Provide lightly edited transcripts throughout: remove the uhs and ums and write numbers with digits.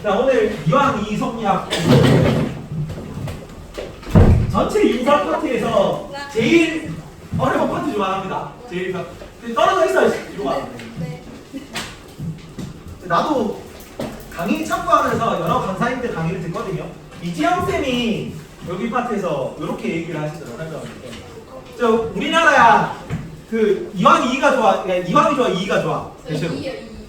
자, 오늘 이왕 이성리학 전체 윤곽 파트에서 제일 어려운 파트 중 하나입니다. 제일 떨어져 있어요. 뒤로 가. 나도 강의 참고하면서 여러 강사님들 강의를 듣거든요. 이지영 쌤이 여기 파트에서 이렇게 얘기를 하시더라고요. 저 우리나라야 그 이왕이 2가 좋아, 이왕이 좋아, 2가 좋아. 대체로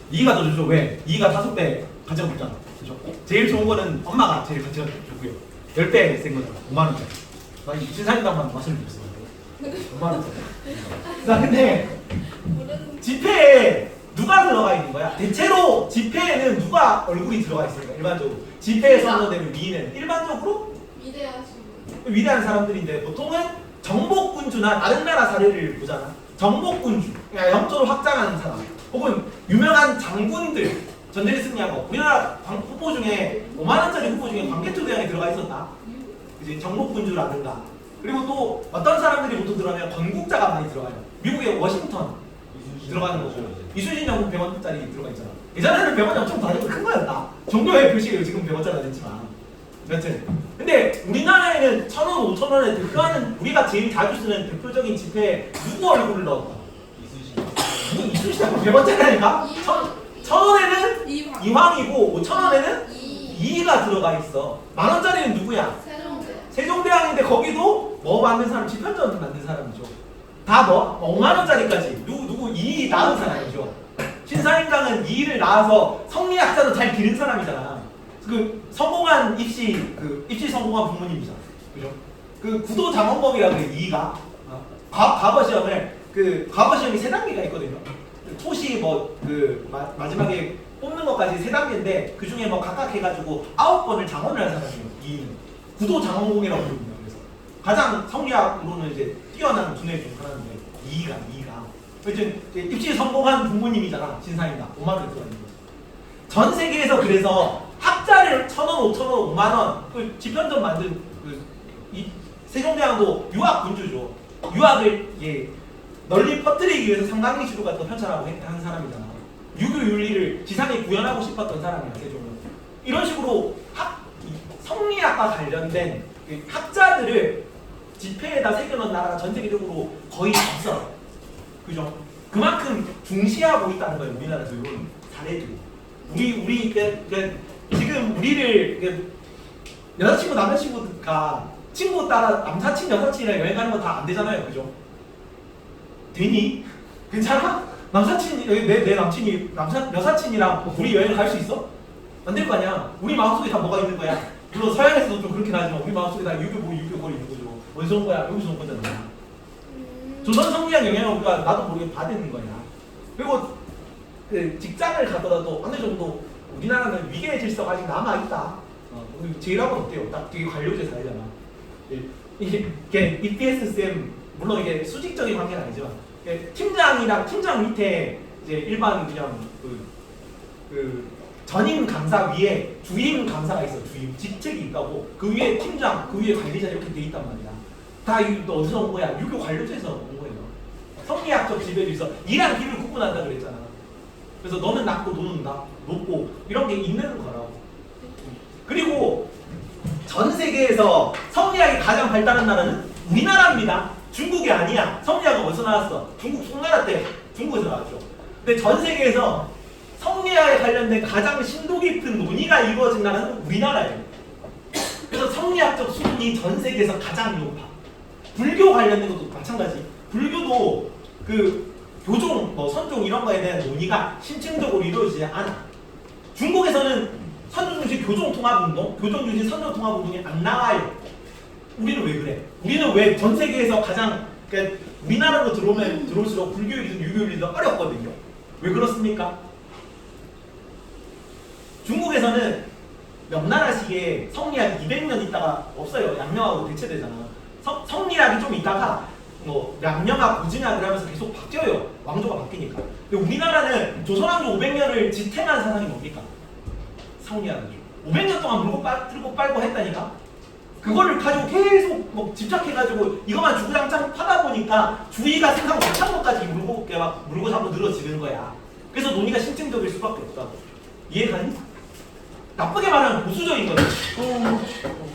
2가 더 좋죠. 왜? 2가 5배 가치가 높잖아. 그죠? 제일 좋은 거는 엄마가 제일 가치가 좋고요. 10배 센 거잖아. 5만 원짜리. 나 신사임당만 말씀드렸어요. 5만 원짜리. 자, 근데 지폐에 누가 들어가 있는 거야? 대체로 지폐에는 누가 얼굴이 들어가 있습니까? 일반적으로 지폐에 선호되는 미인은 일반적으로 위대한 사람들인데 보통은 정복군주나 다른 나라 사례를 보잖아. 정복군주, 그러니까 영토를 확장하는 사람, 혹은 유명한 장군들 전쟁에 승리하고 우리나라 후보 중에 5만 원짜리 후보 중에 광개토대왕이 들어가 있었다. 이제 정복군주라든가. 그리고 또 어떤 사람들이 보통 들어가면 건국자가 많이 들어가요. 미국의 워싱턴 들어가는 거고 이순신 장군 100원짜리 들어가 있잖아. 예전에는 100원이 엄청 다르고 큰 거였다. 종교의 표시가 지금 100원짜리가 됐지만 여튼 근데 우리나라에는 1,000원, 5,000원에 대표하는 우리가 제일 자주 쓰는 대표적인 지폐에 누구 얼굴을 넣었다? 이순신 장군 100원짜리니까 1,000원에는 이황이고 5,000원에는 이가 들어가 있어. 만원짜리는 누구야? 세종대왕인데 거기도 뭐 만든 사람? 지편전 만든 사람이죠. 다 뭐? 5만원짜리까지 누구 이 낳은 사람이죠. 신사임당은 이를 낳아서 성리학자도 잘 기른 사람이잖아. 그 성공한 입시 성공한 부모님이잖아. 그죠? 그 구도장원법이라고 해. 이가 과거 시험을 과거 시험이 3단계가 있거든요. 토시 마지막에 뽑는 것까지 3단계인데 그 중에 뭐 각각 해가지고 9번을 장원을 한 사람이에요. 이는 구도장원공이라고 부릅니다. 그래서 가장 성리학으로는 이제 뛰어난 두뇌 중 하나인데 이가 어쨌든 입시 성공한 부모님이잖아. 신사임당 5만 원 들어가 있는 거죠. 전 세계에서 그래서 학자를 1,000원, 5,000원, 5만 원 그 지편전 만든 세종대왕도 유학 군주죠. 유학을 널리 퍼뜨리기 위해서 삼강리 시도 같은 거 편찬하고 한 사람이잖아. 유교 윤리를 지상에 구현하고 싶었던 사람이야. 세종은. 이런 식으로 성리학과 관련된 학자들을 지폐에다 새겨놓은 나라가 전 세계적으로 거의 없어. 그죠? 그만큼 중시하고 있다는 거예요. 우리나라에서 이런 사례들이. 우리 지금 우리를 여자친구 남자친구가 친구 따라 남사친 여사친이랑 여행 가는 거 다 안 되잖아요. 그죠? 되니? 괜찮아? 남사친 내 남친이 여사친이랑 우리 여행 갈 수 있어? 안 될 거 아니야. 우리 마음속에 다 뭐가 있는 거야. 물론 서양에서도 좀 그렇긴 하지만 우리 마음속에 다 유교거 있는 거죠. 어디서 온 거야? 여기서 온 거잖아. 조선 성리학 영향을 우리가 나도 모르게 받은 거야. 그리고 직장을 가더라도 어느 정도 우리나라는 위계의 질서가 아직 남아있다. 제일하고는 어때요? 딱 되게 관료제 사회잖아. 이게 EPS쌤 물론 이게 수직적인 관계는 아니지만 팀장이랑 팀장 밑에 이제 일반 그냥 전임 강사 위에 주임 강사가 있어. 주임 직책이 있다고. 그 위에 팀장, 그 위에 관리자 이렇게 돼 있단 말이야. 다 이거 어디서 온 거야? 유교 관료제에서 온 거예요. 성리학적 지배도 있어. 이랑 비를 구분한다 그랬잖아. 그래서 너는 낮고 너는 높고 이런 게 있는 거라고. 그리고 전 세계에서 성리학이 가장 발달한 나라는 우리나라입니다. 중국이 아니야. 성리학은 어디서 나왔어? 중국 송나라 때 중국에서 나왔죠. 근데 전 세계에서 성리학에 관련된 가장 심도 깊은 논의가 이루어진 나라는 우리나라예요. 그래서 성리학적 수준이 전 세계에서 가장 높아. 불교 관련된 것도 마찬가지. 불교도 교종, 선종 이런 거에 대한 논의가 심층적으로 이루어지지 않아. 중국에서는 선종 중심 교종 통합 운동, 교종 중심 선종 통합 운동이 안 나와요. 우리는 왜 그래? 우리는 왜 전 세계에서 가장 우리나라로 들어올수록 불교율이든 유교율이든 어렵거든요. 왜 그렇습니까? 중국에서는 명나라식의 성리학이 200년 있다가 없어요. 양명하고 대체되잖아. 성리학이 좀 있다가 양명학, 고진학 이러면서 계속 바뀌어요. 왕조가 바뀌니까. 근데 우리나라는 조선왕조 500년을 지탱한 사상이 뭡니까? 성리학이죠. 500년 동안 물고 틀고 빨고 했다니까? 그거를 가지고 계속 집착해가지고 이것만 주구장창 파다 보니까 주의가 생각 못한 것까지 물고 잡고 늘어지는 거야. 그래서 논의가 심층적일 수밖에 없다고. 이해가니? 나쁘게 말하면 보수적인 거지.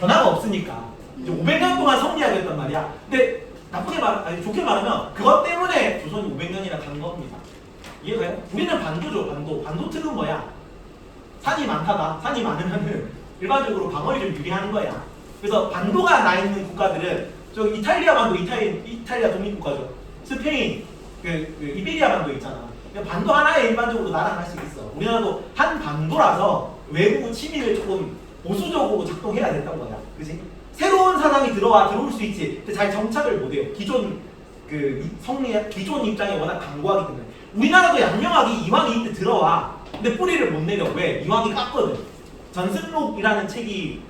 변화가 없으니까. 이제 500년 동안 성리학이었단 말이야. 근데 나쁘게 아니 좋게 말하면 그것 때문에 조선이 500년이나 간 겁니다. 이해가요? 우리는 반도죠, 반도. 반도 틀은 뭐야? 산이 많다다. 산이 많으면은 일반적으로 방어에 좀 유리한 거야. 그래서 반도가 나 있는 국가들은 저 이탈리아 반도, 이탈리아 독립국가죠. 스페인, 이베리아 반도 있잖아. 반도 하나에 일반적으로 나랑 할 수 있어. 우리나라도 한 반도라서 외부 침입에 조금 보수적으로 작동해야 된다는 거야. 그지? 새로운 사람이 들어올 수 있지. 근데 잘 정착을 못해요. 기존 기존 입장이 워낙 강고하기 때문에. 우리나라도 양명학이 이왕이 이때 들어와. 근데 뿌리를 못 내려. 왜? 이왕이 깠거든. 전승록이라는 책이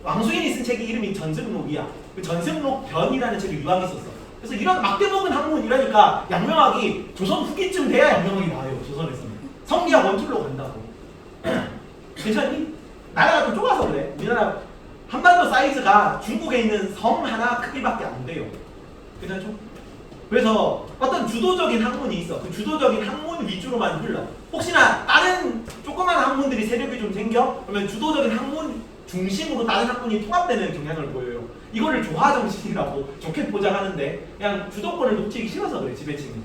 왕수인이 쓴 책이 이름이 전승록이야. 그 전승록 변이라는 책을 이왕이 썼어. 그래서 이런 막대먹은 학문 이러니까 양명학이 조선 후기쯤 돼야 양명학이 나와요. 조선에서는. 성리학 원툴로 간다고. 괜찮니? 나라가 좀 좁아서 그래. 우리나라 한반도 사이즈가 중국에 있는 섬 하나 크기밖에 안 돼요. 괜찮죠? 그래서 어떤 주도적인 학문이 있어. 그 주도적인 학문 위주로만 흘러. 혹시나 다른 조그만 학문들이 세력이 좀 생겨? 그러면 주도적인 학문 중심으로 다른 학문이 통합되는 경향을 보여요. 이거를 조화정신이라고 좋게 포장하는데 그냥 주도권을 놓치기 싫어서 그래, 지배층에서.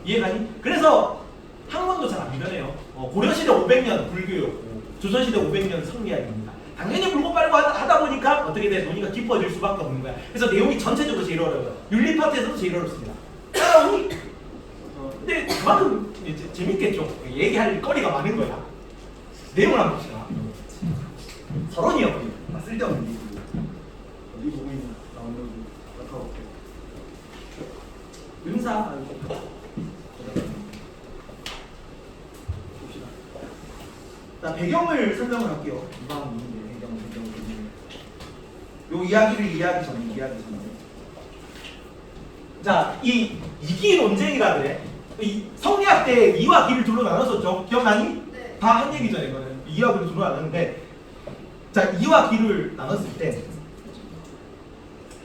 이해가니? 그래서 학문도 잘 안 변해요. 고려시대 500년 불교였고 조선시대 500년 성리학입니다. 당연히 물고 빨고 하다 보니까 어떻게 돼? 논의가 깊어질 수밖에 없는 거야. 그래서 내용이 전체적으로 제일 어려워요. 윤리 파트에서도 제일 어렵습니다. 따라오니? 근데 그만큼 이제 재밌겠죠. 얘기할 거리가 많은 거야. 내용을 한번 봅시다. 서론이요. 쓸데없는 얘기. 어디 보고 있나? 나오는 거. 은사. 자, 배경을 설명을 할게요. 이방인의 배경을. 요 이야기를 이해하기 전에. 자, 이 이기 논쟁이라 그래. 이 성리학 때 이와 기를 둘로 나눴었죠. 기억나니? 네. 다 한 얘기죠, 이거는. 이와 기를 둘로 나눴는데, 자, 이와 기를 나눴을 때,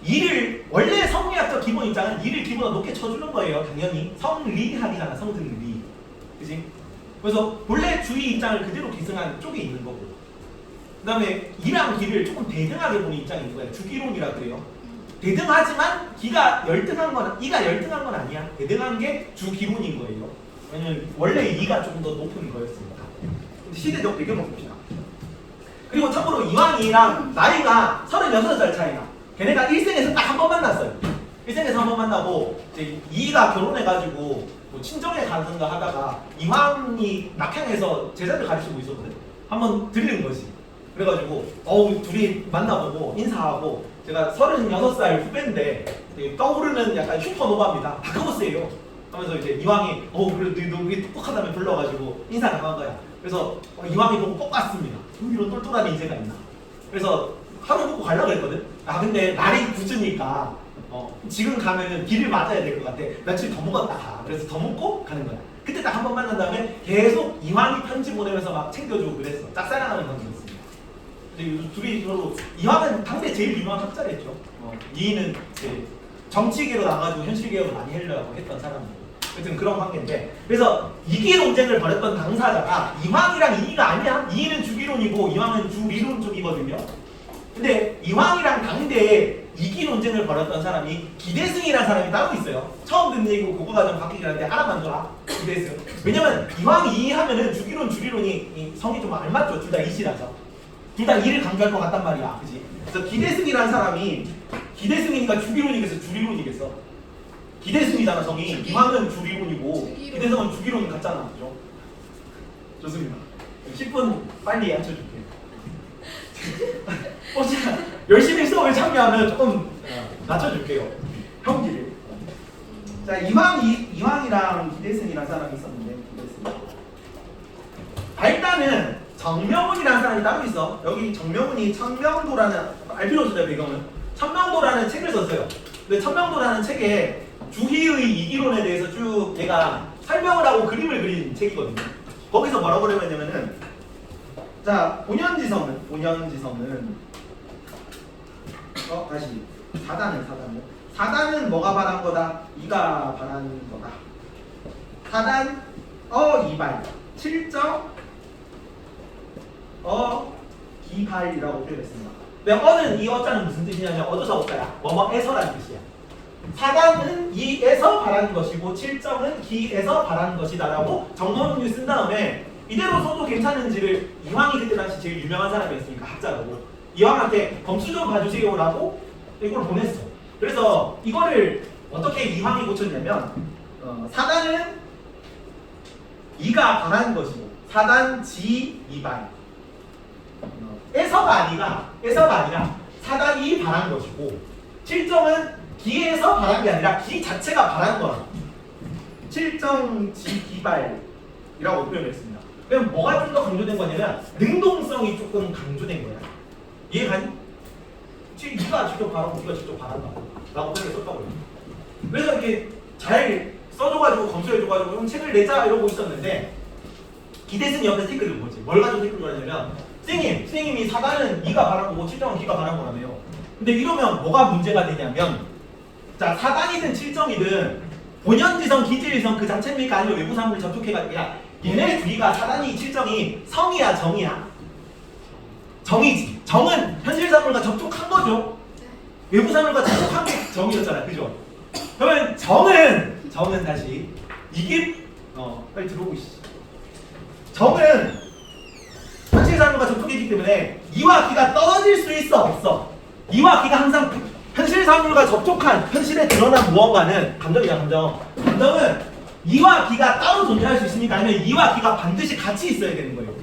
이를 원래 성리학적 기본 입장은 이를 기본으로 높게 쳐주는 거예요. 당연히 성리학이잖아, 성등리. 그지? 그래서 본래 주의 입장을 그대로 계승한 쪽에 있는 거고, 그 다음에 이랑 기를 조금 대등하게 보는 입장이 있는 거예요. 주기론이라 그래요. 대등하지만 이가 열등한 건 아니야. 대등한 게 주기론인 거예요. 왜냐면 원래 이가 조금 더 높은 거였으니까. 시대적 배경을 봅시다. 그리고 참고로 이왕이랑 나이가 36살 차이나. 걔네가 일생에서 딱 한 번 만났어요. 일생에서 한 번 만나고 이제 이가 결혼해가지고 뭐 친정에 가는가 하다가 이황이 낙향에서 제자를 가르치고 있었거든. 한번 들린 거지. 그래가지고 둘이 만나보고 인사하고, 제가 36살 후배인데 떠오르는 약간 슈퍼노바입니다. 바카버스예요. 하면서 이제 이황이 그래 너 우리 똑똑하다며 불러가지고 인사 나간 거야. 그래서 이황이 보고 꼭 갔습니다. 이런 똘똘한 인재가 있나. 그래서 하루 먹고 가려고 그랬거든. 근데 날이 굳으니까 지금 가면은 비를 맞아야 될 것 같아. 며칠 더 먹었다 가. 그래서 더 먹고 가는 거야. 그때 딱 한 번 만난 다음에 계속 이황이 편지 보내면서 막 챙겨주고 그랬어. 짝사랑하는 관계였습니다. 둘이 서로, 이황은 당대 제일 유명한 학자랬죠. 이인은 이제 정치계로 나가지고 현실개혁을 많이 하려고 했던 사람이고. 하여튼 그런 관계인데, 그래서 이기 논쟁을 벌였던 당사자가 이황이랑 이이가 아니야. 이이는 주기론이고 이황은 주리론 쪽이거든요. 근데 이황이랑 당대에 이기 논쟁을 벌였던 사람이 기대승이라는 사람이 따로 있어요. 처음 듣는 얘기고 그거가 좀 바뀌긴 한데 하나만 줘라. 기대승. 왜냐면 이황이 이 하면은 주기론이 성이 좀 알맞죠. 둘 다 이시라서. 둘 다 이를 강조할 것 같단 말이야. 그지? 그래서 기대승이라는 사람이, 기대승이니까 주기론이겠어, 주리론이겠어? 기대승이잖아, 성이. 이황은 주리론이고 기대승은 주기론 같잖아. 그죠? 좋습니다. 10분 빨리 앉혀줄게. 열심히 수업에 참여하면 조금 낮춰줄게요. 형기를. 자, 이황이랑 기대승이라는 사람이 있었는데, 기대승. 일단은 정명훈이라는 사람이 따로 있어. 여기 정명훈이 천명도라는, 알 필요 없어요, 배경은. 천명도라는 책을 썼어요. 근데 천명도라는 책에 주희의 이기론에 대해서 쭉 얘가 설명을 하고 그림을 그린 책이거든요. 거기서 뭐라고 그러냐면은, 자, 본연지성은 다시 사단은 뭐가 바란 거다? 이가 바란 거다. 사단 이발 실정 기발이라고 표현했습니다. 네, 어는 이 어자는 무슨 뜻이냐면 어조사 어자야. 뭐뭐에서라는 뜻이야. 사단은 이에서 바라는 것이고 칠정은 기에서 바라는 것이다라고 정문을 쓴 다음에 이대로 써도 괜찮은지를 이황이 그때 당시 제일 유명한 사람이었으니까 학자라고 이황한테 검수 좀 봐주세요라고 이걸 보냈어. 그래서 이거를 어떻게 이황이 고쳤냐면 사단은 이가 바라는 것이고 사단 지 이발 에서가 아니라 사단이 바라는 것이고 칠정은 기에서 바라는 게 아니라 기 자체가 바라는 거라. 칠정 지 기발이라고 표현했습니다. 그럼 뭐가 좀 더 강조된 거냐면 능동성이 조금 강조된 거야. 이해가니? 네가 직접 바라고 네가 직접 바란다 라고 표현을 썼다고요. 그래서 이렇게 잘 써줘가지고 검수해줘가지고 형 책을 내자 이러고 있었는데 기대승이 옆에서 댓글을 보지. 뭘 가지고 댓글을 하냐면 선생님이 사단은 이가 바란 거고 칠정은 기가 바란 거라며요. 근데 이러면 뭐가 문제가 되냐면 자 사단이든 칠정이든 본연지성 기질성 그 자체입니까? 아니면 외부사물을 접촉해가지고 야 얘네 둘이가 사단이 칠정이 성이야 정이야? 정이지. 정은 현실사물과 접촉한 거죠. 외부사물과 접촉한 게 정이었잖아. 그죠? 그러면 정은 다시 이게 빨리 들어보시죠. 정은 현실사물과 접촉했기 때문에 이와 기가 떨어질 수 있어 없어? 이와 기가 항상 현실사물과 접촉한 현실에 드러난 무언가는 감정이야. 감정은 이와 기가 따로 존재할 수 있습니까? 아니면 이와 기가 반드시 같이 있어야 되는 거예요.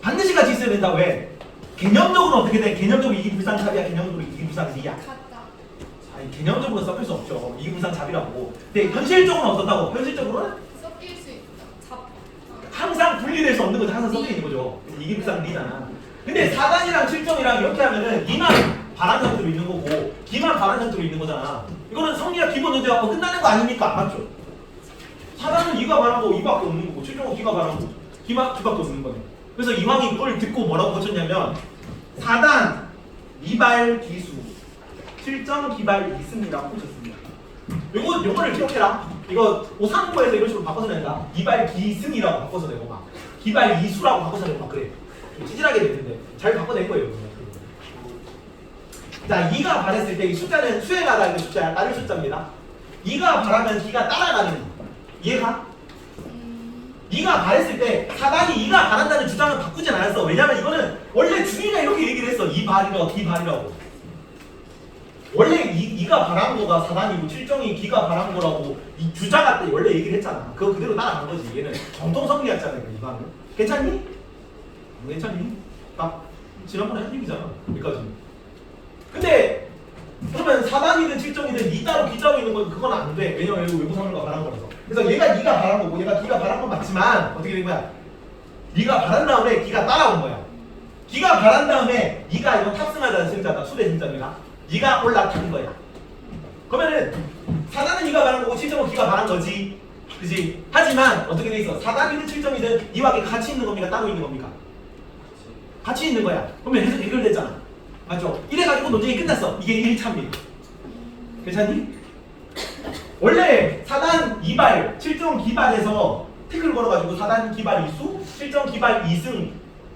반드시 같이 있어야 된다. 왜? 개념적으로 어떻게 돼? 개념적으로 이기불상잡이야? 개념적으로 이기불상이야? 아니 개념적으로 섞일 수 없죠. 이기불상잡이라고. 근데 현실적으로는 어떻다고? 현실적으로는 섞일 수 있다. 항상 분리될 수 없는 거죠. 항상 섞여 있는 거죠. 이기불상이잖아. 근데 사단이랑 칠정이랑 이렇게 하면은 이만 바라는 형태로 있는 거고 기만 바라는 형태로 있는 거잖아. 이거는 성리학 기본 논제가 끝나는 거 아닙니까? 맞죠? 사단은 이가 바라고 이밖에 없는 거고 칠정은 기가 바라고 기밖에 없는 거네. 그래서 이황이 그걸 듣고 뭐라고 고쳤냐면 사단 이발 기수 칠정 기발 이승이라고 고쳤습니다. 요거를 기억해라. 이거 오상고에서 이런 식으로 바꿔서 낸다. 이발 기승이라고 바꿔서 내고 막 기발 이수라고 바꿔서 내고 막 그래. 좀 찌질하게 될 텐데 잘 바꿔낼 거예요. 자, 이가 바랬을 때 이 숫자는 수행하다는 숫자야. 따를 숫자입니다. 이가 바라면 기가 따라가는 거. 이해가? 이가 바랬을 때 사단이 이가 바란다는 주장을 바꾸진 않았어. 왜냐면 이거는 원래 주의가 이렇게 얘기를 했어. 이 발이라고 기 발이라고. 원래 이가 바란 거가 사단이고 칠정이 기가 바란 거라고 이 주자가 때 원래 얘기를 했잖아. 그거 그대로 따라간 거지. 얘는 정통성리였잖아. 이거는. 괜찮니? 괜찮니? 딱 지난번에 한 얘기잖아. 여기까지. 근데 그러면 사단이든 칠정이든 니 따로 기 따로 있는 건 그건 안 돼. 왜냐면 이거 외부사물과 바란 거라서. 그래서 얘가 니가 바란 거고 얘가 기가 바란 건 맞지만 어떻게 된 거야? 니가 바란 다음에 기가 따라온 거야. 기가 바란 다음에 니가 이거 탑승하자는 승자다. 수대 승자입니다. 니가 올라탄 거야. 그러면은 사단은 니가 바란 거고 칠정은 기가 바란 거지. 그지? 하지만 어떻게 돼 있어? 사단이든 칠정이든 니와 기가 같이 있는 겁니까? 따로 있는 겁니까? 같이 있는 거야. 그러면 해결됐잖아. 맞죠? 이래가지고 논쟁이 끝났어. 이게 1차입니다. 괜찮니? 원래 사단 2발, 7정 기발에서 태클 걸어가지고 사단 기발 2수, 7정 기발 2승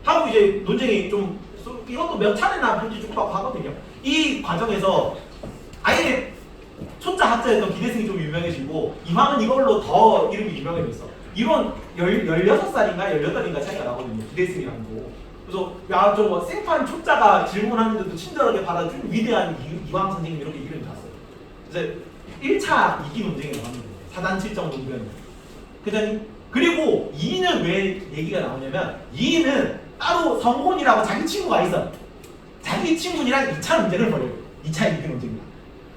하고 이제 논쟁이 좀 이것도 몇 차례나 편지 쭉 하거든요. 이 과정에서 아예 초짜 학자였던 기대승이 좀 유명해지고 이황은 이걸로 더 이름이 유명해졌어. 이건 16살인가 18인가 차이가 나거든요. 기대승이랑도. 그래서 야 저 생판 초짜가 질문하는데도 친절하게 받아준 위대한 이황 선생님 이렇게 이름이 났어요. 이제 1차 이기 논쟁이 나왔는데 사단 7정 논쟁. 그리고 2는 왜 얘기가 나오냐면 2는 따로 성혼이라고 자기 친구가 있어. 자기 친구랑 2차 논쟁을 벌여요. 2차 이기 논쟁이다.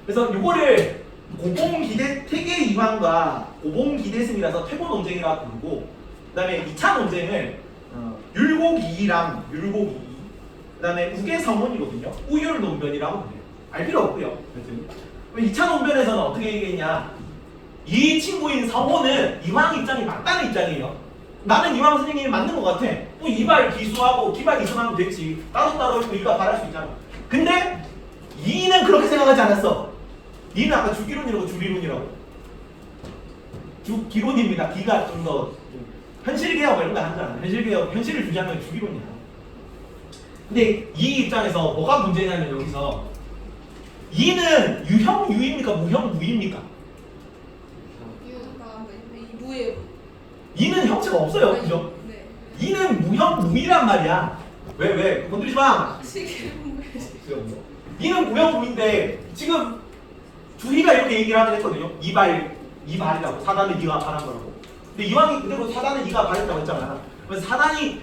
그래서 이거를 고봉기대 태계 이황과 고봉기대승이라서 퇴보 논쟁이라고 부르고 그 다음에 2차 논쟁을 율곡이랑 율곡이 그 다음에 우계성원이거든요. 우율논변이라고 불려요. 알 필요 없고요. 2차 논변에서는 어떻게 얘기했냐, 이 친구인 성호는 이황 입장이 맞다는 입장이에요. 나는 이황 선생님이 맞는 것 같아. 뭐 이발 기수하고 기발 이승하면 되지. 따로따로 있고 이가 바랄 수 있잖아. 근데 이는 그렇게 생각하지 않았어. 이는 아까 주기론이라고 주리론이라고. 주기론입니다. 기가 좀 더 현실개혁 이런 거 하잖아. 현실개혁, 현실을 주장하면 주기론이야. 근데 이 입장에서 뭐가 문제냐면 여기서 이는 유형 유입니까? 무형 무입니까? 무예요. 이는 형체가 없어요. 그죠? 네. 이는 무형 무이란 말이야. 왜? 건드리지 마. 이는 무형 무인데 지금 주희가 이렇게 얘기를 하긴 했거든요. 이발이라고. 사단은 이가 발한 거라고. 근데 이왕이 그대로 사단은 이가 발했다고 했잖아. 그래서 사단이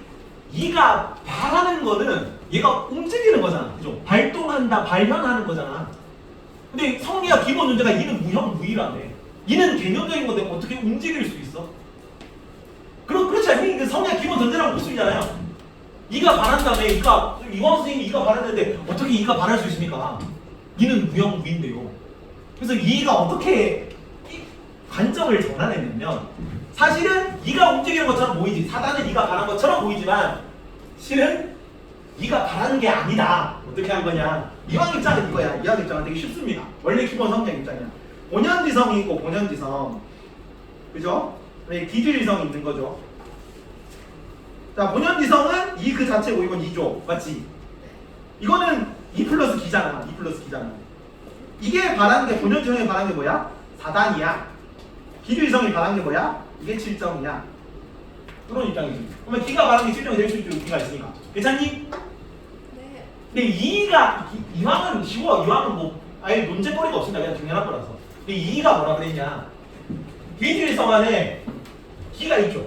이가 발하는 거는 얘가 움직이는 거잖아. 그죠? 발동한다, 발현하는 거잖아. 근데 성리학 기본 존재가 이는 무형 무이라며. 이는 개념적인 건데 어떻게 움직일 수 있어? 그렇지 않니? 그 성리학 기본 존재라고 볼 수 있잖아요. 이가 발한다며. 이광 선생님이 이가 발했는데 어떻게 이가 발할 수 있습니까? 이는 무형 무인데요. 그래서 이가 어떻게 관점을 전환했냐면 사실은 이가 움직이는 것처럼 보이지. 사단은 이가 발한 것처럼 보이지만 실은 이가 바라는 게 아니다. 어떻게 한 거냐? 이왕 입장은 이거야. 이왕 입장은 되게 쉽습니다. 원래 기본 성격 입장이야. 본연지성이 있고 본연지성, 그죠? 기질지성이 있는 거죠. 자, 본연지성은 이 그 자체고 이건 2조, 맞지? 이거는 2 플러스 기잖아. 2 플러스 기잖아. 이게 바라는 게 본연지성이 바라는 게 뭐야? 4단이야. 기질지성이 바라는 게 뭐야? 이게 7점이야. 그런 입장이지. 그러면 기가 바라는 게 7점이 될 수 있는 기가 있으니까. 괜찮니? 네. 근데 이왕은 쉬워. 이왕은 뭐 아예 논쟁거리가 없습니다. 그냥 당연한 거라서. 근데 이가 뭐라 그랬냐? 기질성 안에 기가 있죠.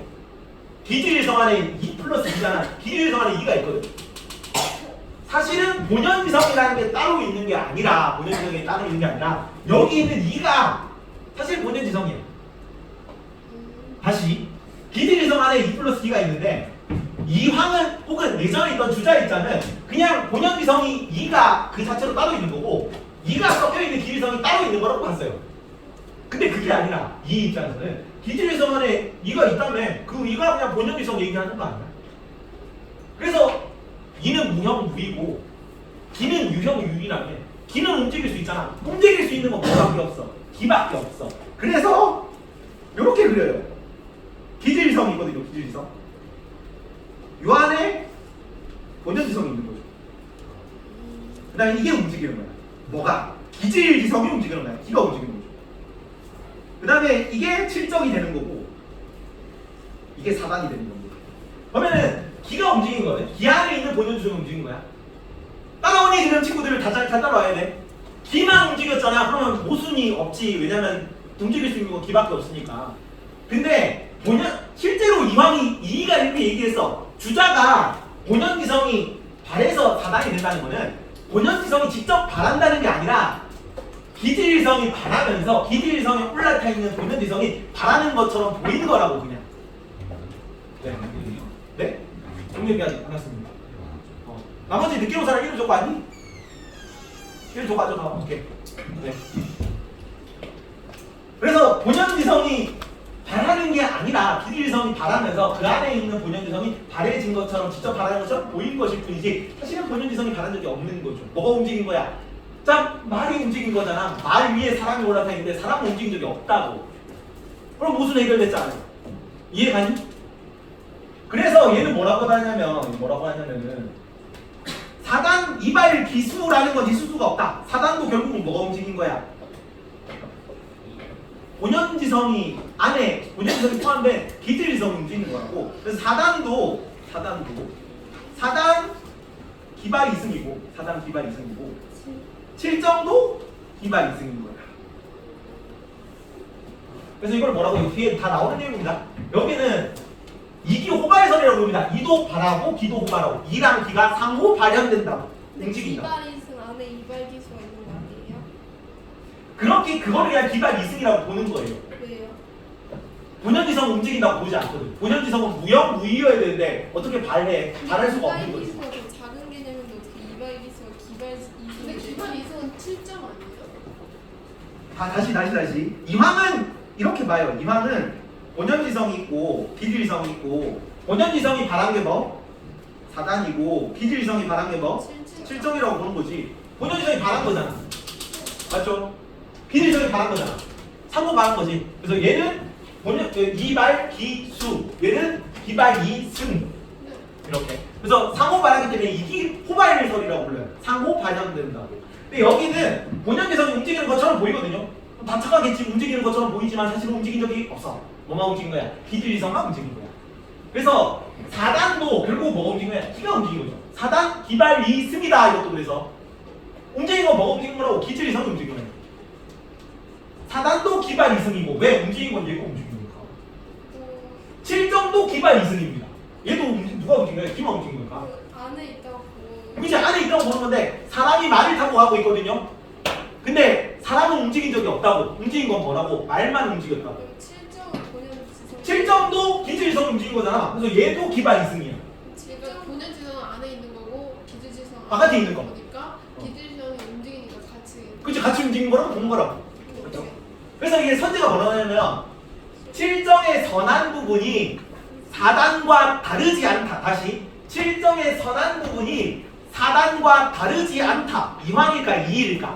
기질성 안에 2 플러스 2잖아. 기질성 안에 2가 있거든. 사실은 본연지성이라는 게 따로 있는 게 아니라 본연지성이 따로 있는 게 아니라 여기 있는 2가 사실 본연지성이야. 다시 기질성 안에 2 플러스 2가 있는데 이황은 혹은 예전에 있던 주자입자는 그냥 본연지성이 2가 그 자체로 따로 있는 거고 2가 섞여있는 기질성이 따로 있는 거라고 봤어요. 근데 그게 아니라 이 입장에서는 기질성 안에 2가 있다며 그 2가 그냥 본연지성 얘기하는 거 아니야? 그래서 이는 무형 무이고 기는 유형 유이라며. 기는 움직일 수 있잖아. 움직일 수 있는 건 뭐밖에 없어? 기밖에 없어. 그래서 이렇게 그려요. 기질성이 있거든요. 기질성. 요 안에 본연지성이 있는 거죠. 그 다음에 이게 움직이는 거야. 뭐가? 기질지성이 움직이는 거야. 기가 움직이는 거죠. 그 다음에 이게 7정이 되는 거고 이게 4단이 되는 겁니다. 그러면은 기가 움직인 거네. 기 안에 있는 본연지성이 움직인 거야. 따라오니 지금 친구들을 다 따라와야 돼. 기만 움직였잖아. 그러면 모순이 없지. 왜냐면 움직일 수 있는 건 기밖에 없으니까. 근데 실제로 이왕이 이가 이렇게 얘기했어. 주자가 본연지성이 발해서 4단이 된다는 거는 본연지성이 직접 발한다는 게 아니라 기질성이 발하면서 기질성에 올라타 있는 본연지성이 발하는 것처럼 보이는 거라고 그냥. 네? 네? 정리하지 않았습니다. 나머지 늦게 온 사람 이름 적고 왔니? 이름 적고 와줘. 오케이. 네. 그래서 본연지성이 발하는 게 아니라 기질성이 발하면서 그 안에 있는 본연지성이 발해진 것처럼 직접 발하는 것처럼 보인 것일 뿐이지 사실은 본연지성이 발한 적이 없는 거죠. 뭐가 움직인 거야? 자, 말이 움직인 거잖아. 말 위에 사람이 올라타 있는데 사람은 움직인 적이 없다고. 그럼 무슨 해결됐잖아요. 이해가니? 그래서 얘는 뭐라고 하냐면은 4단 이발 기수라는 건 이수수가 없다. 4단도 결국은 뭐가 움직인 거야? 본연지성이 안에 본연지성이 포함된 기질지성이 움직이는 거라고. 그래서 4단도 4단 기발 이승이고 4단 기발 이승이고 7정도 기발 이승인 거야. 그래서 이걸 뭐라고 뒤에 다 나오는 내용입니다. 여기는 이기 호발설이라고 부릅니다. 이도 발하고 기도 호발하고 이랑 기가 상호 발현된다고 움직인다. 기발 이승 안에 이발 기수가 있는 거 아니에요? 그렇게 그거를 그냥 기발 이승이라고 보는 거예요. 왜요? 본연지성 움직인다고 보지 않거든. 본연지성은 무형 무이여야 되는데 어떻게 발할 수가 없는 거지. 이발 기수가 더 작은 개념인데 어떻게 이발 기수가 기발 이승? 근데 기반 이승은 7점 아니에요? 다시. 이황은 이렇게 봐요. 이황은 본연지성이 있고 기질성이 있고 본연지성이 발한 게 뭐? 4단이고 기질성이 발한 게 뭐? 7정이라고 보는 거지. 본연지성이 발한 거잖아. 맞죠? 기질성이 발한 거잖아. 상호 발한 거지. 그래서 얘는 이발 기수 얘는 기발 2승 이렇게. 그래서 상호 반하기 때문에 이기 호발설이라고 불러요. 상호 반영된다고. 근데 여기는 본연계선이 움직이는 것처럼 보이거든요. 다 착각했지. 움직이는 것처럼 보이지만 사실은 움직인 적이 없어. 뭐만 움직인 거야? 기질지성만 움직인 거야. 그래서 4단도 결국 뭐가 움직인 거야? 기가 움직인 거죠. 4단 기발 2승이다. 이것도 그래서 움직인 건 뭐가 움직인 거라고? 기질지성이 움직인 거야. 4단도 기발 2승이고 왜 움직인 건 얘가 움직인 거니까. 7점도 기발 2승입니다. 얘도 누가 움직인 거야? 기만 움직인 거니까. 그 안에 있다고. 그치, 안에 있다고 보는 건데 사람이 말을 타고 가고 있거든요. 근데 사람은 움직인 적이 없다고. 움직인 건 뭐라고? 말만 움직였다고. 그럼 7점은 본연 지성. 7점도 기질지성 움직인 거잖아. 그래서 얘도 기발 2승이야. 그러니까 본연 지성은 안에 있는 거고 기질 지성은 바깥에 있는 거. 거니까 기질 지성이 움직이니까 같이. 그치, 같이 움직인 거랑 동거라고. 그렇죠. 그래서 이게 선제가 뭐라고 하냐면 7점의 선한 부분이 4단과 다르지 않다. 다시 7점의 선한 부분이 4단과 다르지 않다. 이황일까 2일까?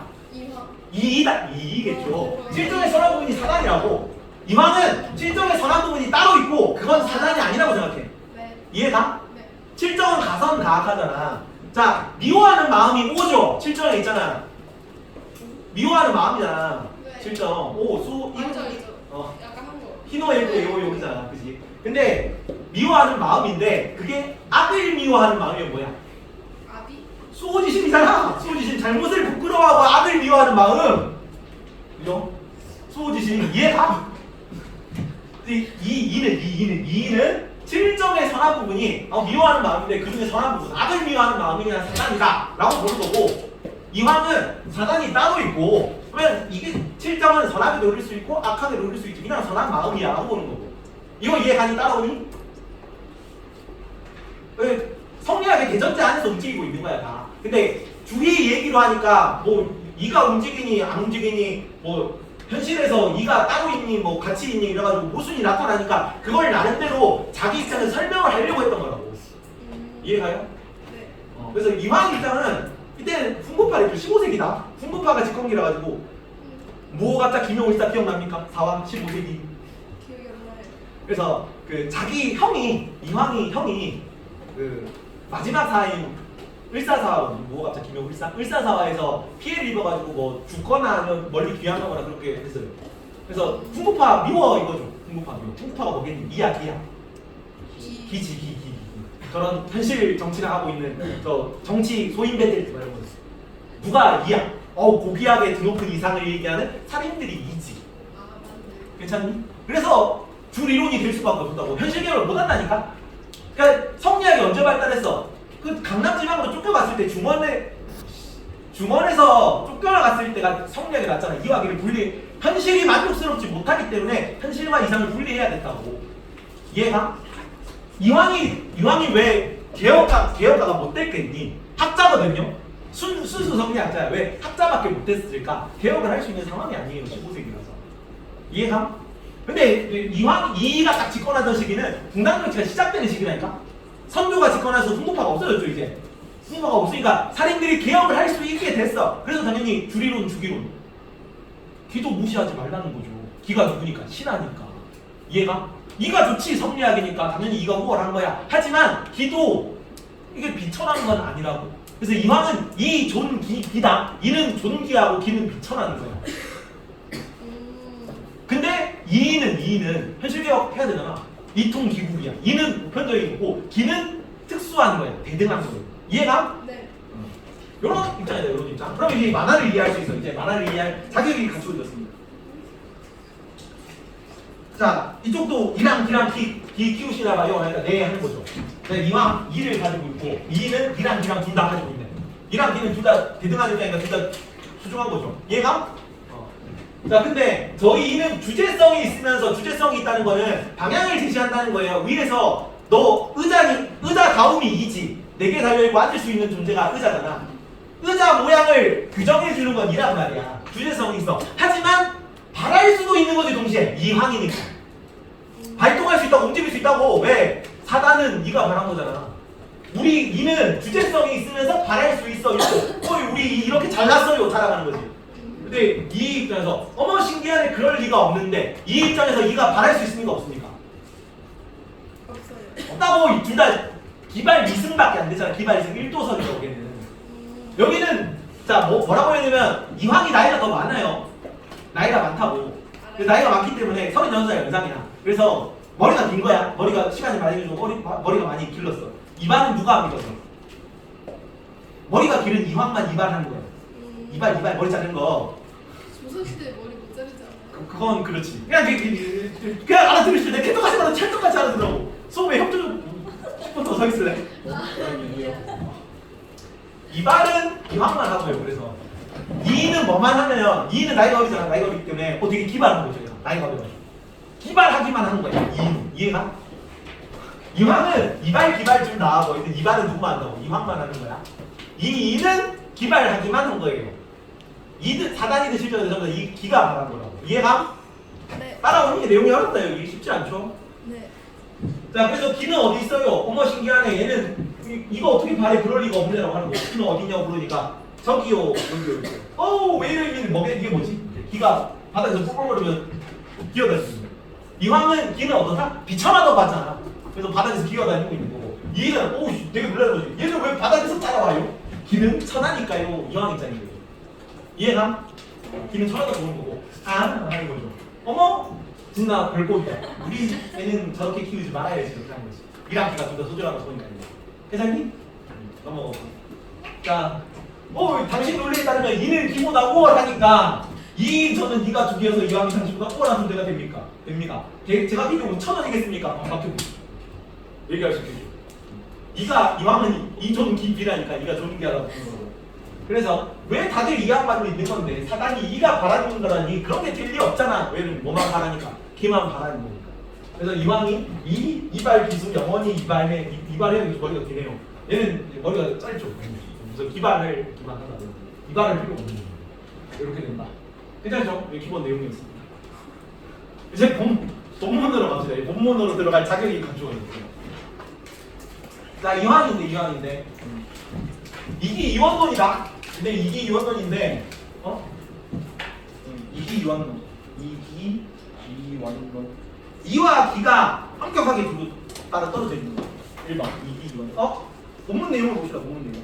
이화. 2겠죠. 7점의 선한 부분이 4단이라고. 이황은 7점의 선한 부분이 따로 있고 그건 4단이 아니라고 생각해. 네. 이해가? 네. 7점은 가선 가악하잖아. 자, 미워하는 마음이 5죠. 7점에 있잖아. 미워하는 마음이잖아. 네. 7점. 오, 수, 알죠 알죠. 어. 약간 한 거. 희노애고 여기잖아. 그지? 근데 미워하는 마음인데 그게 악을 미워하는 마음이 뭐야? 아비? 수호지심이잖아. 수호지심. 잘못을 부끄러워하고 악을 미워하는 마음. 그죠? 수호지심. 이해가? 이는 7점의 선한 부분이 미워하는 마음인데 그 중에 선한 부분, 악을 미워하는 마음이냐 사단이다 라고 보는 거고, 이황은 사단이 따로 있고, 그러면 이게 7점은 선하게 노릴 수 있고 악하게 노릴 수 있지. 그냥 선한 마음이야 라고 보는 거고. 이거 이해가니? 따라오니? 성리학의 대전제 안에서 움직이고 있는 거야 다. 근데 주위 얘기로 하니까 뭐 이가 움직이니 안 움직이니 뭐 현실에서 이가 따로 있니 뭐 같이 있니 이래가지고 모순이 나타나니까 그걸 나름대로 자기 입장에서 설명을 하려고 했던 거라고. 이해가요? 네. 그래서 이황 입장은 이때는 훈구파랬죠. 15세기다. 훈구파가 집권기라 가지고 무호갑자 김용일사 기억납니까? 4왕 15세기. 기억이 안 나요. 그래서 그 자기 형이 이황이 형이 그 마지막 사인 을사사와 무호갑자 김용일사 을사사화에서 피해를 입어가지고 뭐 죽거나 아니면 멀리 귀향하거나 그렇게 했어요. 그래서 훈구파 미워 이거죠. 훈구파 미워. 훈구파가 뭐겠니? 이야 기야. 기지. 저런 현실 정치를 하고 있는 저 정치 소인배들 말고 누가 이야? 고귀하게 드높은 이상을 얘기하는 살인들이 이지. 아 맞네. 괜찮니? 그래서 줄 이론이 될 수밖에 없다고. 현실 개혁을 못 한다니까. 그러니까 성리학이 언제 발달했어? 그 강남 지방으로 쫓겨갔을 때 중원에서 쫓겨나갔을 때가 성리학이 났잖아. 이와기를 분리. 현실이 만족스럽지 못하기 때문에 현실과 이상을 분리해야 됐다고. 이해가? 이황이 왜 개혁가가 못 됐겠니? 학자거든요. 순수 성리학자야. 왜 학자밖에 못 됐을까? 개혁을 할 수 있는 상황이 아니에요. 15세기라서. 이해가? 근데 이가 딱 집권하던 시기는 분당 정치가 시작되는 시기라니까. 선조가 집권해서 훈구파가 없어졌죠. 이제 훈구파가 없으니까 살인들이 개혁을 할 수 있게 됐어. 그래서 당연히 주리론 주기론. 기도 무시하지 말라는 거죠. 기가 누구니까? 신하니까. 이해가? 이가 좋지. 성리학이니까 당연히 이가 우월한 거야. 하지만 기도 이게 비천한 건 아니라고. 그래서 이황은 이 존기다. 이는 존기하고 기는 비천하는 거야. 근데 이는 현실개혁 해야 되잖아. 이통기국이야. 이는 보편적이고 기는 특수한 거야. 대등한 거야. 이해가? 네. 이런 입장이다. 이런 입장. 그럼 이제 만화를 이해할 수 있어. 이제 만화를 이해할 자격이 갖추어졌습니다. 자, 이쪽도 이랑 기랑 기 키우시나 봐요. 그러니까 네 하는 거죠. 이왕 이를 가지고 있고 이는 이랑 기랑 둘 다 가지고 있네. 이랑 기는 둘 다 대등한 입장이니까 둘 다 소중한 거죠. 이해가? 자, 근데 저희 이는 주제성이 있으면서 주제성이 있다는 거는 방향을 제시한다는 거예요. 위에서 너 의자다움이 이지. 4개 달려있고 앉을 수 있는 존재가 의자잖아. 의자 모양을 규정해주는 건 이란 말이야. 주제성이 있어. 하지만 바랄 수도 있는 거지 동시에. 이황이니까. 발동할 수 있다고 움직일 수 있다고. 왜? 사단은 네가 바란 거잖아. 우리 이는 주제성이 있으면서 바랄 수 있어. 우리 이렇게 잘났어요. 자랑하는 거지. 근데 이 입장에서 어머 신기하네 그럴 리가 없는데 이 입장에서 이가 바랄 수 있습니까 없습니까? 없어요. 없다고. 둘 다 기발 미승밖에 안 되잖아. 기발 미승 1도선이라고 걔는. 여기는 자 뭐라고 해야 되면 이황이 나이가 더 많아요. 나이가 많다고. 나이가 많기 때문에 36살 연상이야. 그래서 머리가 긴 거야. 머리가 시간이 많이 흘러서 머리가 많이 길렀어. 이발은 누가 안 믿었어? 머리가 길은 이황만 이발하는 거야. 이발 머리 자르는 거. 조선시대 머리 못 자르지 않아요? 그건 그렇지. 그냥 알아들을 수 있어. 내가 똑같이 말하면 찰떡같이 알아들어. 수업에 협조 좀 10분 더 서 있을래? 이발은 이황만 하고요. 그래서 이는 뭐만 하면 이는 나이가 어리잖아. 나이가 어리기 때문에 되게 기발한 거죠. 얘가. 나이가 어려워. 기발하기만 하는 거야. 이는 이해가? 이황은 이발 기발 좀 나하고 이발은 누구만 한다고? 이황만 하는 거야. 이는 기발하기만 한 거예요. 이든 사단이든 실전이든 전부 다이 기가 말한 거라고. 이해가? 네. 따라오는 게 내용이 어렵다. 여기 쉽지 않죠? 네. 자, 그래서 기는 어디 있어요? 어머 신기하네. 얘는 이거 어떻게 발에 그럴 리가 없네라고 하는 거예요. 기는 어디 있냐고 물으니까 저기요. 여기. 왜 이러면 뭐게 이게 뭐지? 기가 바닥에서 뽀글거리면 기어다니는 거예요. 이황은 기는 어떠다? 비천하다고 봤잖아. 그래서 바닥에서 기어다니고 있는 거고. 얘는 되게 놀라는 거지. 얘는 왜 바닥에서 따라와요? 기는 천하니까요. 이황 입장인 거예요. 이해가? 기는 천하다 보는 거고. 하는 거죠. 어머? 진짜 별꼴이야. 우리 애는 저렇게 키우지 말아야지. 이렇게 하는 거지. 이랑 기가 좀 더 소중하다 보니까. 회장님? 넘어가고. 자, 당신 논리에 따르면 이는 기보다 5월 하니까 저는 이가 두 개여서 이왕이 당신보다 5월 하면 내가 됩니까? 됩니다. 제가 비교하면 1,000원이겠습니까? 반갑게 얘기할 수 있겠죠. 이왕은 저는 기비라니까 이가 좋은 게 하라고 부르는 거고. 그래서 왜 다들 이양만으로 있는 건데 사단이 이가 바라는 거라니 그런 게 될 리 없잖아. 왜냐면 뭐만 바라니까 기만 바라는 거니까. 그래서 이왕이 이발 기술 영원히 이발해야 머리가 기네요. 얘는 머리가 짧죠. 그래서 기발을 기만하다. 이발할 필요 없는 거예요. 이렇게 된다. 괜찮죠? 이 기본 내용이었습니다. 이제 본문으로 갑시다. 본문으로 들어갈 자격이 갖추어졌어요. 자, 이황인데 이기 이원론이다. 근데 이기 이원론인데 이기 이원론. 이와 기가 엄격하게 두고 따라 떨어져 있는 거야. 1번 이기 이원론. 본문 내용을 봅시다. 본문 내용.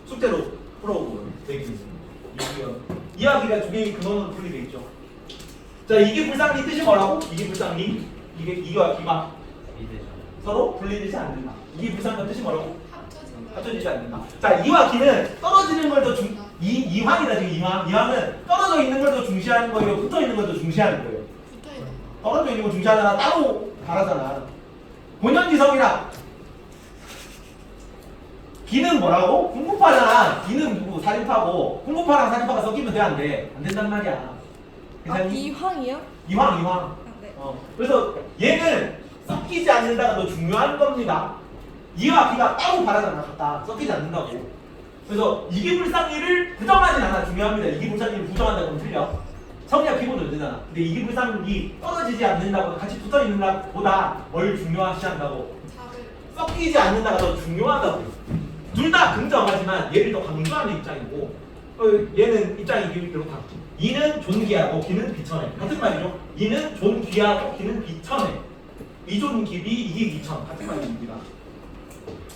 숙제로 풀어오고 되겠습니다. 이와 기가 두 개의 근원으로 분리되어 있죠. 자, 이게 불상리 뜻이 뭐라고? 이게 불상리. 이와 기가 서로 분리되지 않는다. 이게 불상리 뜻이 뭐라고? 합쳐지지 않는다. 자, 이와 기는 떨어지는 걸 더 이황이다. 지금 이황은 떨어져 있는 걸 더 중시하는 거예요. 붙어 있는 걸 더 중시하는 거예요. 떨어져 있는 걸 중시하잖아. 따로 바라잖아. 본연지성이라. 기는 뭐라고? 풍부파잖아. 기는 누구? 살인파고. 풍부파랑 살인파가 섞이면 돼, 안 돼? 안 된단 말이야. 괜찮니? 이황이요? 이황. 네. 그래서 얘는 섞이지 않는다가 더 중요한 겁니다. 이와 기가 따로 바라잖아. 갖다 섞이지 않는다고. 그래서 이기불상리를 부정하진 않아. 중요합니다. 이기불상리를 부정한다고 하면 틀려. 성리학 기본은 언제잖아. 근데 이기불상리 떨어지지 않는다고 같이 붙어 있는 것보다 뭘 중요시한다고? 섞이지 않는다가 더 중요하다고. 둘 다 긍정하지만 얘를 더 강조하는 입장이고 얘는 입장이 이렇다. 이는 존귀하고 기는 비천해. 같은 말이죠. 이는 존귀하고 기는 비천해. 이존귀비 이기기천. 같은 말입니다.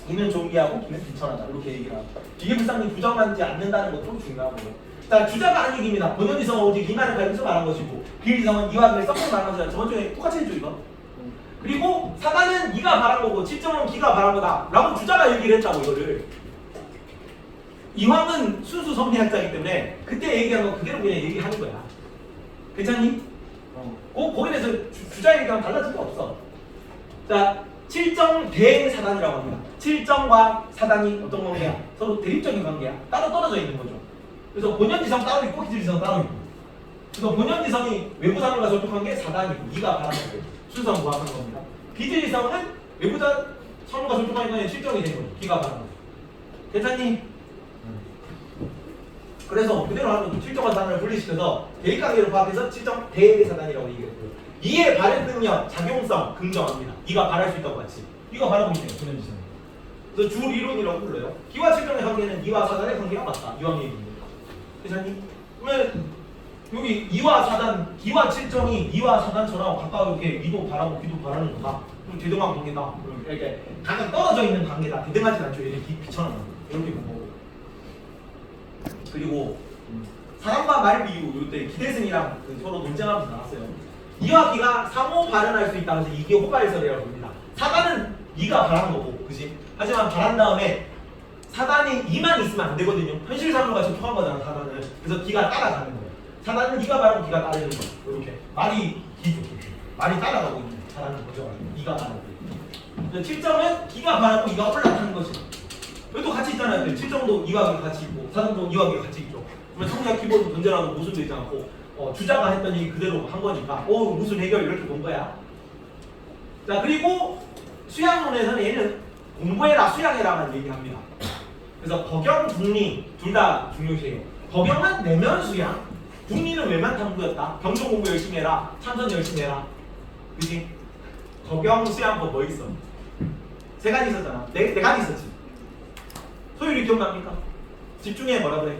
이는 존귀하고 기는 비천하다. 이렇게 얘기를 하고. 이기불상리 부정하지 않는다는 것도 중요하고요. 자, 주자가 하는 얘기입니다. 본연지성은 오직 이만을 가리면서 말한 것이고 비일지성은 이와 기를 섞어서 말한 것이다. 저번 주에 똑같이 했죠 이거. 그리고 사단은 이가 바란 거고 칠정은 기가 바란 거다 라고 주자가 얘기를 했다고. 이거를 이황은 순수 성리학자이기 때문에 그때 얘기한 거 그대로 그냥 얘기하는 거야. 괜찮니? 거기에 대해서 주자 얘기랑 달라진 게 없어. 자, 칠정 대사단이라고 합니다. 칠정과 사단이 어떤 관계야? 서로 대립적인 관계야. 따로 떨어져 있는 거죠. 그래서 본연지성 따로 있고 기질지성 따로 있고. 그래서 본연지성이 외부사물과 접촉한 게 사단이고 이가 바란 거고 순수성 부합한 겁니다. 기질지성은 외부자 사물과 접촉하는 건 칠정이 된 거죠. 기가 바란 거죠. 괜찮니? 그래서 그대로 하는 거죠. 칠정과 사단을 분리시켜서 대입관계를 파악해서 칠정 대사단이라고 얘기했고요. 이의 발현 능력, 작용성 긍정합니다. 이가 발할 수 있다고 같이. 이가 발하고 있네요. 본연지성. 그래서 주리론이라고 불러요. 기와 칠정의 관계는 이와 사단의 관계가 맞다. 이왕 얘기입니다. 괜찮니? 그러면 여기 이와 사단, 기와 칠정이 이와 사단처럼 가까이 이렇게 이도 바라고 귀도 바라는 거다. 대등한 관계다. 이렇게 각각 떨어져 있는 관계다. 대등하지 않죠. 얘는 비천한 이렇게 본 거고. 그리고 사람과 말 비유 이때 기대승이랑 서로 논쟁하면서 나왔어요. 이와 기가 상호 발언할 수 있다면서 이게 호발설이라고 봅니다. 사단은 이가 바란 거고, 그지? 하지만 바란 다음에 사단이 이만 있으면 안 되거든요. 현실상으로 접촉한 거잖아, 사단은. 그래서 기가 따라가는 거예요. 사단은 이가 바라고 기가 따르는 거예요. 이렇게 말이 기죠. 말이 따라가고 있는 사단은 거죠. 이가 바라고. 7점은 기가 바라고 이가 올라타는 것이죠. 여기도 같이 있잖아요. 7점도 이와 기가 같이 있고, 사단도 이와 기가 같이 있죠. 그러면 성리학 키보드 문제라고 모순도 있지 않고, 주자가 했던 얘기 그대로 한 거니까, 무슨 해결 이렇게 본 거야. 자, 그리고 수양론에서는 얘는 공부해라, 수양해라만 얘기합니다. 그래서 거경, 중리 둘 다 중요시해요. 거경은 내면 수양, 중리는 외면 탐구였다. 경종 공부 열심히 해라, 참선 열심히 해라. 그지? 거경, 수양법 뭐 있어? 세 가지 있었잖아. 네 가지 있었지. 소율이 기억납니까? 집중해 뭐라 그래?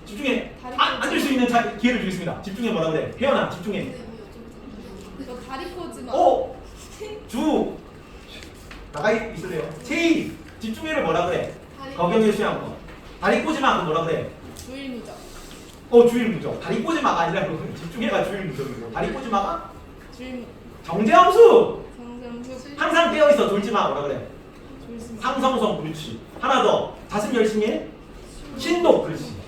집중해. 앉을 수 있는 기회를 주겠습니다. 집중해 뭐라 그래? 혜연아 집중해. 너 다리 꼬지마. 주 나가 있을래요. 체이 집중해를 뭐라 그래? 거경의 수양법. 다리 꼬지마 그 뭐라 그래? 주일무적. 주일무적. 다리 꼬지마가 아니라 그 집중해가 주일무적이고 다리 꼬지마가 주일. 정재함수. 정정수. 항상 깨어 있어. 졸지마 뭐라 그래? 졸지마. 상성성 그렇지. 하나 더 자습 열심히 해. 신독 그렇지.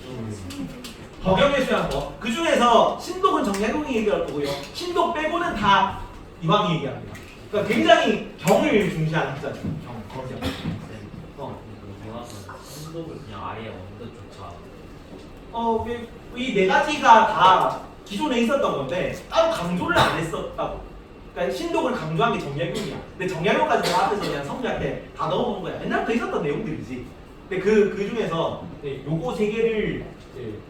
거경의 수양법. 그 중에서 신독은 정약용이 얘기할 거고요. 신독 빼고는 다 이왕이 얘기합니다. 그러니까 굉장히 경을 중시하는 학자죠. 거경. 신독을 그냥 아예 언더조차 이 네 가지가 다 기존에 있었던 건데 따로 강조를 안 했었다고. 그러니까 신독을 강조한 게 정약용이야. 근데 정약용까지 내가 앞에서 그냥 성리한테 다 넣어본 거야. 옛날부터 있었던 내용들이지. 근데 그 중에서 요거 세 개를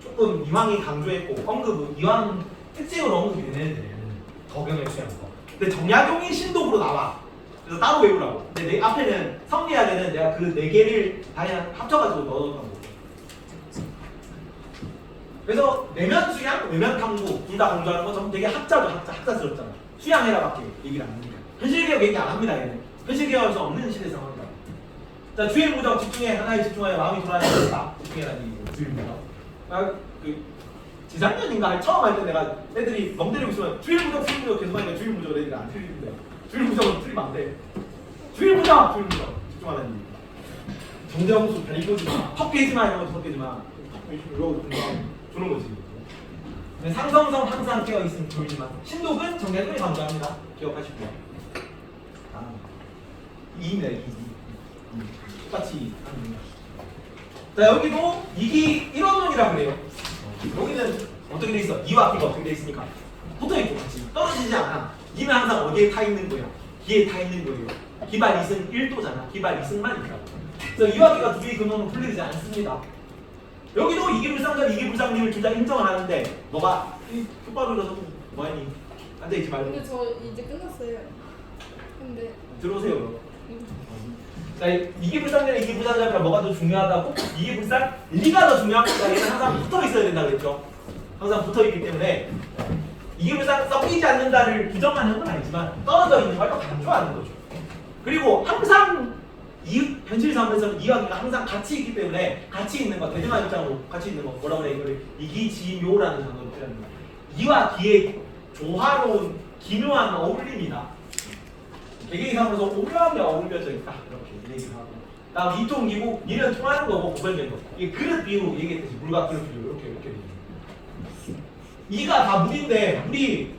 조금 이왕이 강조했고 이왕 특징으로 언급이 되는 애들은 거경의 수양법. 근데 정약용이 신독으로 나와. 그래서 따로 외우라고. 근데 내 앞에는 성리학에는 내가 그 네 개를 다 그냥 합쳐가지고 넣어놓은 거고. 그래서 내면 수양, 외면 탐구 둘 다 강조하는 건 되게 학자스럽잖아. 수양해라밖에 얘기를 안 합니다. 현실개혁 얘기 안 합니다. 얘는 현실개혁할 수 없는 시대 상황이다. 자, 주일무적 집중해. 하나에 집중하여 마음이 돌아야 된다. 집중해라는 얘기고 주일무적. 지상년인가 처음 할 때 내가 애들이 멍 때리고 있으면 주일무적 계속 하니까 주일무적 애들이 안 틀리는데 주일무적은 틀리면 안 돼. 주일무적 집중하는 얘기. 정재홍수 다리꼬지마 턱 깨지마 이런 거 턱 깨지마 이러고 주는 거지. 근데 상성성 항상 깨어 있으면 졸지만 신독은 정약용이 강조합니다. 기억하시고요. 이입니다. 똑같이 하는 거예요. 자, 여기도 이기 일원론이라고 그래요. 여기는 어떻게 돼 있어? 이와 기가 어떻게 돼 있습니까? 붙어 있고 같이 떨어지지 않아. 이는 항상 어디에 타 있는 거야? 기에 타 있는 거예요. 기발 2승 1도잖아. 기발 2승만 있다고. 그래서 이와 기가 두 개의 근원은 풀리지 않습니다. 여기도 이기불상전 이기불상님을 둘 다 인정을 하는데 너가 똑바로 일어서 뭐하니? 앉아있지 말고. 근데 저 이제 끝났어요. 근데 들어오세요. 자, 이기불상전 이기불상전이라 뭐가 더 중요하다고? 이기불상 리가 더 중요합니다. 얘는 항상 붙어 있어야 된다 그랬죠. 항상 붙어 있기 때문에 이기불상 섞이지 않는다를 부정하는 건 아니지만 떨어져 있는 걸 더 강조하는 거죠. 그리고 항상 이 현실 상황에서는 이야기가 항상 같이 있기 때문에 같이 있는 거 대등한 입장으로 같이 있는 거 뭐라 그래? 이거를 이기지묘라는 단어로 표현합니다. 이와 기의 조화로운 기묘한 어울림이다. 개개인상으로서 오묘하게 어울려져 있다. 이렇게 얘기를 하고. 다음 이통기고 이는 통하는 거고 구별된 거. 이게 그릇 비유 얘기했듯이 물과 그릇 비유 이렇게 이가 다 물인데 물이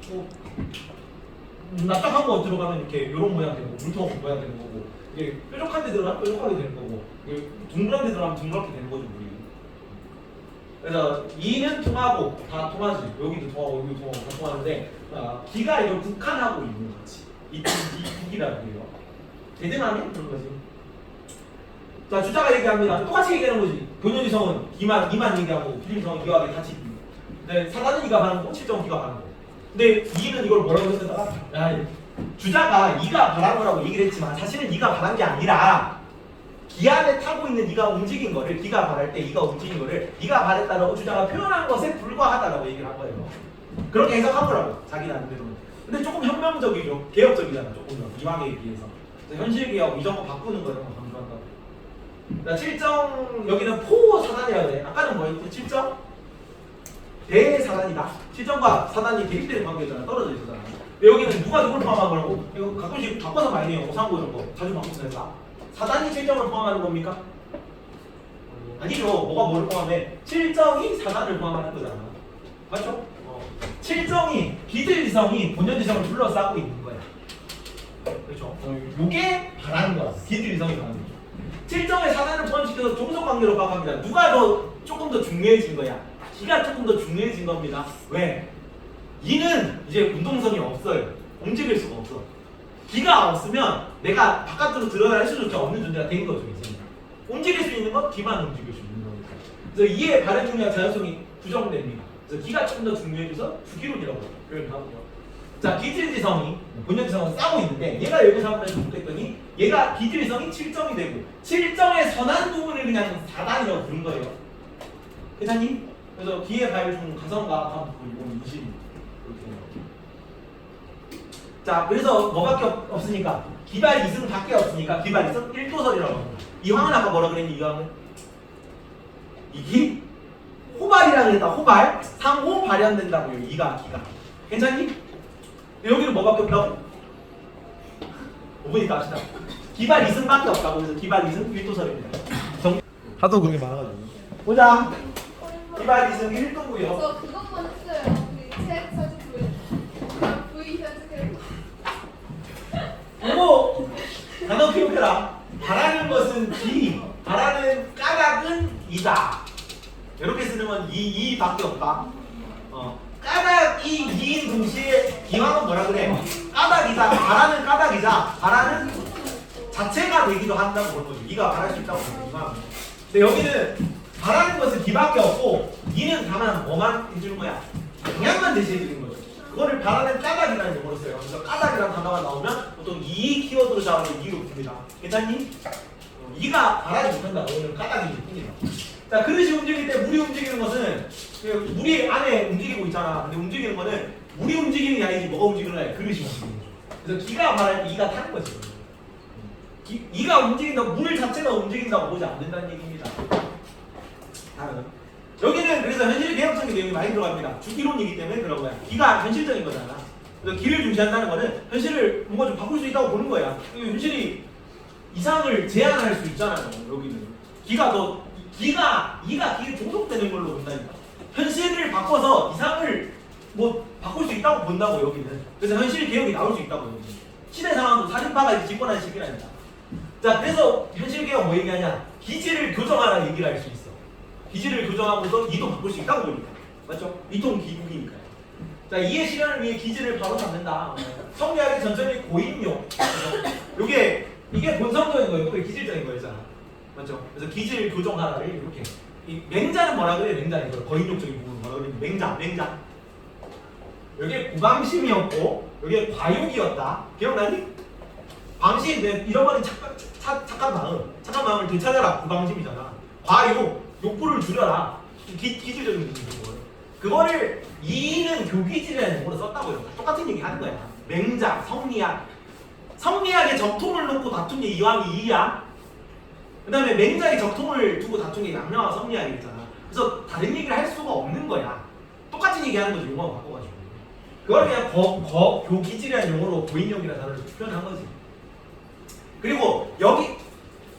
납작한 거 들어가면 이렇게 이런 모양 되고 물통 모양 되는 거고 이게 뾰족한 데 들어가면 뾰족하게 되는 거고 둥그런 데 들어가면 둥그렇게 되는 거죠 물이. 그래서 이는 통하고 다 통하지. 여기도 통하고 여기도 통하고 다 통하는데 기가 이걸 국한하고 있는 거지. 이 국이라고 해요. 대등하네 그런 거지. 자, 주자가 얘기합니다. 똑같이 얘기하는 거지. 본연이성은 이만 얘기하고 필림성은 이와 같이 있고. 근데 사단은 이가 바라는 거, 실정은 이가 바라는 거. 근데 이는 이걸 뭐라고 했었다가 주자가 이가 바란 거라고 얘기를 했지만 사실은 이가 바란 게 아니라 기 안에 타고 있는 이가 움직인 거를 기가 바랄 때 이가 움직인 거를 이가 바랬다라고 주자가 표현한 것에 불과하다라고 얘기를 한 거예요. 그렇게 해석한 거라고 자기 나름대로는. 근데 조금 혁명적이죠. 개혁적이잖아. 조금 더 이왕에 비해서. 그래서 현실 개혁 이런 거 바꾸는 거를 강조한다고. 자, 7정 여기는 포 사단이라고 해. 아까는 뭐였지? 7정 대사단이다. 7정과 사단이 대립되는 관계잖아. 떨어져 있었잖아. 근데 여기는 누가 누굴 포함한 거라고? 이거 가끔씩 바꿔서 많이 해요. 오상고 이런 거 자주 바꾸니까. 사단이 7정을 포함하는 겁니까? 아니죠. 뭐가 뭐를 포함해? 7정이 사단을 포함하는 거잖아. 맞죠? 7정이 비들성이 본연지성을 둘러싸고 있는 거야. 그렇죠? 요게 바라는 거야. 비들성이 바라는 거죠. 7정의 사단을 포함시켜서 종속관계로 파악합니다. 누가 더 조금 더 중요해진 거야? 기가 조금 더 중요해진 겁니다. 왜? 이는 이제 운동성이 없어요. 움직일 수가 없어. 기가 없으면 내가 바깥으로 드러날 수밖에 없는 존재가 된 거죠. 이제 움직일 수 있는 건 기만 움직일 수 있는 거니까. 그래서 이의 발현 중요한 자연성이 부정됩니다. 그래서 기가 조금 더 중요해져서 주기론이라고 표현하고요. 자, 비질지성이 본연지성은 싸고 있는데 얘가 여기서 한번 잘못됐더니 얘가 비질성이 7정이 되고 7정의 선한 부분을 그냥 4단이라고 부른 거예요. 괜찮니? 그래서 기의 발현 중 가성과 다음 부분 이건 20 이렇게 돼요. 자, 그래서 뭐밖에 없으니까 기발 2승 밖에 없으니까 기발 2승 1도설이라고 합니다. 이황은 아까 뭐라 그랬니? 이황은 이기 호발이라고 했다. 호발 3호 발현된다고요. 기가 괜찮니? 여기는 뭐밖에 없다고? 5분이니까 합시다. 기발 2승밖에 없다고. 그래서 기발 2승 1도설입니다. 하도 그게 많아가지고 보자. 기발 2승 1도고요. 저 그것만 했어요. 그 책 사진 V 사진. 이거 단어 기억해라. 바라는 것은 기, 바라는 까닭은 이다. 이렇게 쓰는 건 이밖에 없다. 까닭이 이인 동시에 기왕은 뭐라 그래? 까닭이다. 바라는 까닭이자 바라는 자체가 되기도 한다고 보는 거죠. 이가 바랄 수 있다고 보는 거죠. 근데 여기는 바라는 것은 기밖에 없고 이는 다만 뭐만 해주는 거야? 방향만 제시해 주는 거죠. 그거를 바라는 까닭이라는 용어로 써요. 그래서 까닭이라는 단어가 나오면 보통 이 키워드로 잡아서 이로 풉니다. 괜찮니? 이가 바라지 못한다. 오늘 까닭이 뿐이다. 자, 그릇이 움직일 때 물이 움직이는 것은 물이 안에 움직이고 있잖아. 근데 움직이는 거는 물이 움직이는 게 아니지 뭐가 움직이는 거야? 그릇이 움직이는 거죠. 그래서 기가 바랄 때 이가 타는 거지. 이가 움직인다고 물 자체가 움직인다고 보지 않는다는 얘기입니다. 다음. 여기는 그래서 현실 개혁적인 내용이 많이 들어갑니다. 주기론이기 때문에 그런 거야. 기가 현실적인 거잖아. 그래서 기를 중시한다는 거는 현실을 뭔가 좀 바꿀 수 있다고 보는 거야. 현실이 이상을 제한할 수 있잖아요. 여기는 기가 기에 종속되는 걸로 본다니까. 현실을 바꿔서 이상을 뭐 바꿀 수 있다고 본다고 여기는. 그래서 현실 개혁이 나올 수 있다고 여기는. 시대 상황도 살인파가 이제 집권하는 시기라니까. 자, 그래서 현실 개혁 뭐 얘기하냐? 기지를 교정하라 얘기를 할 수 있어. 기지를 교정하면서 이도 바꿀 수 있다고 보니까. 맞죠? 이통 기국이니까요. 자, 이해 실현을 위해 기지를 바로 잡는다. 성리학의 전전이 고인용. 이게 본성적인 거예요. 그게 기질적인 거였잖아. 맞죠? 그래서 기질 교정하라를 이렇게. 이 맹자는 뭐라 그래? 맹자는 이거 거인용적인 부분 뭐라 그래? 맹자. 여기에 구방심이었고 여기에 과욕이었다. 기억나니? 방심, 잃어버린 착한 마음을 되찾아라. 구방심이잖아. 과욕, 욕구를 줄여라. 기질적인 부분. 그거를 이는 교기질이라는 용어로 썼다고요. 똑같은 얘기 하는 거야. 맹자, 성리학의 적통을 놓고 다툰 게 이왕이 이야. 그 다음에 맹자의 적통을 두고 다툰 게 양명화 성리학이잖아. 그래서 다른 얘기를 할 수가 없는 거야. 똑같은 얘기 하는 거지. 용어 바꿔가지고. 그걸 그냥 교기질이라는 용어로 고인용이라는 단어를 표현한 거지. 그리고 여기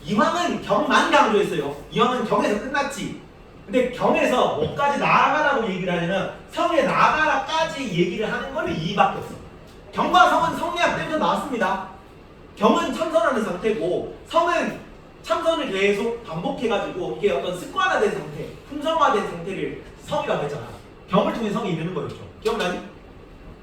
이황은 경만 강조했어요. 이황은 경에서 끝났지. 근데 경에서 뭐까지 나아가라고 얘기를 하려면 성에 나아가라까지 얘기를 하는 거는 이밖에 없어. 경과 성은 성리학 때부터 나왔습니다. 경은 참선하는 상태고 성은 참선을 계속 반복해가지고 이게 어떤 습관화된 상태, 풍성화된 상태를 성이라고 했잖아. 경을 통해 성이 이르는 거였죠. 기억나니?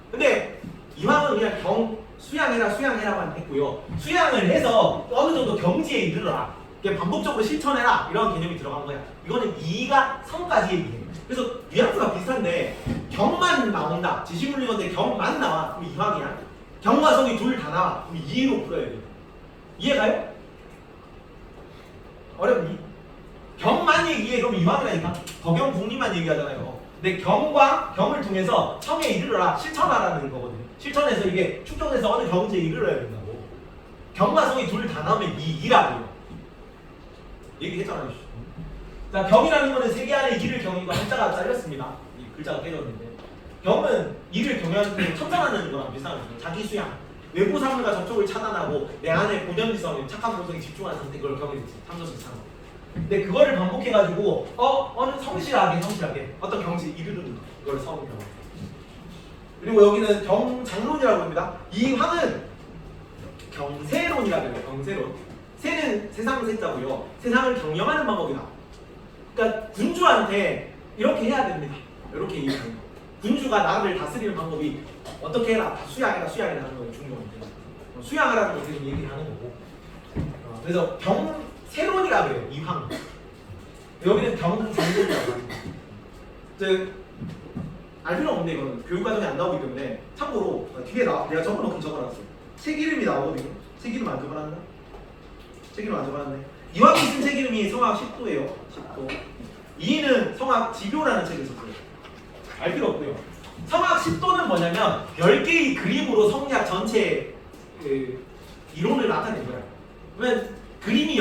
근데 이황은 그냥 경 수양해라만 했고요. 수양을 해서 어느 정도 경지에 이르러라. 그냥 반복적으로 실천해라. 이런 개념이 들어간 거야. 이거는 이가 성까지 얘기해. 그래서 뉘앙스가 비슷한데 경만 나온다. 지시물리건데 경만 나와. 그럼 이황이야. 경과 성이 둘 다 나와. 그럼 이로 풀어야 돼. 이해가요? 어렵니? 경만 얘기해. 그럼 이황이라니까. 거경 국리만 얘기하잖아요. 근데 경과 경을 통해서 성에 이르러라. 실천하라는 거거든요. 실천에서 이게 축적돼서 어느 경지에 이르러야 된다고. 경과 성이 둘 다 나오면 이라고요. 얘기했잖아요. 자, 경이라는 거는 세계 안에 이를 경이고 한자가 잘렸습니다. 이 글자가 깨졌는데 경은 이를 경유하는 때 첨상하는 거랑 비슷한 거죠. 자기 수양, 외부 사물과 접촉을 차단하고 내 안에 본연지성에 착한 본성에 집중하는 상태, 그걸 경이 탐정식 상호. 근데 그거를 반복해가지고 어느 성실하게 어떤 경지에 이르는 걸 성경. 그리고 여기는 경장론이라고 합니다. 이 황은 경세론이라고 해요. 경세론. 세는 세상 세자고요. 세상을 경영하는 방법이다. 그러니까 군주한테 이렇게 해야 됩니다. 이렇게 얘기하는 거. 군주가 나라를 다스리는 방법이 어떻게 해라. 수양해라 하는 거예요. 중요한데. 수양하라는 거 지금 얘기를 하는 거고. 그래서 경세론이라고 해요. 이 황. 여기는 경장론이라고 합니다. 알 필요 없는데 이거는 교육과정에 안 나오기 때문에 참고로 뒤에 내가 적어놓긴 적어놨어요. 책 이름이 나오거든요. 책 이름 안 적어놨나? 책 이름 안 적어놨네. 이왕이 쓴 책 이름이 성악 10도예요. 10도. 이인은 성악 지교라는 책을 썼어요. 알 필요 없고요. 성악 10도는 뭐냐면 10개의 그림으로 성리학 전체 이론을 나타낸 거예요. 그러면 그림이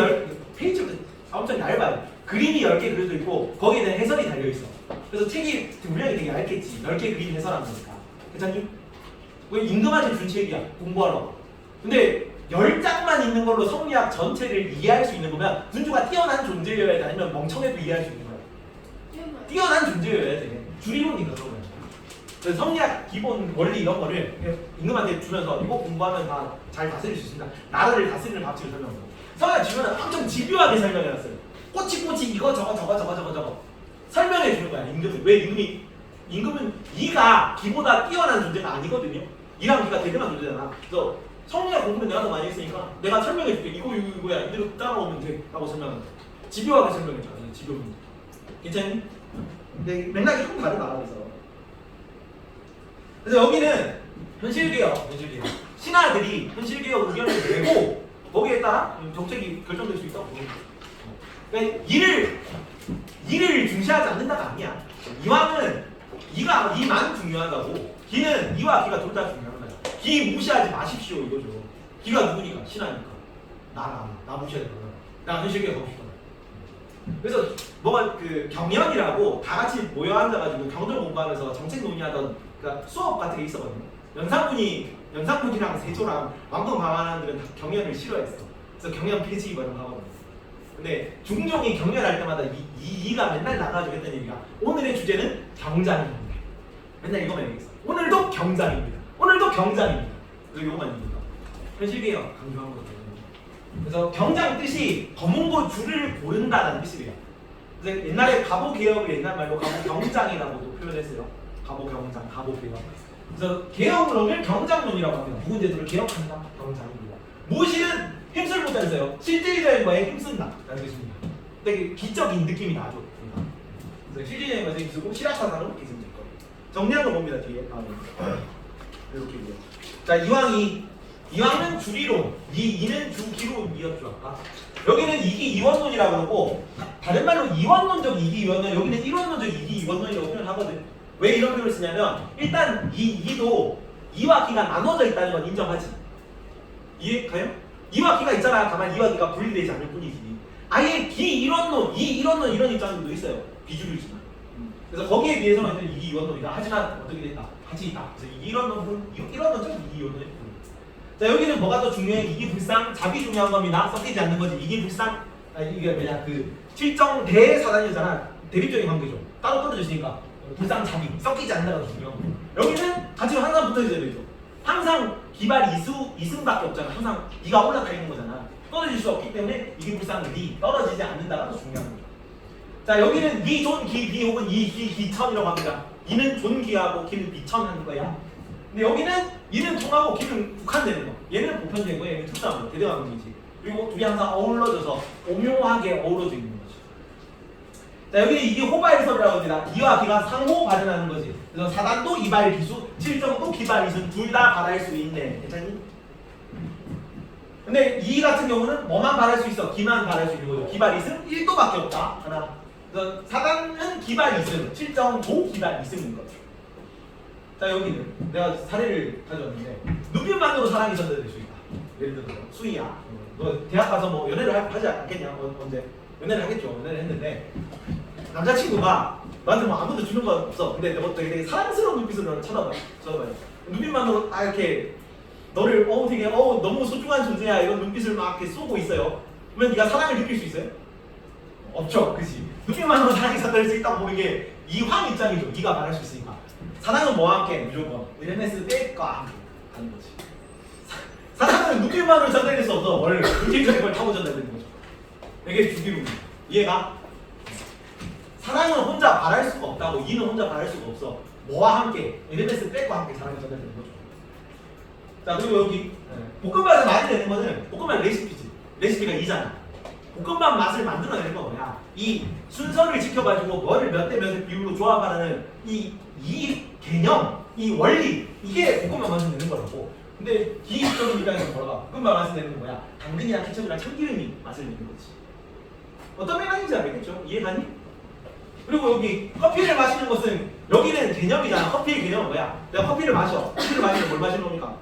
페이지가 엄청 얇아요. 그림이 10개 그려져 있고 거기에 대한 해설이 달려있어. 그래서 책이 분량이 되게 얇겠지. 10개 그림 해설한 거니까. 괜찮니? 왜 임금한테 준 책이야. 공부하러. 근데 10장만 있는 걸로 성리학 전체를 이해할 수 있는 거면 군주가 뛰어난 존재여야 돼. 아니면 멍청해도 이해할 수 있는 거야. 뛰어난 존재여야 돼. 줄이론이니까 그런 거야. 그래서 성리학 기본 원리 이런 거를 임금한테 주면서 이거 공부하면 다 잘 다스릴 수 있습니다. 나라를 다스리는 방식을 설명하고. 성리학 주면은 엄청 집요하게 설명해놨어요. 꼬치꼬치 이거 저거 설명해 주는 거야. 임금은. 왜 임금은 이가 기보다 뛰어난 존재가 아니거든요. 이랑 기가 대등한 존재잖아. 그래서 성리학 공부는 내가 더 많이 했으니까 내가 설명해 줄게. 이거야. 이대로 따라오면 돼. 라고 설명해. 집요하게 설명했잖아. 집요는. 괜찮니? 근데 맥락이 조금 다르다. 그래서 여기는 현실개혁. 신하들이 현실개혁 의견을 내고 거기에 따라 정책이 결정될 수 있다고 보는 거예요. 그러니까 이를 중시하지 않는다가 아니야. 이왕은 이만 중요하다고. 기는 이와 기가 둘 다 중요한 거야. 기 무시하지 마십시오 이거죠. 기가 누구니까? 신하니까. 나 무시하지 마. 나 현실개혁 하고 싶어. 그래서 뭐가 경연이라고 다 같이 모여 앉아가지고 경정 공부하면서 정책 논의하던 그러니까 수업 같은 게 있었거든요. 연산군이랑 세조랑 왕권 방한하는 다 경연을 싫어했어. 그래서 경연 폐지 이런 거 하거든요. 근데 중종이 경연할 때마다 이가 맨날 나가지고 했던 얘기가 오늘의 주제는 경장입니다. 맨날 이거만 얘기했어. 오늘도 경장입니다. 그래서 이거만 얘기합니다. 현실개혁 강조한 거거든요. 그래서 경장 뜻이 검은고 줄을 고른다는 뜻이래요. 그래서 옛날에 갑오개혁을 옛날 말로 갑오경장이라고도 표현했어요. 갑오경장, 갑오개혁. 그래서 개혁론을 경장론이라고 합니다. 누군 제도를 개혁한다. 경장입니다. 무엇이든 힘쓸 못해서요. 실질적인 거에 힘쓴다. 라는 뜻입니다. 되게 기적인 느낌이 나죠. 그래서 실질적인 것에 힘쓰고 실학사사로 힘쓰면 될 거예요. 정리한 거 봅니다. 뒤에. 이렇게요. 자, 이왕은 주리론, 이는 주기론이었죠. 아까. 여기는 이기 이원론이라고 그러고 다른 말로 이원론적 이기 이원론, 여기는 일원론적 이기 이원론이라고 표현하거든. 왜 이런 표현을 쓰냐면 일단 이도 이와 기가 나눠져 있다는 건 인정하지. 이해가요? 이와 기가 있잖아. 다만 이와 기가 분리되지 않을 뿐이지. 아예 기 이론론, 이론론 이런 입장들도 있어요. 비주류지만. 그래서 거기에 비해서는 이기 이원론이다. 하지만 어떻게 됐다? 같이 있다. 그래서 이론론적 이기 이원론이. 자, 여기는 뭐가 더 중요해? 이기불상, 잡이 중요한 겁니다. 섞이지 않는 거지. 이기불상, 이게 뭐냐, 실정 대사단이잖아. 대립적인 관계죠. 따로 떨어졌으니까 불상, 잡이, 섞이지 않는다가 더 중요한 거예요. 여기는 같이 항상 붙어 있어야 되죠. 항상 기발 이승밖에 없잖아. 항상 이가 올라가 있는 거잖아. 떨어질 수 없기 때문에 이기불상, 떨어지지 않는다가 더 중요한 거죠. 자, 여기는 존기 혹은 기천이라고 합니다. 이는 존기하고 기는 비천하는 거야. 근데 여기는 이는 통하고 기는 국한되는 거. 얘는 보편적인 거, 얘는 특수한 거, 대등한 거이지. 그리고 둘이 항상 어우러져서 오묘하게 어우러져 있는 거지. 자, 여기는 이게 호발설이라고 합니다. 이와 기가 상호 발현하는 거지. 그래서 사단도 이발 기수, 칠정도 기발 이순 둘 다 발할 수 있네. 괜찮니? 근데 이 같은 경우는 뭐만 발할 수 있어? 기만 발할 수 있는 거죠. 기발 이승 1도밖에 없다. 하나. 그래서 사단은 기발 이승, 칠정도 기발 이승인 거죠. 자 여기는 내가 사례를 가져왔는데 눈빛만으로 사랑이 전달될 수 있다. 예를 들어 수희야, 너 대학 가서 뭐 연애를 하지 않겠냐? 언제 연애를 하겠죠. 연애를 했는데 남자친구가 나한테 뭐 아무도 주는 건 없어. 근데 내가 되게 사랑스러운 눈빛으로 쳐다봐요. 눈빛만으로 이렇게 너를 되게 너무 소중한 존재야 이런 눈빛을 막 이렇게 쏘고 있어요. 그러면 네가 사랑을 느낄 수 있어요? 없죠, 그렇지? 눈빛만으로 사랑이 전달될 수 있다고 보는 게 이황 입장이죠. 네가 말할 수 있으니까. 사랑은 뭐와 함께? 무조건 LMS 백과 함께 가는 거지. 사랑은 눈빛만으로 전달될 수 없어. 뭘 물질적인 걸 타고 전달되는 거죠. 이게 주기로 이해가? 사랑은 혼자 바랄 수가 없다고. 이는 혼자 바랄 수가 없어. 뭐와 함께? LMS 백과 함께 사랑이 전달되는 거죠. 자 그리고 여기 볶음밥에서 많이 되는 거는 볶음밥 레시피지. 레시피가 이잖아. 볶음밥 맛을 만들어내는 거 뭐야? 이 순서를 지켜가지고 뭐를 몇 대 몇의 비율로 조합하라는 이 개념, 이 원리, 이게 볶음밥 맛을 내는 거라고. 근데 기계적인 입장에서 뭐라고? 볶음밥 맛을 내는 건 뭐야? 당근이랑 케첩이랑 참기름이 맛을 내는 거지. 어떤 맥락인지 알겠죠? 이해가니? 그리고 여기 커피를 마시는 것은 여기는 개념이잖아. 커피의 개념은 뭐야? 내가 커피를 마셔. 커피를 마시면 뭘 마시는 겁니까?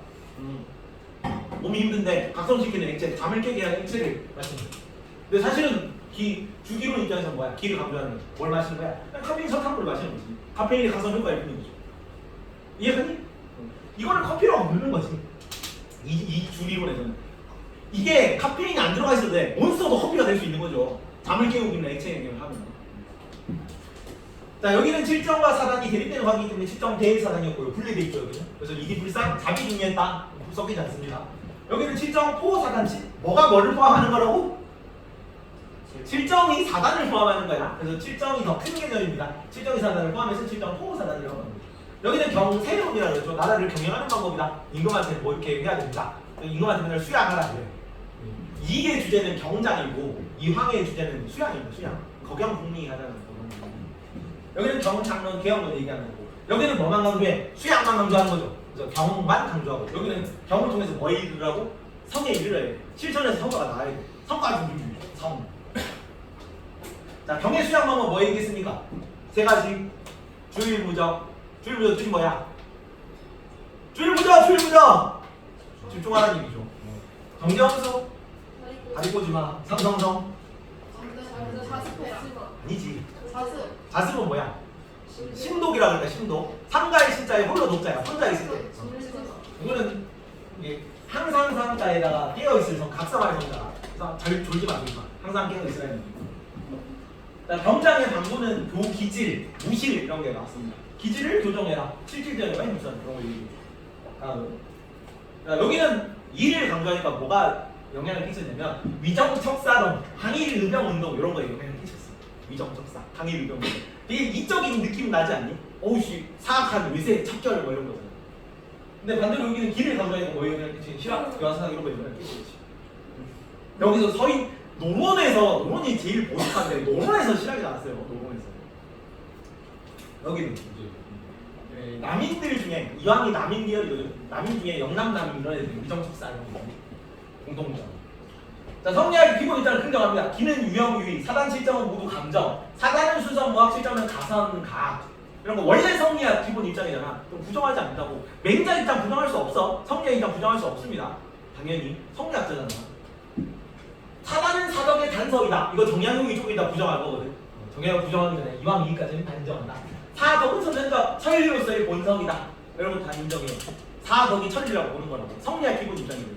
몸이 힘든데 각성시키는 액체, 잠을 깨게 하는 액체를 마시는 거야. 근데 사실은 주기론 입장에서 뭐야? 기를 강조하는 거지. 뭘 마시는 거야? 그냥 카페인 설탕물을 마시는 거지. 카페인이 각성 효과를 있는 거죠. 이해가니? 이거를 커피라고 부르는 거지. 이 주리론에서는 이게 카페인이 안 들어가 있어도 돼. 몬스터도 커피가 될 수 있는 거죠. 잠을 깨우고 있는 액체 얘기를 하면. 자 여기는 7정과 4단이 대립되는 관계이기 때문에 7정 대일 4단이었고요. 분리돼 있죠 여기는. 그래서 이기 불상 자비 중에 땅 섞이지 않습니다. 여기는 7정 포 4단치. 뭐가 뭐를 포함하는 거라고? 7정이 4단을 포함하는 거야. 그래서 7정이 더 큰 개념입니다. 7정이 4단을 포함해서 7정 포 4단이라고 하는 거죠. 여기는 경세론이라고 그러죠. 나라를 경영하는 방법이다. 임금한테 뭐 이렇게 해야 됩니다. 임금한테 맨날 수양하라 그래. 이의 주제는 경장이고 이황의 주제는 수양입니다. 수양. 거경국리 하자는 거. 여기는 경장론 개혁론 얘기하는 거고 여기는 뭐만 강조해? 수양만 강조하는 거죠. 그래서 경만 강조하고 여기는 경을 통해서 뭐 이루라고? 성에 이르러야 돼. 실천에서 성과가 나와야 돼. 성과가 좀 성. 자 경의 수양 방법 뭐 얘기했습니까? 세 가지. 주일무적. 주일무적 뜻이 뭐야? 주일무적! 집중하라는 얘기죠. 정경수 가리고지마. 삼성성 아니지. 자습은 뭐야? 신독이라 그러니까 신독. 상가의 신자에 홀로 독자야. 혼자 있을 때. 이거는 이게 항상 상가에다가 깨어 있을 성, 각사말의 성자라. 그래서 잘 졸지 마시고 항상 깨어 있으라는 얘기고. 경장의 방구는 교, 기질, 무실 이런 게 나왔습니다. 기질을 교정해라. 실질적인 무슨 그런 거 얘기죠. 여기는 이를 강조하니까 뭐가 영향을 끼쳤냐면 위정척사론, 항일의병운동 이런 거에 영향을 끼쳤어. 위정척사, 항일의병운동. 되게 이적인 느낌 나지 않니? 어우씨 사악한 외세 척결 뭐 이런 거잖아. 근데 반대로 여기는 기를 강조하니까 뭐 영향을 끼치는 실학, 교환사상 이런 거에 영향을 끼치지. 여기서 서인 노론이 제일 보직한데 노론에서 실학이 나왔어요. 노론에서. 여기는 이제 남인들 중에 이왕이 남인 계열이거든. 남인 중에 영남남인 이런 애들 위정척사 이런 거 공동정. 자 성리학의 기본 입장을 긍정합니다. 기는 유형유의, 사단 7점은 모두 감정, 사단은 수선, 모학 7점은 가선, 가학 이런 거 원래 성리학 기본 입장이잖아. 좀 부정하지 않다고. 맹자 입장 부정할 수 없어. 성리학 입장 부정할 수 없습니다. 당연히 성리학자잖아. 사단은 사덕의 단서이다. 이거 정약용이 쪽이다 부정할 거거든. 정약용 부정하기 전에 이왕 이기까지는 다 인정한다. 사덕은 선생과 천리로서의 본성이다. 여러분 다 인정해요. 사덕이 천리라고 보는 거라고. 성리학 기본 입장이거든요.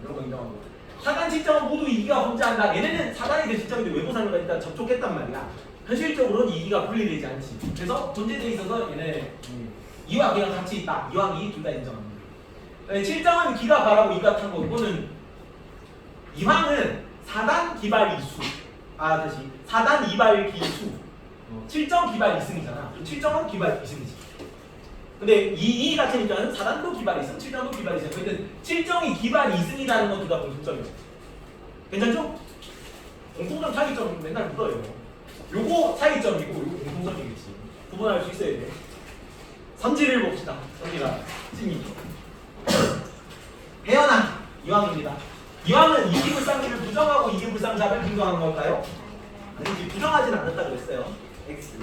이런 거 인정하고. 사단 시점은 모두 이기가 혼자한다. 얘네는 사단이 될 시점인데 외부사람과 일단 접촉했단 말이야. 현실적으로는 이기가 분리되지 않지. 그래서 존재되어 있어서 얘네 이와 기랑 같이 있다. 이와 이 둘 다 인정합니다. 7점은 기가 바라고 이가 탄 거. 이거는 이황은 사단 기발 이수. 다시 사단 이발 기수. 7점 기발 이승이잖아. 7점은 기발 이승이지. 근데 이 같은 입장은 사단도 기발 이승, 7점도 기발 이승. 근데 7점이 기발 이승이라는 것도 다 공통점이에요. 괜찮죠? 공통점 차이점 맨날 묻어요. 요거 차이점이고 요거 공통점이겠지. 구분할 수 있어야 돼. 선지를 봅시다. 선지가 승이죠. 혜연아 이황입니다. 이황은 이기불상기를 부정하고 이기불상잡을 긍정한 걸까요? 아니지, 부정하진 않았다고 했어요. X.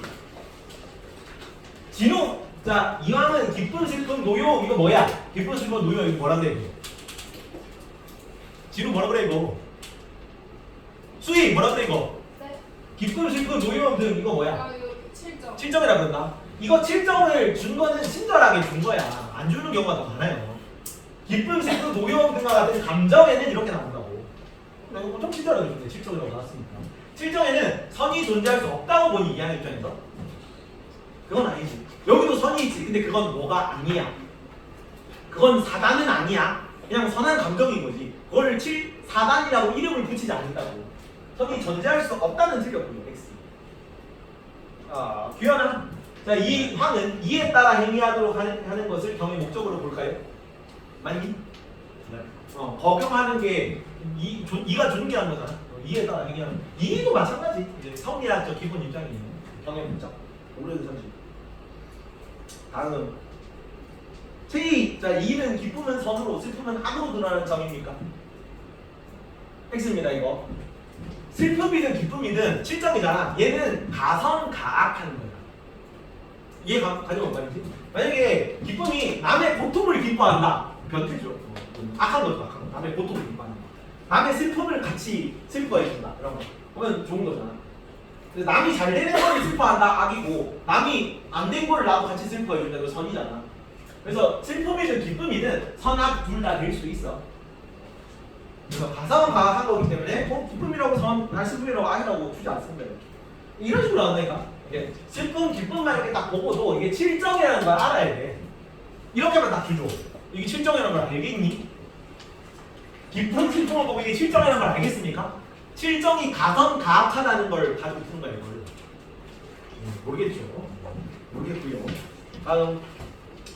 진우 자, 이왕은 기쁨, 슬픔, 노여움 이거 뭐야? 기쁨, 슬픔, 노여움 이거 뭐란데 이거? 지루 뭐라 그래 이거? 수희 뭐라 그래 이거? 네. 기쁨, 슬픔, 노여움 등 이거 뭐야? 아 이거 7점. 7점이라 그런다. 이거 7점을 준 거는 친절하게 준 거야. 안 주는 경우가 더 많아요. 기쁨, 슬픔, 노여움 등과 같은 감정에는 이렇게 나온다고. 내가 좀 친절하게 줬네. 7점이라고 나왔으니까. 7점에는 선이 존재할 수 없다고 보니 이하는 입장에서 그건 아니지. 여기도 선이 있지. 근데 그건 뭐가 아니야. 그건 사단은 아니야. 그냥 선한 감정인 거지. 그걸 4단이라고 이름을 붙이지 않는다고. 선이 존재할 수 없다는 틀렸고요. X. 규현아. 자, 이 황은 이에 따라 행위하도록 하는 것을 경의 목적으로 볼까요? 맞니? 네. 적용하는 게 이가 존재하는 거잖아. 이에 따라 행위하는. 이도 마찬가지. 이제 성리학적 기본 입장이에요. 경의 목적. 오래된 선지. 다음. 제2. 자, 이는 기쁨은 선으로, 슬픔은 악으로 드러나는 점입니까? X입니다, 이거. 슬픔이든 기쁨이든 7점이잖아. 얘는 가성가악하는 거야. 이해 가져온 말이지? 만약에 기쁨이 남의 고통을 기뻐한다. 변태죠. 악한 거죠, 악한 거. 남의 고통을 기뻐한다. 남의 슬픔을 같이 슬퍼해준다. 이런 거. 그러면 좋은 거잖아. 근데 남이 잘 되는 걸 슬퍼한다. 악이고, 남이 안 된 걸 나도 같이 슬퍼해준다. 이거 선이잖아. 그래서 슬픔이든 기쁨이든 선악 둘 다 될 수 있어. 그래서 가상은 가악한 거기 때문에 기쁨이라고 선, 슬픔이라고 악이라고 주지 않습니다. 이런 식으로 나온다니까. 이게 슬픔, 기쁨만 이렇게 딱 보고도 이게 7점이라는 걸 알아야 돼. 이렇게만 딱 주죠. 이게 7점이라는 걸 알겠니? 기쁨, 슬픔을 보고 이게 7점이라는 걸 알겠습니까? 7점이 가성, 가악하다는 걸 가지고 푸는 거예요, 이걸. 모르겠죠? 모르겠고요. 다음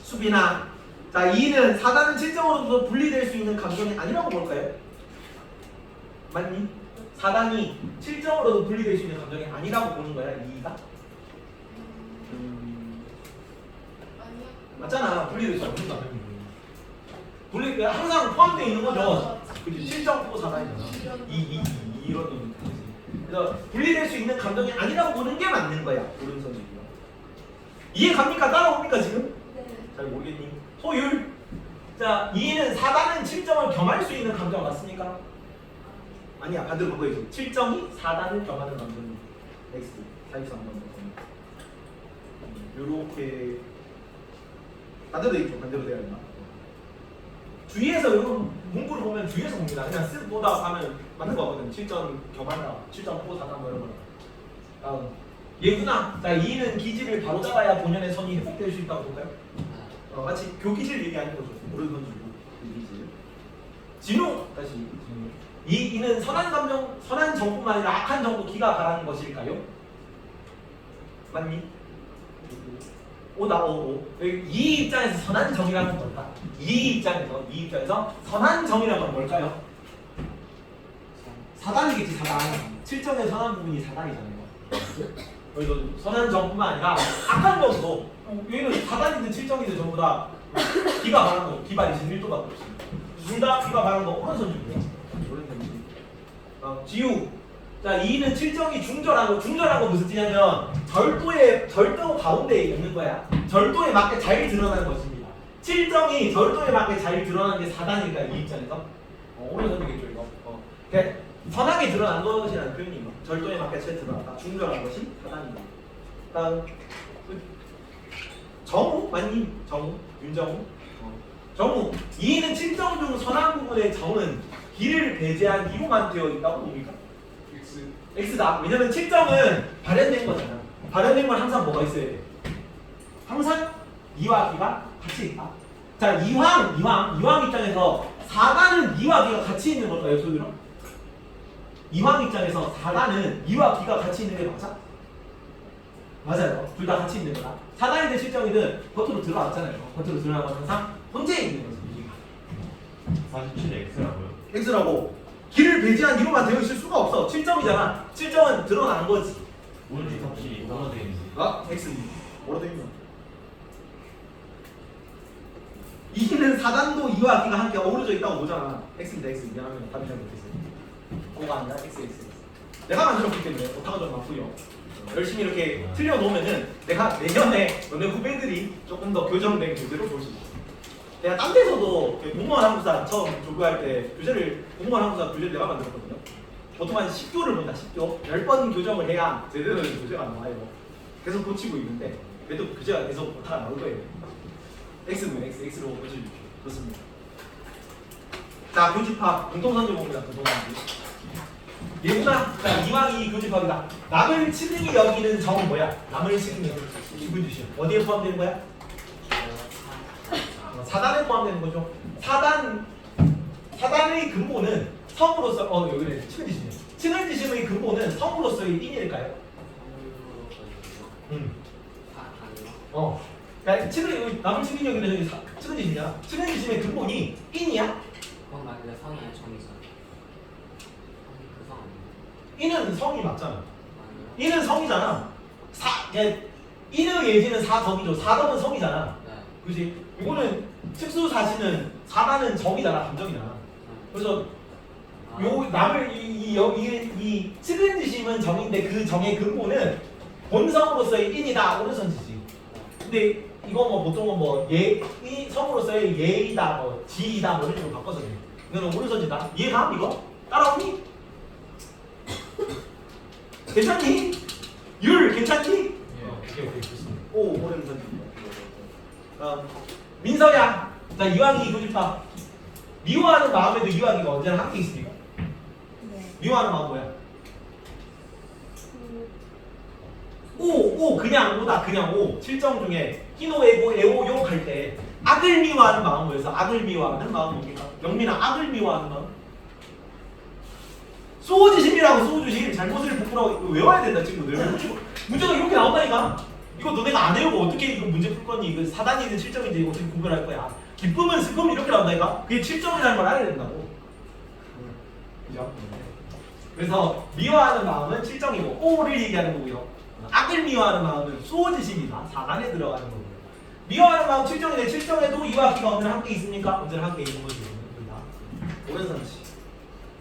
수빈아. 자, 2는 4단은 7점으로도 분리될 수 있는 감정이 아니라고 볼까요? 맞니? 4단이 7점으로도 분리될 수 있는 감정이 아니라고 보는 거야, 2가? 아니요. 맞잖아. 분리될 수 없는 감정이. 항상 포함되어 있는 거죠. 그치? 7점 또 4단이잖아. 이런 의미. 그래서 분리될 수 있는 감정이 아니라고 보는 게 맞는 거야. 오른손이고요. 이해 갑니까? 따라옵니까 지금? 네. 잘 모르겠니? 소율. 자, 2는 4단은 7점을 겸할 수 있는 감정 맞습니까? 아니야, 반대로 바꿔야지. 7점이 4단을 겸하는 감정이 X 43번 요렇게 반대로 돼 있죠. 반대로 돼야 된다. 주위에서 이런 문구를 보면 주위에서 봅니다. 그냥 쓱 보다 하면 맞는 거 같거든. 7점 겸한다, 7점 포 4단 뭐 이런 거. 다음 예구나. 자, 2는 기지를 바로 잡아야 본연의 선이 회복될 수 있다고 볼까요? 마치 교기질 얘기하는 거죠. 오른손 주고 교기질. 진호 다시 진호. 이는 선한 감정, 선한 정뿐만 아니라 악한 정도 기가 바라는 것일까요? 맞니? 이 입장에서 선한 정이라는 건 뭘까? 이 입장에서 선한 정이라는 건 뭘까요? 4단이겠지, 4단. 7점의 선한 부분이 4단이잖아요. 그래서 선한 정뿐만 아니라 악한 정도. 얘는 4단이든 7점이든 전부 다 기가 바라는 거, 기반이 1도밖에 없습니다. 둘 다 기가 바라는 거 오른손 중이에요. 지우. 자, 2는 7점이 중절한 거 무슨 뜻이냐면 절도 가운데에 있는 거야. 절도에 맞게 잘 드러나는 것입니다. 7점이 절도에 맞게 잘 드러나는 게 4단이니까 이 입장에서 오른손이겠죠 이거. 그러니까 선하게 드러난 것이라는 표현이에요. 절도에 맞게 잘 드러났다. 중절한 것이 4단입니다. 다음 정우 맞니? 정우 윤정우. 정우. 2는 7점 중 선한 부분의 정은 기를 배제한 이로만 되어 있다고 봅니까? X다. 왜냐면 7점은 발현된 거잖아. 발현된 건 항상 뭐가 있어야 돼? 항상 이와 기가 같이 있다. 자, 이왕 입장에서 4단은 이와 기가 같이 있는 걸까요, 소유로? 이왕 입장에서 4단은 이와 기가 같이 있는 게 맞아? 맞아요. 둘 다 같이 있는 거다. 4단이든 7점이든 겉으로 드러났잖아요. 겉으로 드러난 건 항상 혼재 있는 거죠. 47에 X라고요? X라고. 기를 배제한 이로만 되어 있을 수가 없어. 7점이잖아. 7점은 드러난 거지. 오른쪽 혹시 뭐가 되어 있는지? X. 뭐라 되어 있나? 2는 4단도 2와 기가 함께 어우러져 있다고 보잖아. X입니다. X. 미안합니다. 답이 잘 못했어요. O가 아니라 X. 내가 만들었기 때문에 오타가 좀 많고요. 열심히 이렇게 틀려놓으면은 내가 내년에 너네 후배들이 조금 더 교정된 교재로 볼 수 있어. 내가 딴 데서도 공무원 한국사 처음 조교할 때 공무원 한국사 교재를 내가 만들었거든요. 보통 한 10교를 본다. 10교 10번 교정을 해야 제대로 된 교재가 나와요. 계속 고치고 있는데 그래도 교재가 계속 오타가 나올 거예요. X는 X로 고쳐주십시오. 좋습니다. 자, 교집합 공통선지봅니다. 공통선지. 얘구나. 자, 이왕이 교집합이다. 남을 치등히 여기는 정은 뭐야? 남을 치등히 여기는 기분 주시오. 어디에 포함되는 거야? 사단에 포함되는 거죠. 사단의 근본은 성으로서 여기는 치근지심이에요. 치근지심의 근본은 성으로서의 인일까요? 그러니까 남을 치근이 여기는 치근지심이야. 치근지심의 근본이 인이야? 그건 말인데 성이 아니라 정이죠. 그성 아니에요? 인은 성이 맞잖아. 아니요. 인은 성이잖아. 인의 예지는 사덕이죠. 사덕은 성이잖아. 네. 그지? 이거는 특수사시는 사단은 정이잖아. 감정이잖아. 그래서 요 남을 이 치근지심은 정인데 그 정의 근본은 본성으로서의 인이다. 오른손지지. 근데 이거 뭐 보통은 뭐 이 성으로서의 예이다, 뭐 지이다, 뭐 이런 식으로 바꿔서 돼. 이거는 오른손지다. 이해가? 이거? 따라오니? 괜찮니? 괜찮니? 오케이 좋습니다. 오 오른손지. 민서야. 자, 이왕이 교집합. 미워하는 마음에도 이왕이가 언제나 함께 있습니까? 네. 미워하는 마음 뭐야? 오 그냥 오다 그냥 오. 7정 중에 희노애고 애오욕 할 때 악을 미워하는 마음 뭐였어? 악을 미워하는 마음 뭡니까? 영민아, 악을 미워하는 마음? 수호지심이라고. 수호지심. 잘못을 부끄러워. 이거 외워야 된다 친구들. 문제가 이렇게 나온다니까. 이거 너네가 안 외우고 어떻게 이거 문제 풀 거니? 이거 사단이든 7점인지 어떻게 구별할 거야? 기쁨은 슬픔 이렇게 나온다니까. 그게 7점이라는 걸 알아야 된다고. 그죠? 그래서 미워하는 마음은 7점이고 오를 얘기하는 거고요. 악을 미워하는 마음은 수호지심이다. 4단에 들어가는 거고요. 미워하는 마음 7점인데 7점에도 이와 기가 언제나 함께 있습니까? 언제나 함께 있는 거죠. 오른손씨.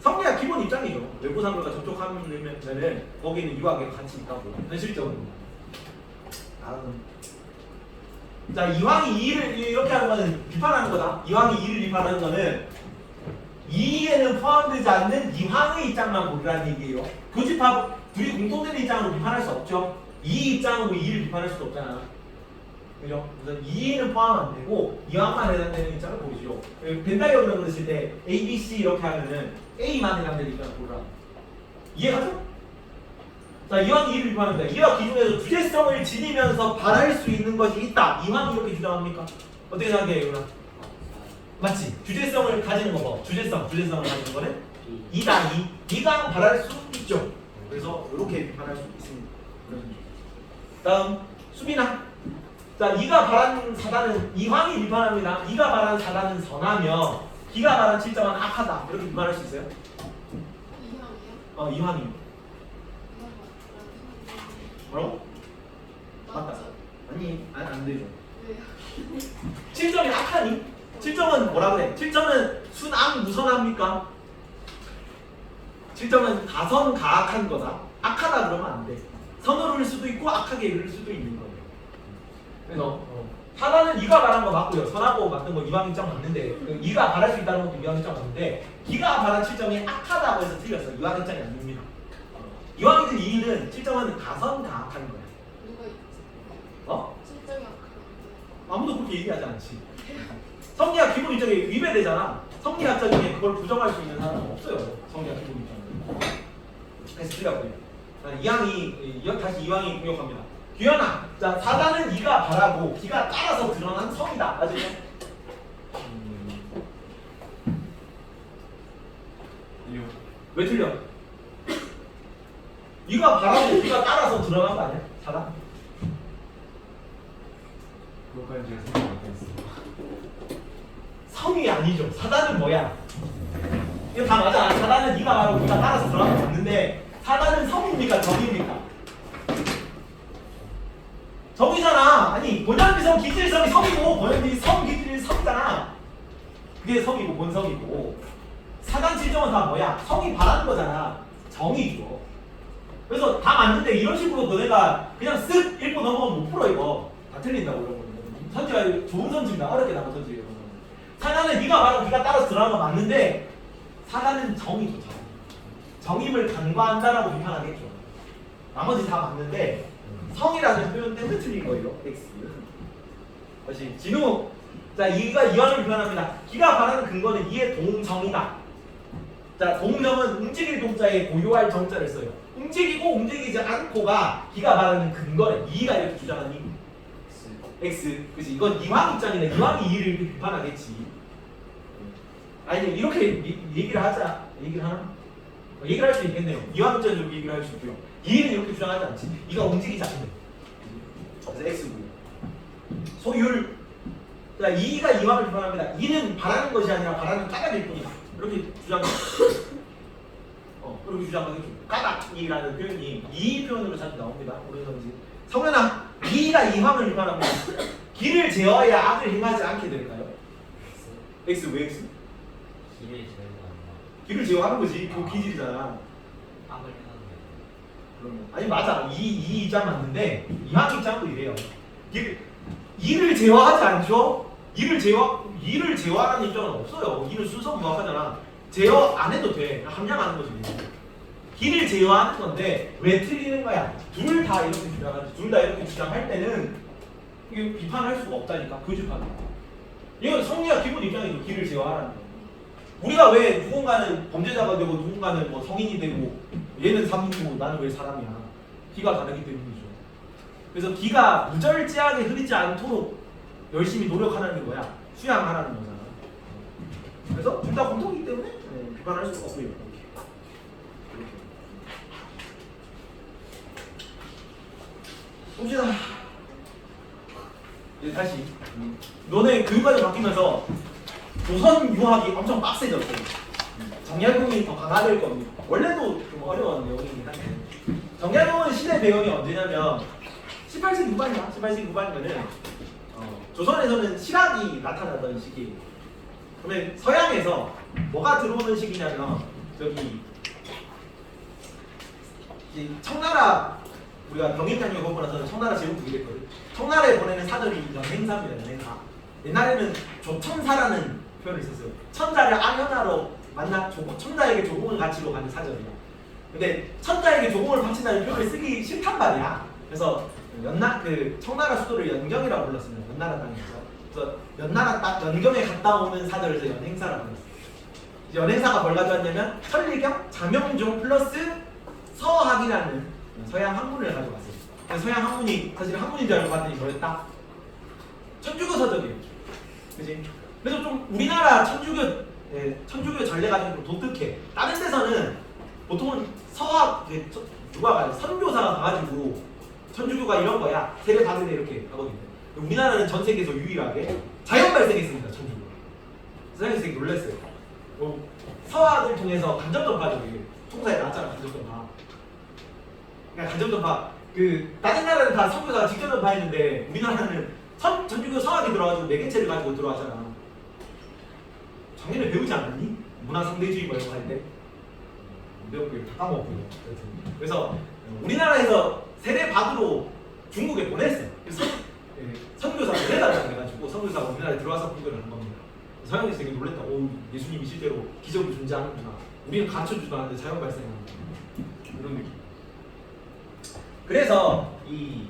성리학 기본 입장이죠. 외부사물과 접촉하면은 거기는 유학이 같이 있다고. 현실적으로. 자, 이왕이 이의를 이렇게 하는 거는 비판하는 거다. 이왕이 이의를 비판하는 거는 이의에는 포함되지 않는 이황의 입장만 보라는 얘기예요. 교집합 둘이 공통된 입장으로 비판할 수 없죠. 이 입장으로 이의를 비판할 수도 없잖아. 그죠? 그래서 이의는 포함 안 되고 이황만 해당되는 입장을 보이죠. 벤다이어그램 그렸을 때 A, B, C 이렇게 하면은 A만 해당되는 입장을 보라. 이해가죠? 자, 이왕이 이의를 비판합니다. 이와 기준에서 주제성을 지니면서 발할 수 있는 것이 있다. 이왕이 이렇게 주장합니까? 어떻게 생각해요, 이거는? 맞지? 주제성을 가지는 거 봐. 주제성을 가지는 거는 이다. 이가 발할 수 있죠. 그래서 이렇게 비판할 수 있습니다. 다음 수빈아. 자, 이가 발한 사단은 이황이 비판합니다. 이가 발한 사단은 선하며 기가 발한 7점은 악하다. 이렇게 비판할 수 있어요? 이형이요? 이황이. 뭐라고? 맞다. 아니, 안 되죠. 왜요? 7점이 악하니? 7점은 뭐라 그래? 7점은 순악 무선합니까? 7점은 가선 가악한 거다. 악하다 그러면 안 돼. 선으로 일 수도 있고 악하게 이룰 수도 있는 거예요. 그래서 하나는 이가 말한 거 맞고요. 선하고 맞는 거 이왕 입장 맞는데 이가 말할 수 있다는 것도 이왕 입장 맞는데 기가 말한 7점이 악하다고 해서 틀렸어. 이왕 입장이 아닙니다. 이왕이든 이의는 7점은 가선 가악한 거야. 누가 있지? 어? 실정이 악하는데. 아무도 그렇게 얘기하지 않지. 성리학 기본 입장에 위배되잖아. 성리학자 중에 그걸 부정할 수 있는 사람은 없어요. 성리학 기본 입장은. 그래서 틀렸고요. 이왕이 다시 이왕이 공격합니다. 규현아, 자, 사단은 이가 바라고 기가 따라서 드러난 성이다. 맞죠? 왜 틀려? 이가 바라고 기가 따라서 드러난 거 아니야? 사단? 그것까지 제가 생각 못했어요. 성이 아니죠. 사단은 뭐야? 이거 다 맞아. 사단은 이가 바라고 기가 따라서 드러난 거 맞는데 사단은 성입니까? 정입니까? 정이잖아. 아니 본연비성 기질성이 성이고 본연비성 기질이 성이잖아. 그게 성이고 본성이고 사단 7점은 다 뭐야? 성이 바라는 거잖아. 정이죠. 그래서 다 맞는데 이런 식으로 너네가 그냥 쓱 읽고 넘어가면 못 풀어 이거. 다 틀린다고 이런 거는. 선지가 좋은 선지입니다. 어렵게 나온 선지 이런 거는. 사단은 네가 말하고 네가 따라서 들어간 거 맞는데 사단은 정이 좋잖아. 정임을 간과한다라고 비판하겠죠. 나머지 다 맞는데 성이라는 표현 때문에 틀린 거예요. X. 다시 진우. 자, 이가 이완을 비판합니다. 기가 바라는 근거는 이의 동정이다. 자, 동정은 움직일 동자에 고유할 정자를 써요. 움직이고 움직이지 않고가 기가 바라는 근거래. 이가 이렇게 주장하니 X. 그치? 이건 이왕 입장이네. 이왕이 이를 이렇게 비판하겠지. 아니 이렇게 얘기를 하자. 얘기를 하나? 얘기를 할 수 있겠네요. 이왕 입장에서 이렇게 얘기를 할 수 있고요. 이는 이렇게 주장하지 않지. 이가 움직이지 않는데. 그래서 X고요. 소율. 자, 이가 이왕을 비판합니다. 이는 바라는 것이 아니라 바라는 까닭일 뿐이다. 이렇게 주장합니다. 이렇게 주장하겠죠. 까닭이라는 표현이 이 표현으로 자주 나옵니다. 오른손지. 성현아, 이가 이왕을 비판합니다. 기를 제어해야 악을 행하지 않게 될까요? X 왜 X? 길을 제외한다. 기를 제어하는 거지. 그 기질이잖아. 악을 행하는 그러면 아니 맞아. 이 입장 맞는데 이왕 입장도 이래요. 이를 제어하지 않죠? 이를 제어하는 입장은 없어요. 이는 순서 무학하잖아. 제어 안 해도 돼. 함량하는 거지. 길을 제어하는 건데 왜 틀리는 거야? 둘 다 이렇게 주장하지. 둘 다 이렇게 주장할 때는 이게 비판할 수가 없다니까. 교집하는 거. 이건 성리학 기본 입장이고 길을 제어하라는 거. 우리가 왜 누군가는 범죄자가 되고 누군가는 뭐 성인이 되고 얘는 사람이고 나는 왜 사람이야? 기가 다르기 때문이죠. 그래서 기가 무절제하게 흐르지 않도록 열심히 노력하는 게 뭐야? 수양하라는 거잖아. 그래서 둘 다 공통이기 때문에 비판할 수가 없고요. 이렇게. 봅시다. 이제 다시 너네 교육과정 바뀌면서 조선 유학이 엄청 빡세졌어요. 정약용이 더 강화될 겁니다. 원래도 좀 어려운 내용이긴 한데 정약용은 시대 배경이 언제냐면 18세기 후반이야. 18세기 후반이면은 조선에서는 실학이 나타나던 시기예요. 그러면 서양에서 뭐가 들어오는 시기냐면 저기 청나라 우리가 병인탄을 보고 나서는 청나라 제국국이 됐거든. 청나라에 보내는 사절이 연행사입니다. 연행사. 옛날에는 조천사라는 표현을 썼어요. 천자를 아현하로 만나 천자에게 조공을 가치로 가는 사절이야. 근데 천자에게 조공을 바친다는 표현을 쓰기 싫단 말이야. 그래서 청나라 수도를 연경이라고 불렀습니다. 연나라 땅에서. 그래서 연나라 땅 연경에 갔다 오는 사절을 연행사라고 불렀어요. 연행사가 뭘 가져왔냐면 천리경, 자명종 플러스 서학이라는 서양 학문을 가져왔어요. 서양 학문이 사실 학문인 줄 알고 봤더니 뭐였다? 천주교 서적이에요. 그지? 그래서 좀 우리나라 천주교 전례가 좀 독특해. 다른 데서는 보통은 서학 누가 선교사가 가가지고 천주교가 이런 거야. 세례 받은 애 이렇게 하거든요. 우리나라는 전 세계에서 유일하게 자연 발생했습니다. 천주교. 세상에서 되게 놀랐어요. 서학을 통해서 간접전파죠. 통사에 나왔잖아. 간접전파. 그러니까 간접전파. 다른 나라는 다 선교사가 직접 전파했는데 우리나라는 천주교 서학이 들어가지고 매개체를 가지고 들어왔잖아. 작년에 배우지 않았니? 문화상대주의 뭐 이런 거 할 때? 배웠고요. 다 까먹었고요. 그래서 우리나라에서 세례 받으러 중국에 보냈어요. 그래서 선교사 보내달라고 해가지고 선교사가 우리나라에 들어와서 선교를 한 겁니다. 서양에서 되게 놀랬다. 오, 예수님이 실제로 기적이 존재하는구나. 우리는 가르쳐주지도 않는데 자연 발생하는 이런 느낌. 그래서 이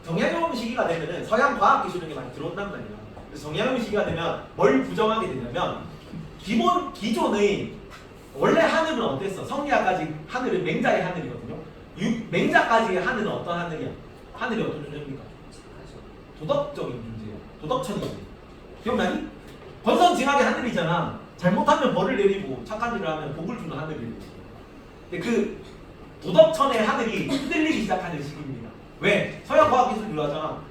정약용 시기가 되면은 서양 과학 기술이 많이 들어온단 말이야. 그래서 정약용 시기가 되면 뭘 부정하게 되냐면 기존의 원래 하늘은 어땠어? 성리학까지 하늘은 맹자의 하늘이거든요. 맹자까지의 하늘은 어떤 하늘이야? 하늘이 어떤 존재입니까? 도덕적인 존재예요. 도덕천이지. 기억나니? 권선징악의 하늘이잖아. 잘못하면 벌을 내리고 착한 일을 하면 복을 주는 하늘이고. 근데 그 도덕천의 하늘이 흔들리기 시작하는 시기입니다. 왜? 서양 과학기술이 들어왔잖아.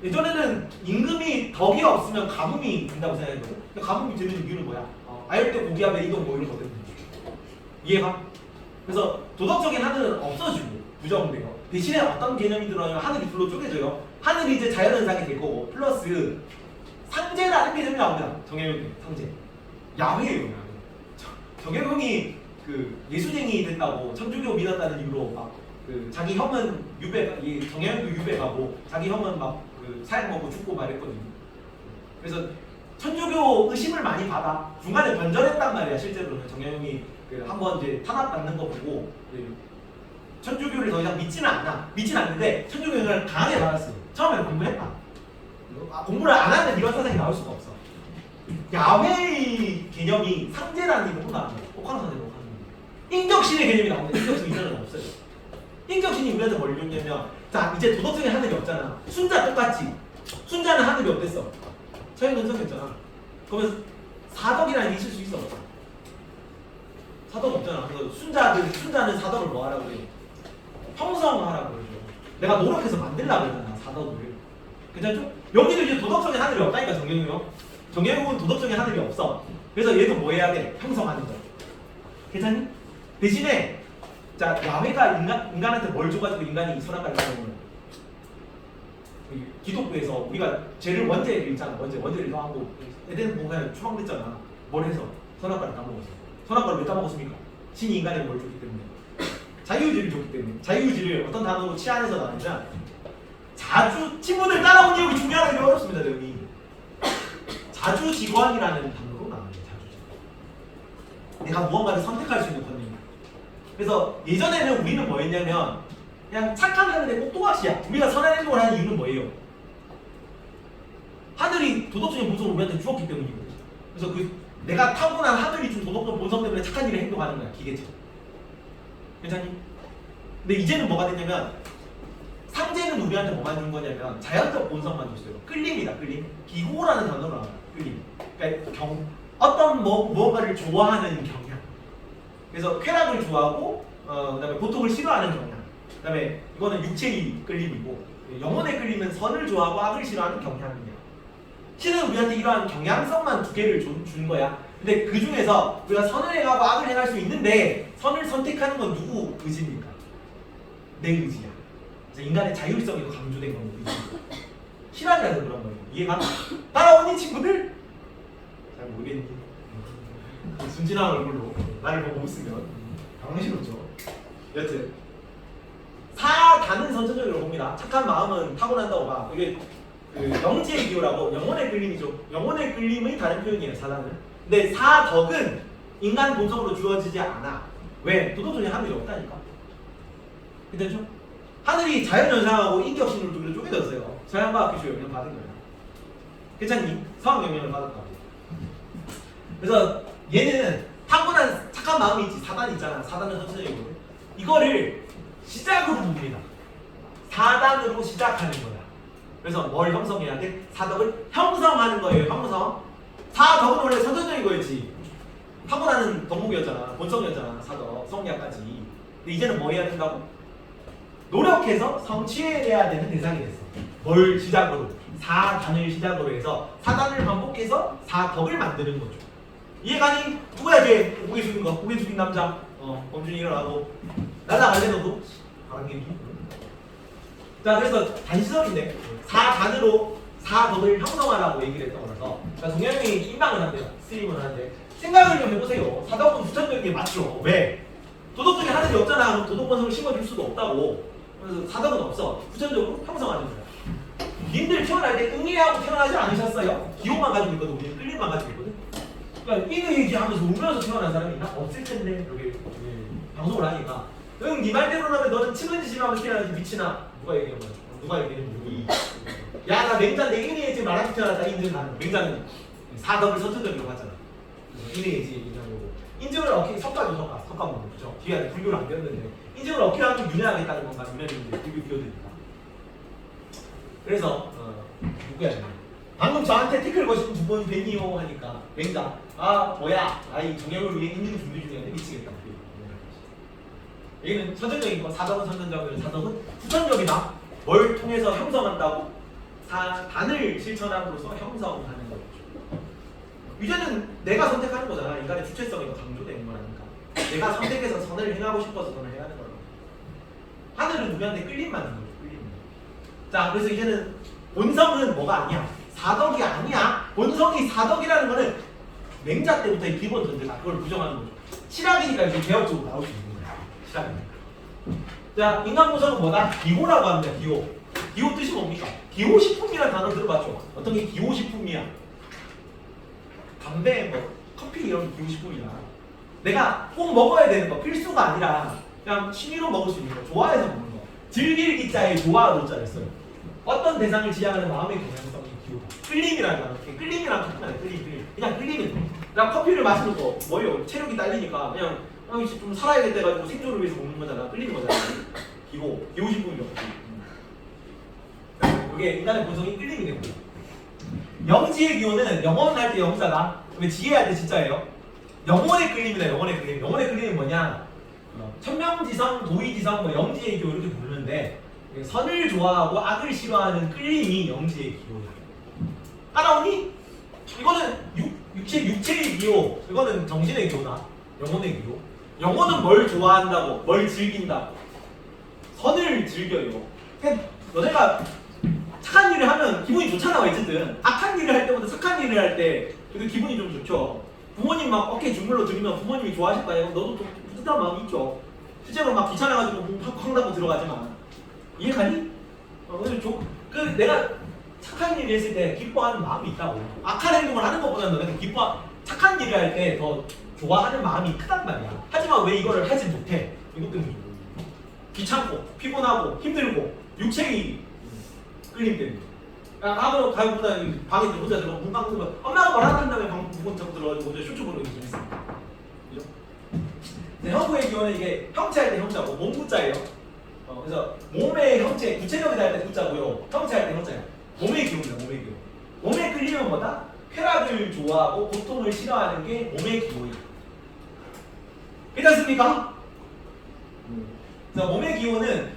예전에는 임금이 덕이 없으면 가뭄이 된다고 생각했거든. 근데 가뭄이 되는 이유는 뭐야? 아열대 고기압의 이동 뭐 이런 거거든. 이해가? 그래서 도덕적인 하늘은 없어지고 부정돼요. 대신에 어떤 개념이 들어오면 하늘이 둘로 쪼개져요. 하늘이 이제 자연현상이 될 거고 플러스 상제라는 개념이 나옵니다. 정약용이 상제. 야훼예요. 정약용이 그 예수쟁이 됐다고 천주교 믿었다는 이유로 막 그 자기 형은 유배, 이 정혜영도 유배 가고 자기 형은 막 그 사약 먹고 죽고 말했거든요. 그래서 천주교 의심을 많이 받아 중간에 변절했단 말이야. 실제로는 정혜영이 그 한번 이제 탄압받는 거 보고 천주교를 더 이상 믿지는 않아. 믿지는 않는데 천주교 영향을 강하게 받았어요. 처음에는 공부했다. 공부를 안 하면 이런 사상이 나올 수가 없어. 야훼의 개념이 상제라는 이름은 나와요. 옥황상제로 하는 인격신의 개념이 나오는데 인격신 이전은 없어요. 인격신이 우리한테 뭘 줬냐면 자 이제 도덕성의 하늘이 없잖아. 순자 똑같지. 순자는 하늘이 없댔어. 처형근성했잖아. 그러면 사덕이라는 게 있을 수 있어. 사덕 없잖아. 그래서 순자는 사덕을 뭐 하라고 그래? 형성하라고 그러죠. 내가 노력해서 만들라고 그러잖아. 사덕을. 괜찮죠? 여기도 이제 도덕성의 하늘이 없다니까 정경유요. 정경유는 도덕성의 하늘이 없어. 그래서 얘도 뭐 해야 돼? 형성하는 거. 괜찮니? 대신에 자 야훼가 인간한테 뭘 줘가지고 인간이 선악과를 가는 기독교에서 우리가 죄를 원죄를 읽잖아. 원죄를 더하고 에덴 동산에 추방됐잖아. 뭘 해서? 선악과를 따먹었어. 선악과를 왜 따먹었습니까? 신이 인간에게 뭘 줬기 때문에. 자유의지를 줬기 때문에. 자유의지를 어떤 단어로 치안해서 나누냐? 자주 친구들 따라온 기억이 중요하게 어렵습니다. 여기 자주지광이라는 단어로 나와요. 자주지광. 내가 무언가를 선택할 수 있는 권리. 그래서 예전에는 우리는 뭐였냐면 그냥 착한 하늘의 꼭두각시야. 우리가 선한 행동을 하는 이유는 뭐예요? 하늘이 도덕적인 본성을 우리한테 주었기 때문이거든. 그래서 그 내가 타고난 하늘이 준 도덕적 본성 때문에 착한 일을 행동하는 거야. 기계처럼. 괜찮니? 근데 이제는 뭐가 됐냐면 상제는 우리한테 뭐만 준 거냐면 자연적 본성만 줬어요. 끌림이다. 끌림. 기호라는 단어로 나와요. 끌림. 그러니까 어떤 무언가를 좋아하는 경향. 그래서 쾌락을 좋아하고 그다음에 고통을 싫어하는 경향. 그다음에 이거는 육체의 끌림이고 영혼의 끌림은 선을 좋아하고 악을 싫어하는 경향이에요. 신은 우리한테 이러한 경향성만 두 개를 준 거야. 근데 그 중에서 우리가 선을 행하고 악을 행할 수 있는데 선을 선택하는 건 누구 의지입니까? 내 의지야. 그래서 인간의 자율성이 강조된 겁니다. 신앙이라서 그런 거예요. 이해가? 따라오니 친구들? 잘 모르겠니? 순진한 얼굴로 나를 보고 있으면 당황스럽죠. 여튼 사단은 선천적으로 봅니다. 착한 마음은 타고난다고 봐. 이게 그 영지의 기호라고 영혼의 끌림이죠. 영혼의 끌림의 다른 표현이에요. 사단은. 근데 사덕은 인간 본성으로 주어지지 않아. 왜? 도덕적인 하늘이 없다니까. 괜찮죠? 하늘이 자연현상하고 인격신으로 두 개로 쪼개졌어요. 서양과학기술 영향 받은 거야. 괜찮니? 성학 영향을 받았다고. 그래서 얘는 타고난 착한 마음이 있지. 사단이 있잖아. 사단은 선천적이거든. 이거를 시작으로 봅니다. 사단으로 시작하는 거야. 그래서 뭘 형성해야 돼? 사덕을 형성하는 거예요. 형성. 사덕은 원래 선천적인 거였지. 타고나는 덕목이었잖아. 본성이었잖아. 사덕, 성리학까지. 근데 이제는 뭐 해야 된다고? 노력해서 성취해야 되는 대상이 됐어. 뭘 시작으로? 사단을 시작으로 해서 사단을 반복해서 사덕을 만드는 거죠. 이해가니? 누구야 쟤? 고개 숙인 거. 고개 숙인 남자. 범준이 일어나고 날라갈래 너도? 바람개비. 자 그래서 단시성인데 사단으로 사덕을 형성하라고 얘기를 했던 거라서 그러니까 동양이 임방을 한대요. 스트림을 하는데 생각을 좀 해보세요. 사덕은 부천적인 게 맞죠. 왜? 도덕적인 하늘이 없잖아. 그럼 도덕본성을 심어줄 수도 없다고. 그래서 사덕은 없어. 부천적으로 형성하는 거야. 님들 태어날 때 응애하고 태어나지 않으셨어요? 기호만 가지고 있거든. 우리는 끌림만 가지고 있거든. 그러니까 이거 얘기하면서 울면서 태어난 사람이 있나? 없을 텐데 여기 방송을 하니까 응, 네 말대로라면 너는 치근지심하면서 태어나지 미치나? 누가 얘기한 거야? 누가 얘기했는 누구? 야, 나 맹자인데 인해에 지금 말하면서 태어났다. 인증 나는 맹자는 사덕을 선천적으로 하잖아. 인해에 지금 얘기한 거고 인증을 얻기 석가죠. 석가 뭐 그죠? 뒤에 불교를 안 배웠는데 인증을 얻기 하면 윤회하겠다는 건가? 윤회인데 불교 비워드립니다. 그래서 누구야? 방금 저한테 태클 거신 두 번 뵈니요 하니까 맹자 아 뭐야 아이 정형을 위해 인증 준비 중이었는데 미치겠다. 여기는 선천적인 거 사덕은 선천적이고 사덕은 후천적이다. 뭘 통해서 형성한다고? 사단을 실천함으로써 형성하는 거죠. 이제는 내가 선택하는 거잖아. 인간의 주체성이 더 강조되는 거라니까. 내가 선택해서 선을 행하고 싶어서 선을 해야 하는 거라고. 하늘은 우리한테 끌림만 준 거죠. 끌림. 자 그래서 이제는 본성은 뭐가 아니야? 사덕이 아니야. 본성이 사덕이라는 거는 맹자 때부터의 기본 전제다. 그걸 부정하는 거죠. 실학이니까 이제 개혁적으로 나올 수 있는 거야. 실학이니까. 자, 인간 구성은 뭐다? 기호라고 합니다. 기호. 기호 뜻이 뭡니까? 기호식품이라는 단어 들어봤죠? 어떤 게 기호식품이야? 담배, 뭐 커피 이런 게 기호식품이야. 내가 꼭 먹어야 되는 거, 필수가 아니라 그냥 취미로 먹을 수 있는 거, 좋아해서 먹는 거. 즐길 기자에 좋아하는 자를 써요. 어떤 대상을 지향하는 마음의 경향성이 기호다. 끌림이라는 단어. 끌림이랑 같은 말이야. 끌림. 그냥 끌림이. 그냥 커피를 마시는 거 뭐예요? 체력이 딸리니까 그냥 이제 좀 살아야겠다 해가지고 생존을 위해서 먹는 거잖아. 끌리는 거잖아. 기호식품이죠. 이게 인간의 본성이 끌림이 되는 거예요. 영지의 기호는 영원할 때 영자다. 근데 지혜할 때 진짜예요. 영혼의 끌림이다. 영혼의 끌림. 영혼의 끌림은 뭐냐? 천명지성, 도의지성, 뭐 영지의 기호 이렇게 부르는데 선을 좋아하고 악을 싫어하는 끌림이 영지의 기호예요. 따라오니? 이거는 육체의 기호. 이거는 정신의 기호다. 영혼의 기호. 영혼은 뭘 좋아한다고? 뭘 즐긴다고? 선을 즐겨요. 너네가 착한 일을 하면 기분이 좋잖아. 어쨌든 악한 일을 할 때보다 착한 일을 할 때 그래도 기분이 좀 좋죠. 부모님 막 어깨 주물러 드리면 부모님이 좋아하실 거예요. 너도 좀 뿌듯한 마음이 있죠. 실제로 막 귀찮아가지고 팍 닫고 들어가지만 이해가니? 내가 착한 일을 했을 때 기뻐하는 마음이 있다고. 악한 행동을 하는 것보다는 너네가 착한 일을 할 때 더 좋아하는 마음이 크단 말이야. 하지만 왜 이거를 하지 못해? 이것 때문에 귀찮고 피곤하고 힘들고 육체의 끌림 때문에. 아무로 가요보다 방에 혼자 들어가 문방 들어가 엄마가 뭐라 한다면 방 부분 잡고 들어가지고 혼자 쇼츠 보는 게 재밌어. 그죠? 네, 형부의 기호는 이게 형체할 때 형자고 몸구자예요. 그래서 몸의 형체, 구체적이다 할 때 구자고요. 형체할 때 형자예요. 몸의 기호입니다. 몸의 기호. 몸의 끌림은 뭐다? 쾌락을 좋아하고 고통을 싫어하는 게 몸의 기호예요. 괜찮습니까? 그래서 몸의 기호는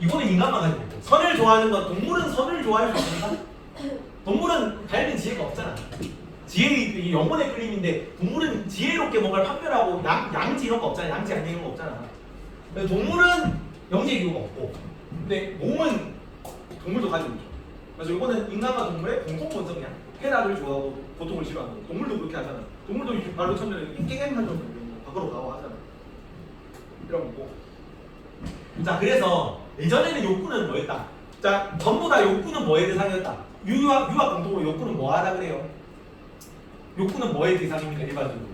이거는 인간만 가지고 있고 선을 좋아하는 건 동물은 선을 좋아할 수 있습니까? 동물은 밝은 지혜가 없잖아. 지혜의 영혼의 끌림인데 동물은 지혜롭게 뭔가를 판별하고 양지 이런 거 없잖아. 양지 안 되는 거 없잖아. 동물은 영지의 기호가 없고 근데 몸은 동물도 가지고 있죠. 그래서 이거는 인간과 동물의 공통 본성이야. 쾌락을 좋아하고 고통을 싫어하는 거. 동물도 그렇게 하잖아. 동물도 이렇게 발로 차면 깽깽하죠. 밖으로 가고 하잖아. 이런 거고. 자, 그래서 예전에는 욕구는 뭐였다? 자, 전부 다 욕구는 뭐의 대상이었다? 유아 공통으로 욕구는 뭐 하라 그래요? 욕구는 뭐의 대상입니까? 일반적으로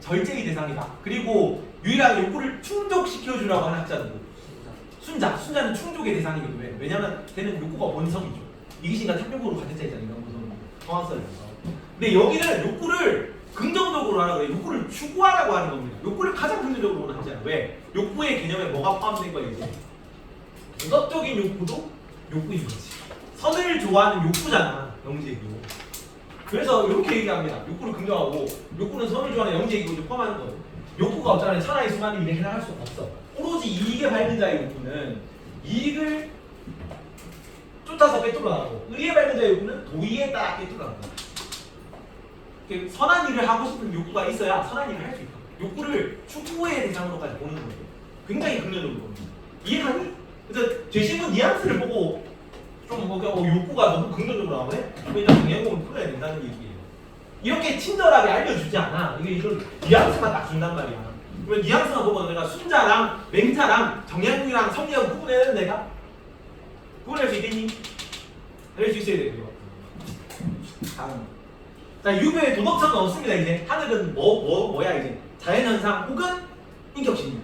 절제의 대상이다. 그리고 유일하게 욕구를 충족시켜주라고 하는 학자는 순자는 충족의 대상이거든요. 왜냐면 걔는 욕구가 본성이죠. 이기신과 탐욕으로 가득 차 있잖아요. 이런 것은 성악설에서. 근데 여기는 욕구를 긍정적으로 하라 그래요. 욕구를 추구하라고 하는 겁니다. 욕구를 가장 긍정적으로 보는 학자는 왜? 욕구의 개념에 뭐가 포함된 거예요? 이제 도덕적인 욕구도 욕구인 거지. 선을 좋아하는 욕구잖아. 영지의 기호. 그래서 이렇게 얘기합니다. 욕구를 긍정하고 욕구는 선을 좋아하는 영지의 기호를 포함하는 거예요. 욕구가 없잖아요. 천하의 수많은 일에 해당할 수가 없어. 오로지 이익에 밝은 자의 욕구는 이익을 쫓아서 꿰뚫어나가고 의리에 밝은 자의 욕구는 도의에 따라 꿰뚫어나간다. 선한 일을 하고 싶은 욕구가 있어야 선한 일을 할 수 있다. 욕구를 추구의 대상으로까지 보는 거예요. 굉장히 긍정적으로 봅니다. 이해가니? 그래서 죄신문 뉘앙스를 보고 좀 욕구가 너무 긍정적으로 나오네? 그럼 일단 정의행동을 풀어야 된다는 얘기예요. 이렇게 친절하게 알려주지 않아. 이런 뉘앙스만 딱 준단 말이야. 그러면 뉘앙스만 보고 내가 순자랑 맹자랑 정약용이랑 성리하고 구분해야 되는 내가? 구분할 수 있겠니? 알릴 수 있어야 되고요. 다음. 자, 유배의 도덕성은 없습니다. 이제 하늘은 뭐야 이제 자연현상 혹은 인격신이야.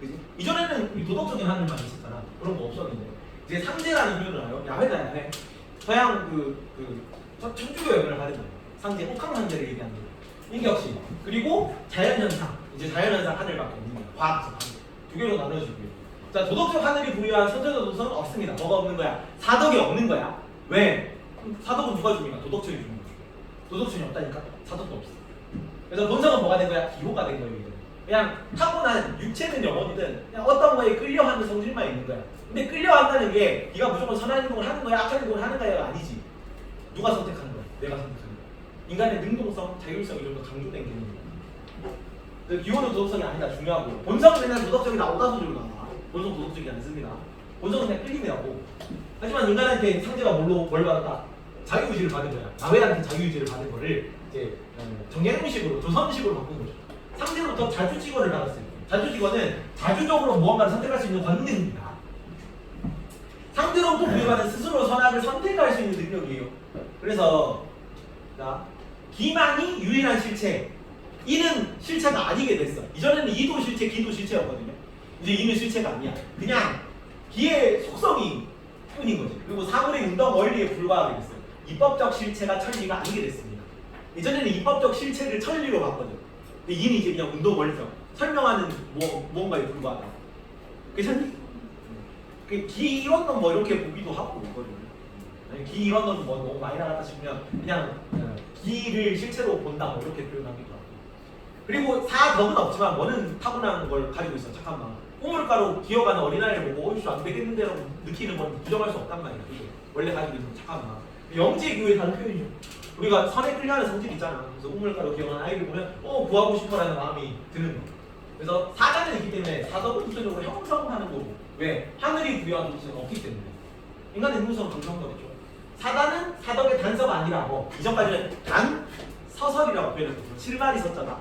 그지? 이전에는 도덕적인 하늘만 있었잖아. 그런 거 없었는데 이제 상제라는 표현을 알아요. 야훼다 야훼. 서양 천주교 영향을 받은 거예요. 상제, 혹한상제를 얘기하는 거예요. 인격신 그리고 자연현상. 이제 자연현상 하늘밖에 없는 거야. 과학적 하늘. 두 개로 나눠지고요. 자, 도덕적 하늘이 부여한 선천적 도덕성은 없습니다. 뭐가 없는 거야? 사덕이 없는 거야. 왜? 사덕은 누가 줍니까? 도덕적이 주는 거죠. 도덕성이 없다니까? 사덕도 없어. 그래서 본성은 뭐가 된 거야? 기호가 된 거예요. 이제. 그냥 타고난 육체든 영혼이든 그냥 어떤 거에 끌려하는 성질만 있는 거야. 근데 끌려한다는 게 네가 무조건 선한 행동을 하는 거야, 악한 행동을 하는 거야가 아니지. 누가 선택하는 거야? 내가 선택하는 거야. 인간의 능동성, 자율성이 좀 더 강조된 개념이야. 기호는 도덕성이 아니다. 중요하고 본성은 맨날 도덕적이다. 오다소리로 나와. 본성 도덕적이지 않습니다. 본성은 그냥 끌림이라고. 하지만 인간한테 상제가 뭘 받았다? 자유의지를 받은 거야. 야훼한테 자유의지를 받은 거를 이제 정약용식으로 조선식으로 바꾼 거죠. 상대로부터 자주직원을 받았어요. 자주직원은 자주적으로 무언가를 선택할 수 있는 권능입니다. 상대로부터 부여받은 스스로 선악을 선택할 수 있는 능력이에요. 그래서 자, 기망이 유일한 실체. 이는 실체가 아니게 됐어. 이전에는 이도 실체, 기도 실체였거든요. 이제 이는 실체가 아니야. 그냥 기의 속성이 뿐인 거지. 그리고 사물의 운동 원리에 불과하게 됐어요. 입법적 실체가 천리가 아니게 됐습니다. 예전에는 입법적 실체를 천리로 봤거든. 근데 이는 이제 그냥 운동 원리적 설명하는 무언가에 불과하다. 괜찮니? 기이론론 뭐 이렇게 보기도 하고 이거를. 기이론론 뭐 너무 많이 나갔다 싶으면 그냥 기를 실체로 본다 뭐 이렇게 표현하기도 하고. 그리고 사덕은 없지만 뭐는 타고난 걸 가지고 있어. 착한 마음. 우물가로 기어가는 어린아이를 보고 어이씨 안 되겠는데라고 느끼는 건 부정할 수 없단 말이야. 그게 원래 가지고 있는 착한 마음. 영지의 교회에 다른 표현이죠. 우리가 선에 끌려하는 성질 있잖아. 그래서 우물가로 기어가는 아이를 보면 구하고 싶어라는 마음이 드는 거. 그래서 사자는 있기 때문에 사덕은 구체적으로 형성하는 거고. 왜? 하늘이 부여한 도시는 없기 때문에. 인간의 능성은 강성거리죠. 사단은 사덕의 단서가 아니라 이전까지는 단서설이라고 표현했거든요. 7마리 서자다.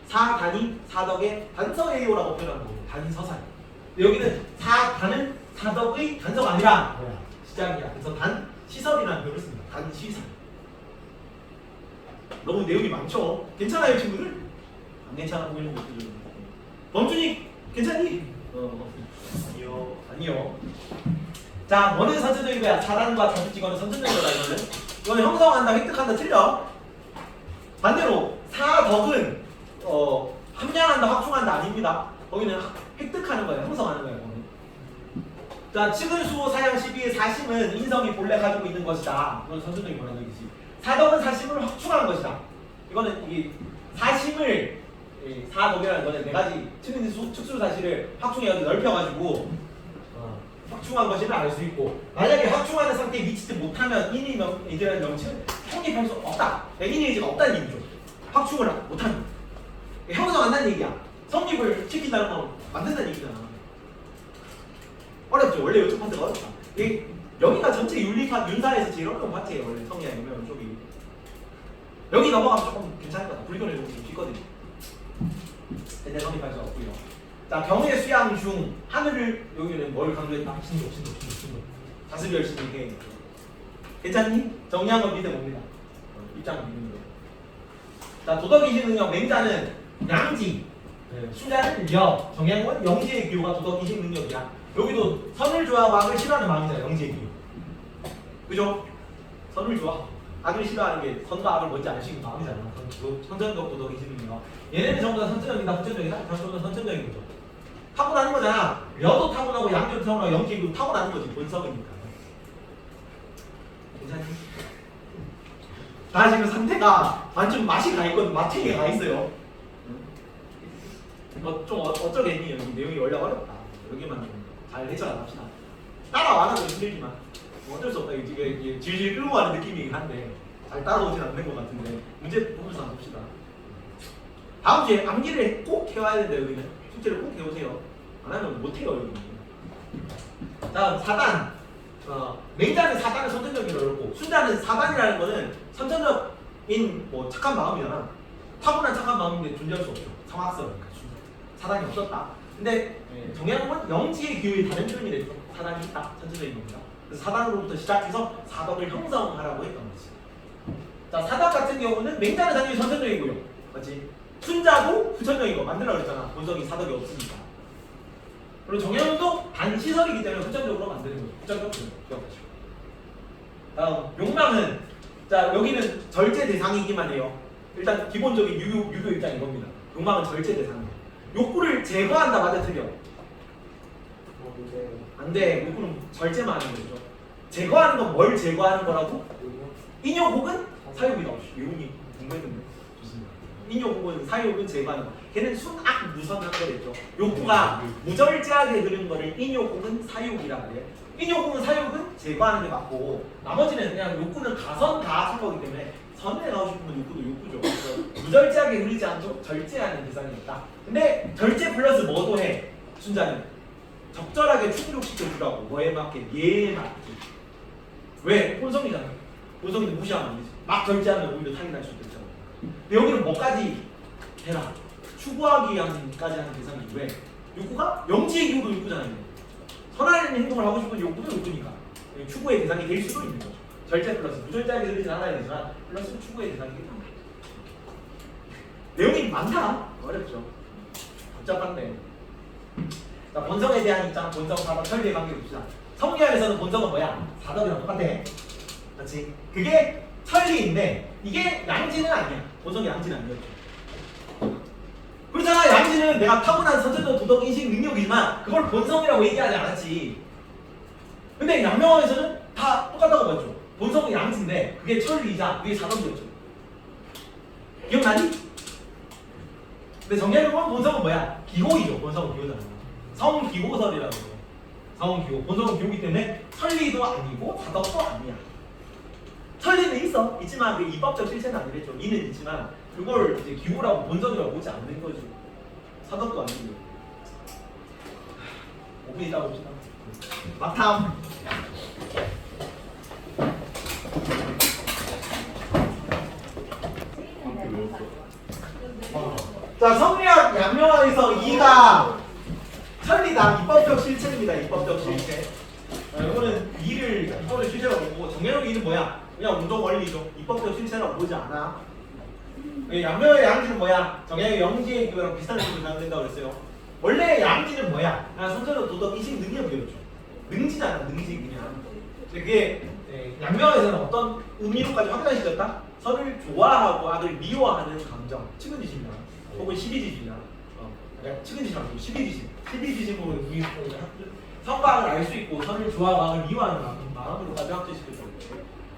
사단이 사덕의 단서예요라고 표현한 거고 단서살. 여기는 사단은 사덕의 단서가 아니라 시작이야. 그래서 단시설이라는 표현을 씁니다. 단시설. 너무 내용이 많죠? 괜찮아요 친구들? 안 괜찮아 보이는 것도 좀. 범준이 괜찮니? 아니요. 자, 뭐는 선천적인 거야? 사단과 자주직원은 선천적인 거다 이거는. 이거는 형성한다, 획득한다 틀려. 반대로 사덕은 함량한다, 확충한다 아닙니다. 거기는 획득하는 거예요, 형성하는 거예요. 거기는. 자, 측은수 사양 12의 사심은 인성이 본래 가지고 있는 것이다. 이건 선천적인 거라는 얘기지. 사덕은 사심을 확충한 것이다. 이거는 이 사심을 사덕이라는 거는 네 가지 측수 사실을 확충해가지고 넓혀가지고 확충한 것임을 알 수 있고, 만약에 확충하는 상태에 미치지 못하면 인의이라는 명칭은 성립할 수 없다. 인의 의지가 없다는 얘기죠. 확충을 못하는 거. 형성한다는 얘기야. 성립을 시킨다는 건 만든다는 얘기잖아. 어렵죠. 원래 이쪽 파트가 어렵다. 여기가 전체 윤사에서 제일 어려운 파트예요. 원래 성리학 유명 쪽이. 여기 넘어가면 조금 괜찮을 것 같아. 불교는 좀 깊거든요. 근데 성립할 수 없고요. 자, 경의 수양 중 하늘을 여기는 뭘 강조했다? 신도. 자습 열심히 해. 괜찮니? 정리한 건 믿음 옵니다. 입장 믿는 거. 자, 도덕이신 능력 맹자는 양지, 순자는 여, 정양은 영지의 기호가 도덕이신 능력이야. 여기도 선을 좋아하고 악을 싫어하는 마음이잖아. 영지의 기호. 그죠? 선을 좋아. 악을 싫어하는 게 선과 악을 뭔지 알 수 있는 마음이잖아. 선천적 도덕이신 능력. 얘네는 전부 다 선천적이다, 후천적이다? 전부 다 선천적인 거죠. 타고나는 거잖아. 여도 타고나고 양도 타고나고 영지도 타고나는 거지. 본성이니까. 괜찮니? 나 지금 상태가 완전 맛이 가 있거든. 맛탱이가 가 있어요. 좀 어쩌겠니? 여기 내용이 원래 어렵다. 여기만 좀 잘 해결 합시다. 따라와는 건 힘들지만 어쩔 수 없다. 이게 질질 끌고 가는 느낌이긴 한데 잘 따라오진 않는 것 같은데 문제 보면서 한번 봅시다. 다음 주에 암기를 꼭 해와야 된다. 여기는 숙제를 꼭 해오세요. 안 하면 못해요. 여기는. 다음 사단. 맹자는 사단을 선천적인 어렵고, 순자는 사단이라는 거는 선천적인 착한 마음이잖아. 타고난 착한 마음인데 존재할 수 없죠. 성악설이니까 사단이 없었다. 근데 정양은 영지의 기호의 다른 표현이랬죠. 사단이 있다. 선천적인 겁니다. 그래서 사단으로부터 시작해서 사덕을 형성하라고 했던 거지. 자, 사덕 같은 경우는 맹자는 당연히 선천적이고요. 맞지? 순자도 후천적인 거 만들라고 그랬잖아. 본성이 사덕이 없으니까. 그리고 정양도 단시설이기 때문에 후천적으로 만드는 거죠. 후천적 기억하시고. 다음 욕망은, 자, 여기는 절제 대상이기만 해요. 일단 기본적인 유교 입장이 이겁니다. 욕망은 절제 대상이에요. 욕구를 제거한다. 맞아 틀려? 안 돼. 욕구는 절제만 하는 거죠. 제거하는 건 뭘 제거하는 거라고? 인욕 혹은 사욕이다. 예훈이 공부했는데 좋습니다. 인욕 혹은 사욕은 제거하는 거. 걔는 순악 무선한 거랬죠. 욕구가 무절제하게 흐르는 거를 인욕 혹은 사욕이라 그래요. 인욕 혹은 사욕은 제거하는 게 맞고, 나머지는 그냥 욕구는 가선가악한 거기 때문에 선에 나오고 싶으면 욕구도 욕구죠. 그래서 무절제하게 흐르지 않도록 절제하는 대상이 있다. 근데 절제 플러스 뭐도 해? 순자는 적절하게 충족시켜 주라고. 뭐에 맞게? 예에 맞게. 왜? 본성이잖아. 본성인데 무시하면 안 되지. 막 절제하면 오히려 사기 날 수도 있잖아. 근데 여기는 뭐까지 해라? 추구하기 위함까지 하는 대상이 왜? 욕구가 영지의 기호도 욕구잖아요. 선한 행동을 하고 싶은 욕구도 욕구니까 추구의 대상이 될 수도 있는 거죠. 절대 플러스 무절대하게 들리진 않아야 되지만 플러스 추구의 대상이긴 합니다. 내용이 많다. 어렵죠. 복잡한데. 자, 본성에 대한 입장, 본성, 사덕, 천리의 관계 봅시다. 성리학에서는 본성은 뭐야? 사덕이랑 똑같아. 그렇지? 그게 천리인데 이게 양지는 아니야. 본성이 양지는 아니었죠. 그렇잖아. 양지는 내가 타고난 선천적 도덕 인식 능력이지만 그걸 본성이라고 얘기하지 않았지. 근데 양명학에서는 다 똑같다고 봤죠. 본성은 양지인데 그게 천리이자 그게 사덕이었죠. 기억나니? 근데 정리해보면 본성은 뭐야? 기호이죠. 본성은 기호잖아. 성기호설이라고 해요. 성기호. 본성은 기호이기 때문에 천리도 아니고 사덕도 아니야. 천리는 있지만 그 입법적 실체는 아니랬죠. 이는 있지만 그걸 이제 기호라고 본성이라고 보지 않는 거죠. 사덕도 아니고. 5분 있다 봅시다. 막탐. 자, 성리학 양명학에서 2가 천리다. 입법적 실체입니다. 입법적 실체. 이거는 2를 입법적 실체라고 보고 정명의 2는 뭐야? 그냥 운동 원리죠. 입법적 실체라고 보지 않아. 양명의 양지는 뭐야? 정명의 영지의 기호랑 비슷한 식으로 사용된다고 그랬어요. 원래 양지는 뭐야? 선천적 도덕 인식 능력이었죠. 능지잖아. 능지 그냥. 그게 양명학에서는 어떤 의미로까지 확장시켰다? 선을 좋아하고 악을 미워하는 감정, 측은지심이나 혹은 시비지심이나 측은지심 아니고 시비지심으로 선과 악을 알 수 있고 선을 좋아하고 악을 미워하는 마음으로까지 확장시켰죠.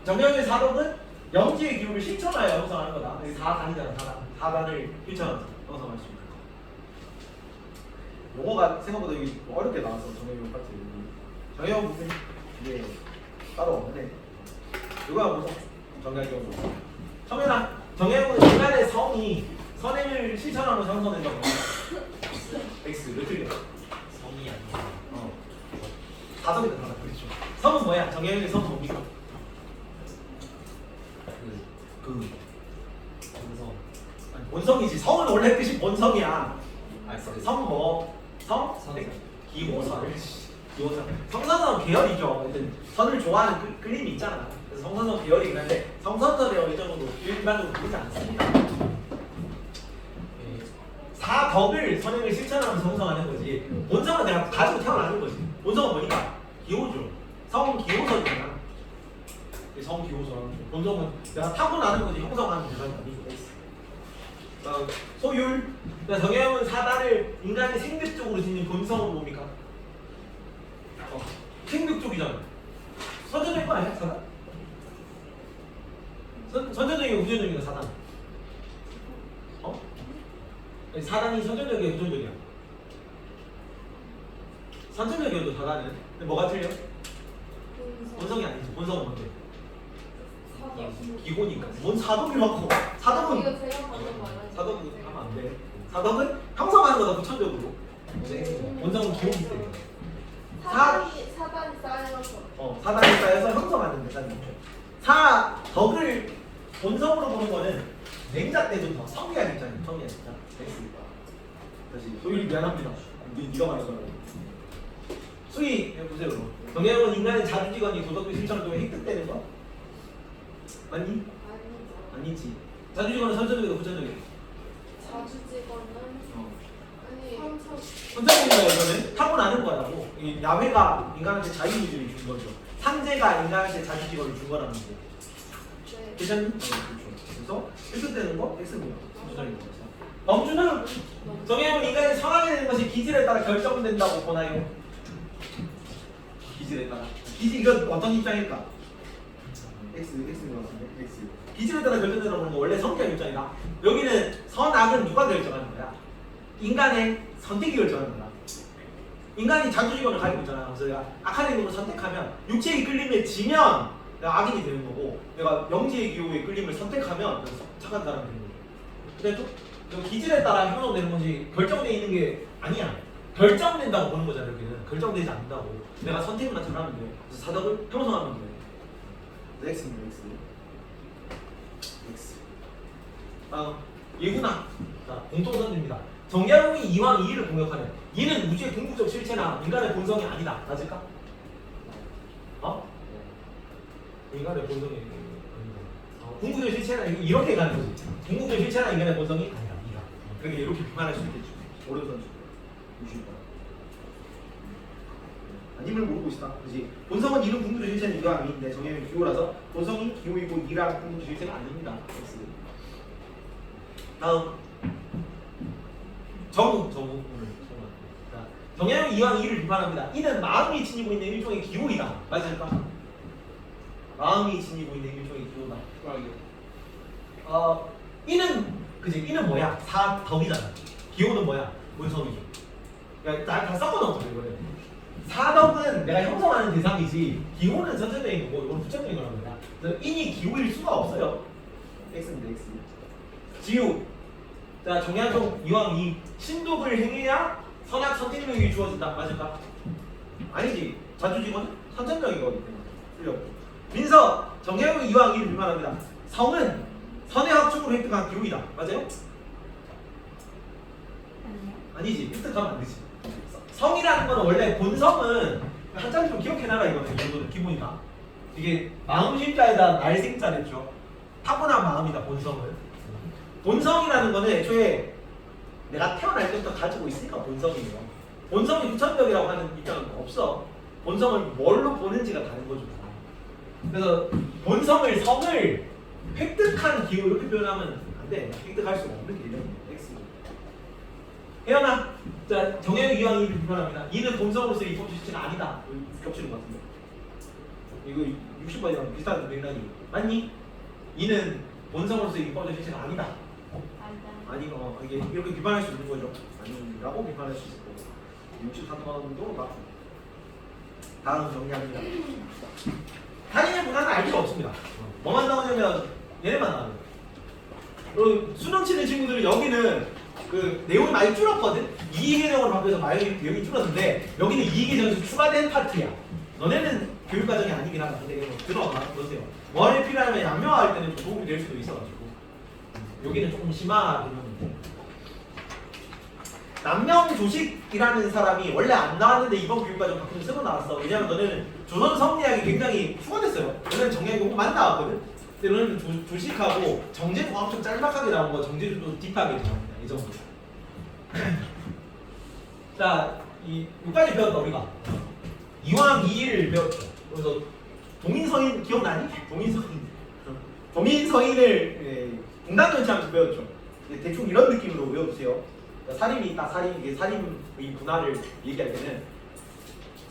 정명의 사덕은 영지의 기호를 실천하여 형성하는 거다. 4단이잖아. 4단을 실천하면서 형성할 수 있는 거. 용어가 생각보다 여기 어렵게 나와서 정명용 파트 정명용 부분 이게 따로 없는데 이거야 보소. 정약용 정약용은 인간의 성이 선행을 실천하면서 형성된다고. X 몇 틀려? 성이 아니고 다성이다. 그렇죠. 성은 뭐야? 정약용의 성은 뭡니까? 본성. 아니, 본성이지. 성은 원래 뜻이 본성이야. 알겠어. 성뭐 기호설. 성선설 계열이죠. 하여튼 선을 좋아하는 끌림이 있잖아. 그래서 성선설 계열이긴 한데 성선설의 의정으로 일반적으로 부르지 않습니다. 사덕을 선행을 실천하면서 형성하는 거지. 본성은 내가 가지고 태어나는 거지. 본성은 뭐니까? 기호죠. 성기호설이잖아. 성기호설. 본성은 내가 타고나는 거지 형성하는 대상이 아니고. 소율. 정형은 사단을 인간이 생득적으로 짓는 본성은 뭡니까? 생득적이잖아. 선천적인 거 아니야? 사단? 선천적이고 후천적이야 사단. 사단이 선천적이야 후천적이야? 선천적이어도 사단은 근데 뭐가 틀려? 본성이 아니지. 본성은 뭔데? 기호니까. 뭔 사덕이 맞고? 사덕은 이거 제가 방금 말한 사덕은 하면 안 돼. 사덕은 형성하는 거다 후천적으로. 본성은 기호기 때문에. 사단이 쌓여서 사단이 쌓여서 형성하는 대상이죠. 사덕을 본성으로 보는 거는 냉자 때 좀 더 성리학 입장이에요. 성리학 입장. 다시 소율이 미안합니다. 네가 말한 거라고. 수희 보세요. 정형은 인간의 자주지관이 도덕적 실천을 통해 획득되는 거? 맞니? 아니지. 자주지관은 선천적이고 후천적이야. 자주직원은 아니 선천적이다 이거는 타고나는 거라고. 이 야훼가 인간한테 자유의지를 준 거죠. 상제가 인간한테 자주지관을 준 거라는 거. 네. 괜찮니? 그렇죠. 그래서 획득되는 거 X입니다. 선천적인 거. 범주는 정형은 인간이 성하게 되는 것이 기질에 따라 결정된다고 보나요? 기질에 따라. 기질 이건 어떤 입장일까? X인 것 같은데. X. 기질에 따라 결정된다고 보는 거 원래 성격 입장이다. 여기는 선악은 누가 결정하는 거야? 인간의 선택이 결정하는 거야. 인간이 자주지관을 가지고 있잖아. 그래서 내가 악한 행동을 선택하면 육체의 끌림에 지면 내가 악인이 되는 거고, 내가 영지의 기호의 끌림을 선택하면 착한 사람이 되는 거죠. 근데 또 기질에 따라 형성되는 건지 결정되어 있는 게 아니야. 결정된다고 보는 거잖아. 여기는 결정되지 않는다고. 내가 선택만 잘하면 돼. 그래서 사덕을 형성하면 돼. X입니다. X. 예훈아. 자, 공통선지입니다. 정약용이 이왕 이를 공격하는 이는 우주의 궁극적 실체나 인간의 본성이 아니다. 맞을까? 어? 인간의 본성이 궁극적 실체나 이렇게 가는 거지. 궁극적 실체나 인간의 본성이 아니라 이다. 그러니까 이렇게 비판할 수 있겠죠. 오른손 유시일 거야. 힘을 모르고 있다. 그지? 본성은 이는 궁극적 실체는 이가 아닌데 정약용이 기호라서 본성이 기호이고 이랑 궁극적 실체가 아닙니다. X. 다음 정우. 정약용이 이왕 이를 비판합니다. 이는 마음이 지니고 있는 일종의 기호이다. 맞을까? 마음이 지니고 있는 일종의 기호다. 이는 그지? 이는 뭐야? 사덕이잖아. 기호는 뭐야? 본성이죠. 그러니까 다 섞어놓거든 이거는. 사덕은 내가 형성하는 대상이지 기호는 선천적인 거고 이건 후천적인 거란 말이야. 그래서 인이 기호일 수가 없어요. X입니다. X. 지우. 자, 정약용 이왕 이 신독을 행해야 선악 선택력이 주어진다. 맞을까? 아니지. 자주지고는 선천적인 거기 때문에 틀려. 민서 정약용 이왕 이를 비판합니다. 성은 선의 합축으로 획득한 기호이다. 맞아요? 아니지. 획득하면 안 되지. 성이라는 건 원래 본성은 한자리 좀 기억해놔라 이거는. 이거는 기본이다. 이게 마음심자에다 날생자랬죠. 타고난 마음이다. 본성은. 본성이라는 거는 애초에 내가 태어날 때부터 가지고 있으니까 본성이에요. 본성이 후천적이라고 하는 입장은 없어. 본성을 뭘로 보는지가 다른 거죠. 그래서 본성을 성을 획득한 기호 이렇게 표현하면 안 돼. 획득할 수가 없는 개념이에요. X. 혜연아, 자 정약용 이왕 이를 비판합니다. 이는 본성으로서의 입법 실체가 아니다. 겹치는 것 같은데. 이거 60번이랑 비슷한 맥락이 맞니? 이는 본성으로서의 입법 실체가 아니다. 아니, 이게 이렇게 비판할 수 있는 거죠. 아니라고 비판할 수 있을 거고. 63번도 맞고. 다음 정리합니다. 단위의 문화는 알 필요 없습니다. 뭐만 나오냐면 얘네만 나와요. 그리고 수능 치는 친구들은 여기는 그 내용이 많이 줄었거든. 이해계정으로 바뀌어서 내용이 줄었는데 여기는 이해계정에서 추가된 파트야. 너네는 교육과정이 아니긴 하다. 근데 들어가 보세요. 뭐에 필요하면 양명화할 때는 좀 도움이 될 수도 있어가지고. 여기는 조금 심하거든요. 남명조식이라는 사람이 원래 안 나왔는데 이번 교육과정 바꾸면 새로 나왔어. 왜냐면 너네는 조선 성리학이 굉장히 추가됐어요. 너네는 정약용만 나왔거든. 근데 너네는 조식하고 정제주가 엄청 짤막하게 나온 거, 정제주도 딥하게 나옵니다. 이 정도. 자, 여기까지 배웠다 우리가. 이왕 이의를 배웠죠. 그래서 동인서인 기억나니? 동인서인을 분단전치하면서 배웠죠. 대충 이런 느낌으로 외워주세요. 살인이 있다. 이게 살인의 문화를 얘기할 때는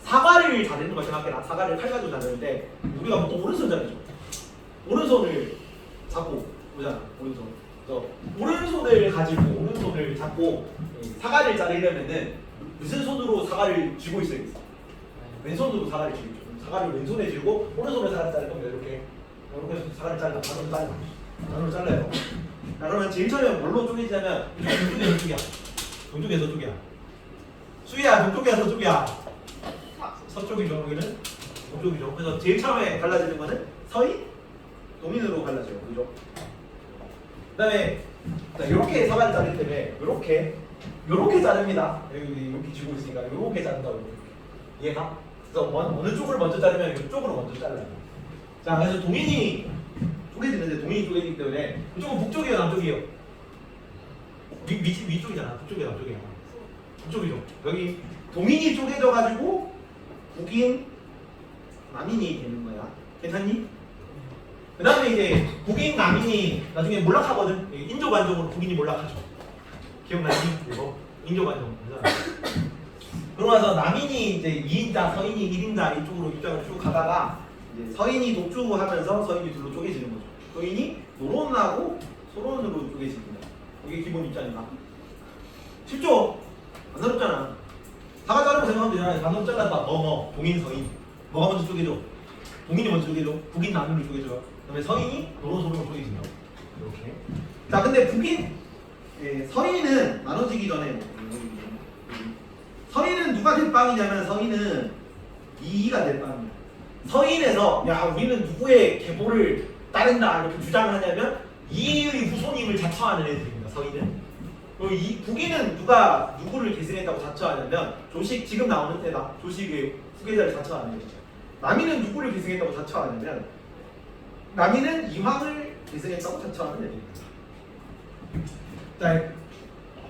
사과를 자르는 걸 생각해라. 사과를 칼 가지고 자르는데 우리가 보통 오른손 자르죠. 오른손을 잡고 보잖아. 오른손. 그래서 오른손을 가지고 오른손을 잡고 사과를 자르려면은 무슨 손으로 사과를 쥐고 있어야겠어? 왼손으로 사과를 쥐고 있죠. 사과를 왼손에 쥐고 오른손으로 사과를 자를 겁니다. 이렇게 사과를 잘라. 반으로 잘라요. 자, 그러면 제일 처음에 뭘로 쪼개지냐면 동쪽이야. 동쪽이야, 서쪽이야. 수희야, 동쪽이야, 서쪽이야. 서쪽이죠, 여기는 동쪽이죠. 그래서 제일 처음에 갈라지는 거는 서인, 동인으로 갈라져요, 그죠? 그다음에 이렇게 사과를 자를 때문에 이렇게 자릅니다. 이렇게 쥐고 있으니까 이렇게 자른다고. 이해가? 그래서 어느 쪽을 먼저 자르면 이쪽으로 먼저 잘라요. 자, 그래서 동인이 쪼개지는데 동인이 쪼개지기 때문에 이쪽은 북쪽이에요, 남쪽이에요? 위쪽이잖아. 북쪽이야, 남쪽이야. 북쪽이죠. 여기 동인이 쪼개져가지고 북인, 남인이 되는 거야. 괜찮니? 그 다음에 이제 북인, 남인이 나중에 몰락하거든. 인조반정으로 북인이 몰락하죠. 기억나니? 이거 인조반정. 그러고 나서 남인이 이제 2인자, 서인이 1인자 이쪽으로 입장을 쭉 가다가 이제 서인이 독주하면서 서인이 둘로 쪼개지는 거죠. 서인이 노론하고 소론으로 쪼개집니다. 이게 기본 입장이다. 쉽죠? 안 어렵잖아. 사과 자르고 생각하면 되잖아. 방금 잘랐다. 동인, 서인. 뭐가 먼저 쪼개져? 동인이 먼저 쪼개져. 북인, 남인으로 쪼개져. 그 다음에 서인이 노론, 소론으로 쪼개진다. 이렇게. 자, 근데 북인, 서인은 나눠지기 전에 서인은 누가 될 빵이냐면 서인은 이의가 될 빵이야. 서인에서 야 우리는 누구의 계보를 따른다 이렇게 주장을 하냐면 이의의 후손임을 자처하는 애들입니다. 서인은 그리고 이 북위는 누가 누구를 계승했다고 자처하냐면 조식 지금 나오는 때다. 조식의 후계자를 자처하는 거죠. 남이는 누구를 계승했다고 자처하냐면 남이는 이황을 계승했다고 자처하는 애들입니다. 자,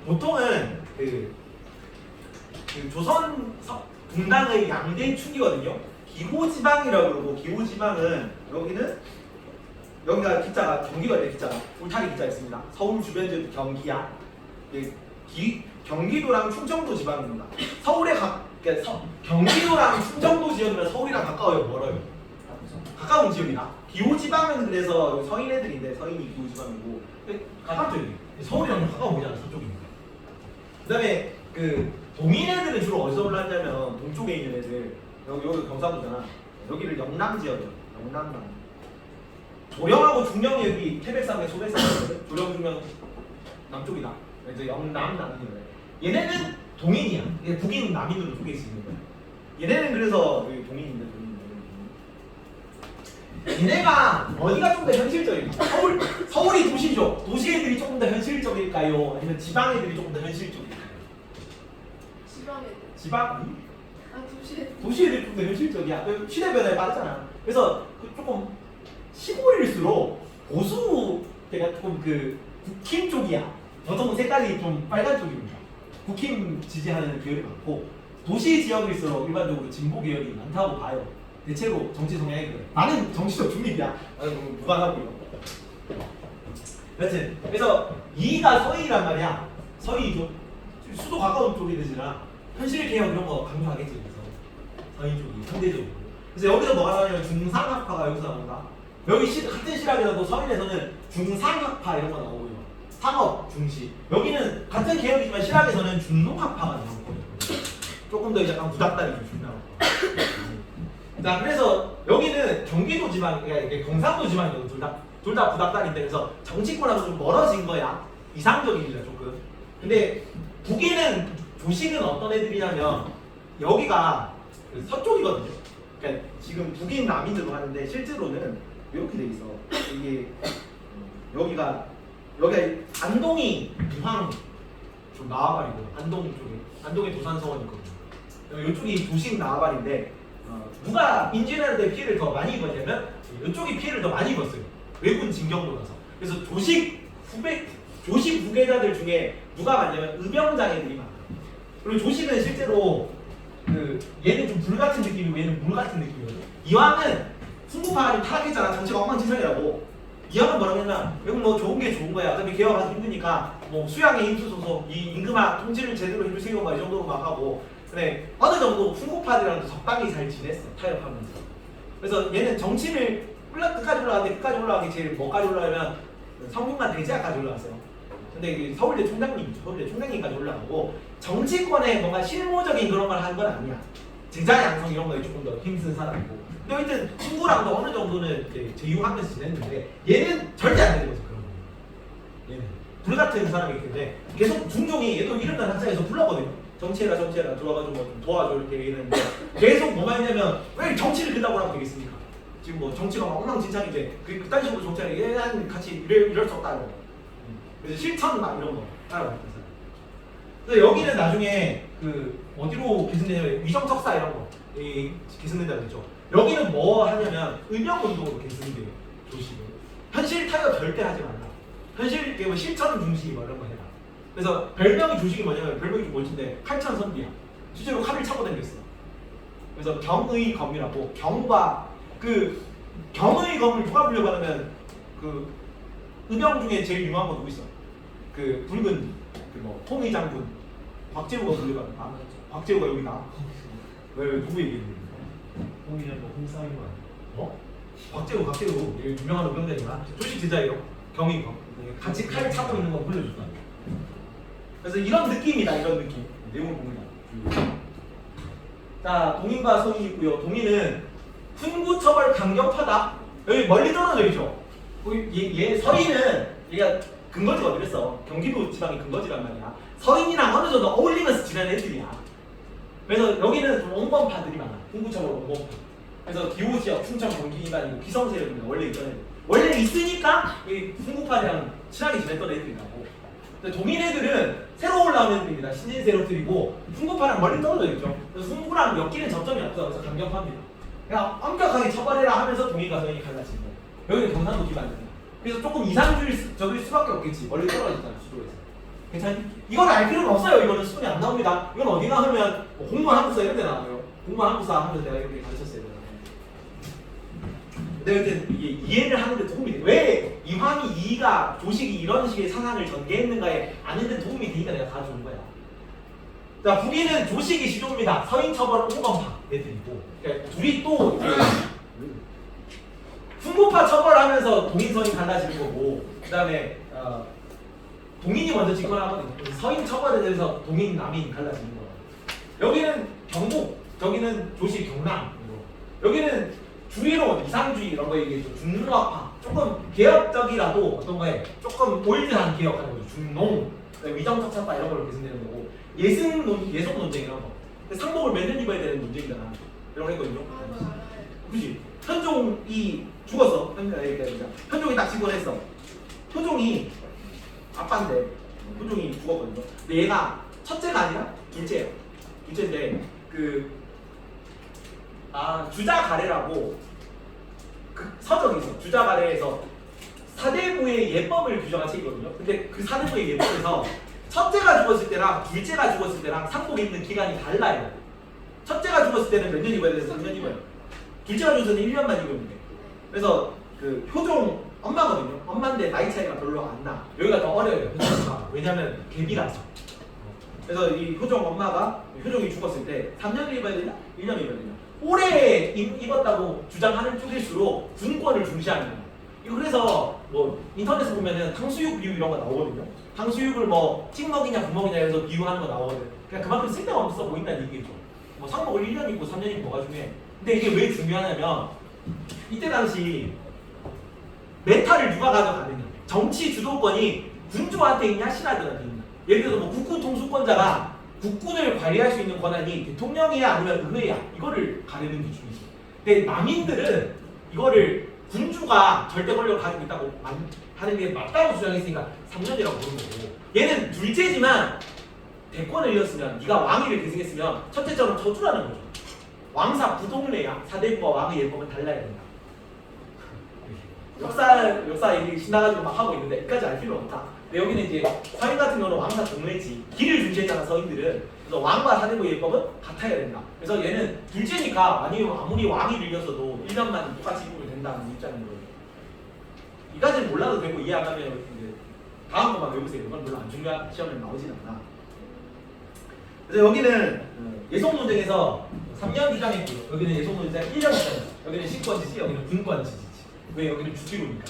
보통은 그 조선 분당의 양대 축이거든요. 기호지방이라고 그러고 기호지방은 여기가 기자가 경기가 돼 기자가 울타리 기자 있습니다. 서울 주변 지역 경기야. 경기도랑 충청도 지방입니다. 그러니까 경기도랑 충청도 지역이면 서울이랑 가까워요, 멀어요? 가까운 지역이다. 기호지방은 그래서 서인 애들인데 서인이 기호지방이고 가깝죠. 서울이랑 가까운 거잖아, 서쪽이니까. 그다음에 그 동인 애들은 주로 어디서 올라왔냐면 동쪽에 있는 애들 여기 경상도잖아. 여기를 영남 지역이요. 영남남. 조령하고 중령이 여기 태백산에 소백산이거든. 조령 중령 남쪽이다. 그래서 영남 남인이래. 얘네는 동인이야. 얘 북인 남인으로 두 개 있는 거야. 얘네는 그래서 여기 동인인데 얘네가 어디가 좀 더 현실적일까? 서울이 도시죠. 도시 애들이 조금 더 현실적일까요? 아니면 지방 애들이 조금 더 현실적일까요? 지방에. 지방? 아 도시에. 도시 애들이 좀 더 현실적이야. 시대 변화에 빠르잖아. 그래서 조금 시골일수록 보수 때가 조금 국힘 쪽이야. 보통 색깔이 좀 빨간 쪽입니다. 국힘 지지하는 계열이 많고 도시 지역일수록 일반적으로 진보 계열이 많다고 봐요. 대체로 정치 성향이 그래. 나는 정치적 중립이야. 무관하고요. 여튼 그래서 이가 서인이란 말이야. 서인이죠. 수도 가까운 쪽이 되지나 현실 개혁 이런 거 강조하겠지. 그래서 서인 쪽이 상대적으로. 그래서 여기서 뭐가 나오냐면 중상학파가 여기서 나온다. 여기 같은 시락에서도 서인에서는 중상학파 이런 거 나오고요. 상업 중시. 여기는 같은 계열이지만 시락에서는 중농학파가 나오거든요. 조금 더 약간 구닥다리죠, 중농학파. 자, 그래서 여기는 경기도 지방, 그러니까 경상도 지방이거든. 둘 다 부닥다리인데 그래서 정치권하고 좀 멀어진 거야. 이상적입니다, 조금. 근데 북에는 조식은 어떤 애들이냐면 여기가 서쪽이거든요. 그러니까 지금 북인 남인으로 하는데 실제로는 이렇게 돼 있어. 이게 여기가 안동이 이황 좀 나와발이고 안동 쪽에 안동에 도산서원 있거든요. 이쪽이 조식 나와발인데 누가 인진하는데 피해를 더 많이 입었냐면 이쪽이 피해를 더 많이 입었어요. 외군 진경로라서. 그래서 조식 후계자들 중에 누가 많냐면 의병장애들이 많아요. 그리고 조식은 실제로 얘는 좀 불 같은 느낌이고 얘는 물 같은 느낌이거든. 이왕은 승부파가 좀 타락했잖아. 정치가 엉망진창이라고. 이왕은 뭐라고 했나? 이건 뭐 좋은 게 좋은 거야. 어차피 개혁하기 힘드니까 뭐 수양에 힘쓰소서 이 임금아 통치를 제대로 해주세요. 막 이 정도로 막 하고. 근데 어느 정도 승부파들이랑도 적당히 잘 지냈어. 타협하면서. 그래서 얘는 정치를 끝까지 올라가기 제일 뭐까지 올라가면 성균관 대제학까지 올라갔어요. 근데 서울대 총장님까지 올라가고 정치권에 뭔가 실무적인 그런 걸 한 건 아니야. 제자 양성 이런 거에 조금 더 힘쓴 사람이고. 근데 하여튼 친구랑도 어느 정도는 이제 제휴하면서 지냈는데 얘는 절대 안 되는 거죠. 그런 거. 얘는 불같은 사람이기 때문에 계속 중종이 얘도 이름난 학자에서 불렀거든요. 정치해라 들어와가지고 좀 도와줘 이렇게 얘기했는데 계속 뭐만 했냐면 왜 정치를 그따고 하면 되겠습니까? 지금 뭐 정치가 막 엉망진창인데 그딴 식으로 정치하는 얘랑 같이 이럴 수 없다 이런 거. 그래서 실천 막 이런 거 따라갔어요. 그래서 여기는 나중에 어디로 계승되냐면 위정척사 이런 거 계승된다고 했죠. 여기는 뭐 하냐면 의명운동으로 계승돼요. 조식은 현실 타협 절대 하지 말라. 현실 뭐 실천 중시 뭐 이런 거 해라. 그래서 별명이 조식이 뭐냐면 별명이 좀 멋진데 칼천선비야. 실제로 칼을 차고 다녔어. 그래서 경의검이라고 경과 경의검을 누가 불려받으면 의병 중에 제일 유명한 거 누구 있어? 붉은 뭐 통의 장군 박재우가 불려받는. 박재우가 여기 나. 왜 누구 얘기했는데? 홍이는 뭐 홍사인 거 아니야? 어? 박재우 유명한 의병대니까 조식 제자예요. 경의검 같이 칼 차고 있는 거 불려줬다. 그래서 이런 느낌이다. 이런 느낌. 내용을 보면. 자, 동인과 서인이 있고요. 동인은 훈구처벌 강경파다. 여기 멀리 떨어져 있죠. 얘 서인은 얘가 근거지가 어디랬어? 경기도 지방이 근거지란 말이야. 서인이랑 어느 정도 어울리면서 지내는 애들이야. 그래서 여기는 좀 온건파들이 많아. 훈구처벌 온건파. 그래서 기호 지역, 충청, 경기가 아니고 기성세력입니다. 원래 있던 애들. 원래 있으니까 이 훈구파들이랑 친하게 지냈던 애들이라고. 근데 동인 애들은 새로 올라오는 애들입니다. 신진 세력들이고 훈구파랑 멀리 떨어져 있죠. 그래서 훈구랑 엮이는 접점이 없어. 그래서 강경파입니다. 그냥 엄격하게 처벌해라 하면서 동인과 서인이 갈라지는 거예요. 여기는 경상도 기반입니다. 그래서 조금 이상주의적일 수밖에 없겠지. 멀리 떨어지잖아 수도에서. 괜찮니? 이걸 알 필요는 없어요. 이거는 수능이 안 나옵니다. 이건 어디나 하면 뭐 공무원 한국사 이런 데 나와요. 공무원 한국사 하면서 내가 이렇게 가르쳤어야 되잖아요. 근데 여튼 이게 이해를 하는 데 도움이 돼. 왜 이황이 이이가 조식이 이런 식의 사상을 전개했는가에 아는 데 도움이 되니까 내가 가져온 거야. 자, 북인은 조식이 시조입니다. 서인 처벌은 호건파 애들이고. 그러니까 둘이 또 이제 훈구파 처벌하면서 동인 서인 갈라지는 거고, 그다음에 동인이 먼저 집권하거든요. 서인 처벌에 대해서 동인 남인 갈라지는 거예요. 여기는 경북, 저기는 조식 경남. 여기는 주의론, 이상주의 이런 거 얘기해서 중농학파, 조금 개혁적이라도 어떤 거에 조금 올드한 개혁하는 거죠. 중농, 위정척찬파 이런 걸 계승되는 거고, 예성 논쟁 이런 거. 상복을 몇 년 입어야 되는 논쟁이잖아. 이런 거 했거든요. 그지? 현종이 죽었어. 현종이 딱 집권했어. 효종이 아빠인데 효종이 죽었거든요. 근데 얘가 첫째가 아니라 둘째예요. 둘째인데 주자가래라고 그 서적이 있어. 주자가래에서 사대부의 예법을 규정한 책이거든요. 근데 그 사대부의 예법에서 첫째가 죽었을 때랑 둘째가 죽었을 때랑 상복에 있는 기간이 달라요. 첫째가 죽었을 때는 몇 년 입어야 돼서 3년 입어요. 둘째가 죽었을 때는 1년만 입으면 돼. 그래서 그 효종 엄마거든요. 엄마인데 나이 차이가 별로 안 나. 여기가 더 어려요. 효종가. 왜냐면 개비라서. 그래서 이 효종 엄마가 효종이 죽었을 때 3년을 입어야 되냐? 1년을 입어야 되냐? 오래 입었다고 주장하는 쪽일수록 군권을 중시하는 거예요. 이거 그래서 뭐 인터넷에 보면은 탕수육 비유 이런 거 나오거든요. 탕수육을 뭐 찍먹이냐 부먹이냐 해서 비유하는 거 나오거든요. 그냥 그만큼 쓸데없어 보인다는 얘기죠. 뭐 상복을 1년 입고 3년 입고 뭐가 중요해. 근데 이게 왜 중요하냐면 이때 당시 메타를 누가 가져가느냐. 정치 주도권이 군주한테 있냐 신하들한테 있냐. 예를 들어서 뭐 국군 통수권자가 국군을 관리할 수 있는 권한이 대통령이야 아니면 의회야. 이거를 가리는 게 중요해요. 근데 남인들은 이거를 군주가 절대 권력을 가지고 있다고 하는 게 맞다고 주장했으니까 3년이라고 부른 거고, 얘는 둘째지만 대권을 이었으면 네가 왕위를 계승했으면 첫째처럼 저주라는 거죠. 왕사 부동례야. 사대부와 왕의 예법은 달라야 된다. 역사 얘기 신나가지고 막 하고 있는데 여기까지 알 필요 없다. 근데 여기는 이제 서인 같은 경우는 왕사 동례지. 길을 중시했잖아 서인들은. 그래서 왕과 사대부 예법은 같아야 된다. 그래서 얘는 둘째니까 아무리 왕위를 이겼어도 1년만 똑같이 입으면 된다는 입장인 거예요. 이까지는 몰라도 되고 이해 안 가면 이제 다음 것만 외우세요. 이건 별로 안 중요한 시험에 나오진 않아. 그래서 여기는 예속 논쟁에서 3년 주장했고요. 여기는 예속 논쟁 1년 주장했어요. 여기는 신권지지, 여기는 군권지지. 왜 여기는 주지로니까.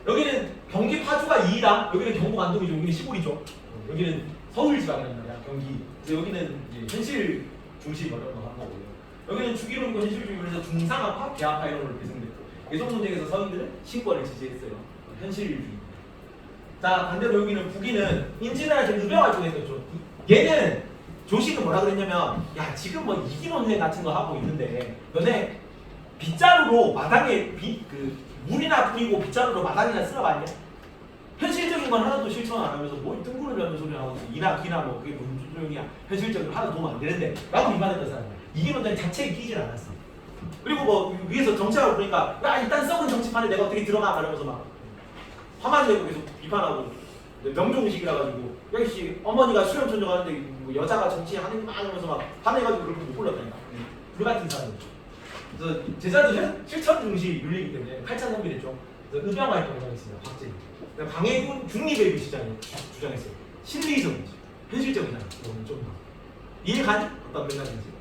여기는 경기 파주가 2다. 여기는 경북 안동이죠. 여기는 시골이죠. 여기는 서울 지방이란 말이야. 경기. 그래서 여기는 이제 현실 중심 이런 거 한 거고요. 여기는 주기론이고 현실주의로 해서 중상학파, 개학파 이런 걸로 배승됐고, 예속 논쟁에서 서인들은 신권을 지지했어요. 현실주의. 자, 반대로 여기는 북인은 인진을 지금 의병 활동했었죠. 얘는 조식은 뭐라 그랬냐면, 야 지금 뭐 이기 논쟁 같은 거 하고 있는데 너네 빗자루로 마당에 물이나 뿌리고 빗자루로 마당이나 쓸어봤냐? 현실적인 건 하나도 실천 안 하면서 뭘 뜬구르려는 소리 하고 이나 기나 뭐 그게 무슨 소용이야. 현실적으로 하나도 도움 안 되는데 라고 비판했던 사람이야. 이기 논쟁 자체에 끼질 않았어. 그리고 뭐 위에서 정치하고 보니까 야 일단 썩은 정치판에 내가 어떻게 들어가 말하면서 막 화만 내고 계속 비판하고 명종식이라 가지고 역시 어머니가 수렴천정 하는데 뭐 여자가 정치하는 막 하면서 막 화내가지고 그렇게 못 불렀다니까. 불같은 사람이죠. 그래서 제자들은 실천 중시 윤리이기 때문에 8,000 선비랬죠. 그래서 의병 활동을 했습니다. 박제리. 광해군 중립의 주장했어요. 실리적이지, 현실적이잖아. 이거는 좀 더. 이해가니? 어떤 맥락인지.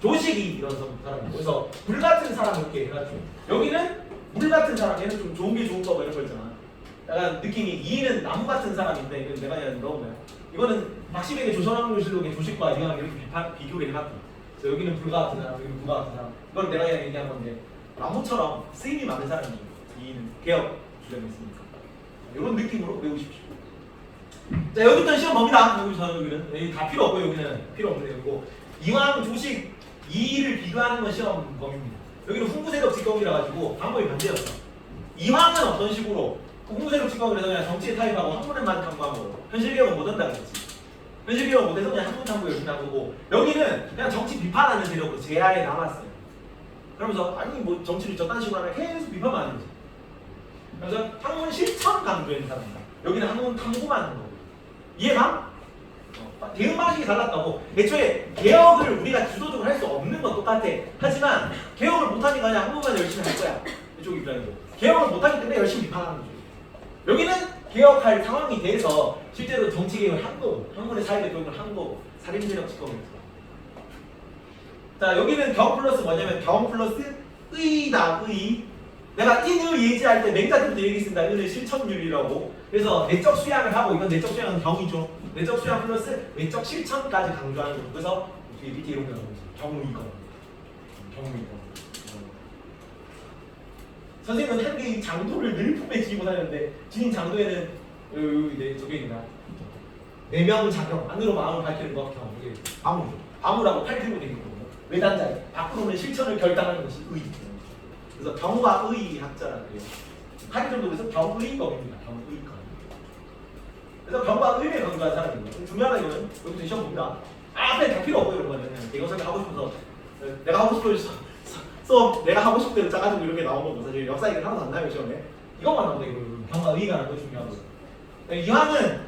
조식이 이런 사람이고, 그래서 물 같은 사람 이렇게 해가지고 여기는 물 같은 사람, 얘는 좀 좋은 게 좋은 거 이런 거 있잖아. 약간 느낌이 이는 나무 같은 사람인데 이건 내가 그냥 넣은 거야. 이거는 박시백의 조선왕조실록의 조식과 이거랑 이렇게 비교를 해봤고, 그래서 여기는 불과 같은 사람, 여기는 무가 같은 사람. 이건 내가 그냥 얘기한 건데 나무처럼 쓰임이 많은 사람이 이는 개혁 주장했으니까 이런 느낌으로 외우십시오. 자, 여기부터 시험 봅니다. 여기 다 필요 없고 여기는 필요 없는 내용이고, 이왕 조식 2를 비교하는 건 시험 범위입니다. 여기는 훈구세력 직검이라 가지고 방법이 반대였어. 이왕은 어떤 식으로 공부제로 찍어 그래서 그냥 정치에 타입하고 학문에만 탐구하고 현실개혁은 못 한다 그랬지. 현실개혁 못해서 그냥 학문 탐구 열심히 한 거고 여기는 그냥 정치 비판하는 재료고 제야에 남았어요. 그러면서 아니 뭐 정치를 저딴 식으로 하면 계속 비판만 하는 거지. 그래서 학문 실천 강조하는 사람이다. 여기는 학문 탐구만 하는 거고. 이해가? 대응 방식이 달랐다고. 애초에 개혁을 우리가 주도적으로 할 수 없는 건 똑같아. 하지만 개혁을 못하니까 그냥 학문만 열심히 할 거야. 이쪽 입장이고. 개혁을 못하기 때문에 열심히 비판하는 거죠. 여기는 개혁할 상황이 돼서 실제로 정치 개혁을 한 거고, 학문의 사회적 교육을 한 거고, 살인제력 직검에서. 자, 여기는 경 플러스 뭐냐면 경 플러스 의다, 의. 내가 인의 예지할 때 맹자들부터 얘기했습니다. 이거는 실천율이라고. 그래서 내적 수양을 하고, 이건 내적 수양은 경이죠. 내적 수양 플러스 내적 실천까지 강조하는 거고. 그래서 밑에 이런 거 나오는 거죠. 경의권. 경의권. 선생님은 한 개의 장도를 늘 품에 지니고 다녔는데 지닌 장도에는 저게 있나? 내면 작용, 안으로 마음을 밝히는 거 경. 이게 바무죠. 바무라고 팔 들고 되는 거거든요. 외단자에 밖으로는 실천을 결단하는 것이 의. 그래서 경과 의 학자라고 해요. 하기 정도 그래서 경의검입니다. 경의검. 그래서 경과 의에 강조한 사람입니다. 중요한 이거는 여기서 시험 봅니다. 앞에 다 필요 없고 이런 거는 그냥 내가 설명 하고 싶어서 내가 하고 싶어서 수업 내가 하고 싶은 대로 짜가지고 이렇게 나온 거고 사실 역사 얘기는 하나도 안 나요 시험에. 이것만 나오면 돼. 경과 의가라는 거 중요하고. 이항은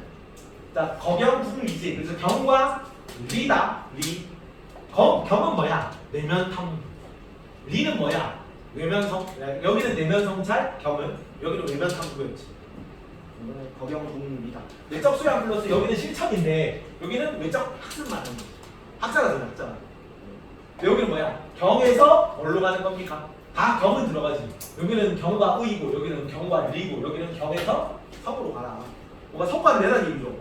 자 거경분리지. 그래서 경과 리다. 리. 경은 뭐야? 내면 탐. 리는 뭐야? 외면성. 여기는 내면 성찰. 경은 여기는 외면 탐구였지. 이거는 거경분리다. 내적 수양 플러스 여기는 실천인데 여기는 외적 학습만 하는 거지. 학자가 되는 학자. 여기는 뭐야? 경에서 뭘로 가는 겁니까? 다 경은 들어가지. 여기는 경과 의고, 여기는 경과 리고, 여기는 경에서 성으로 가라. 뭔가 성과를 내라는 얘기죠.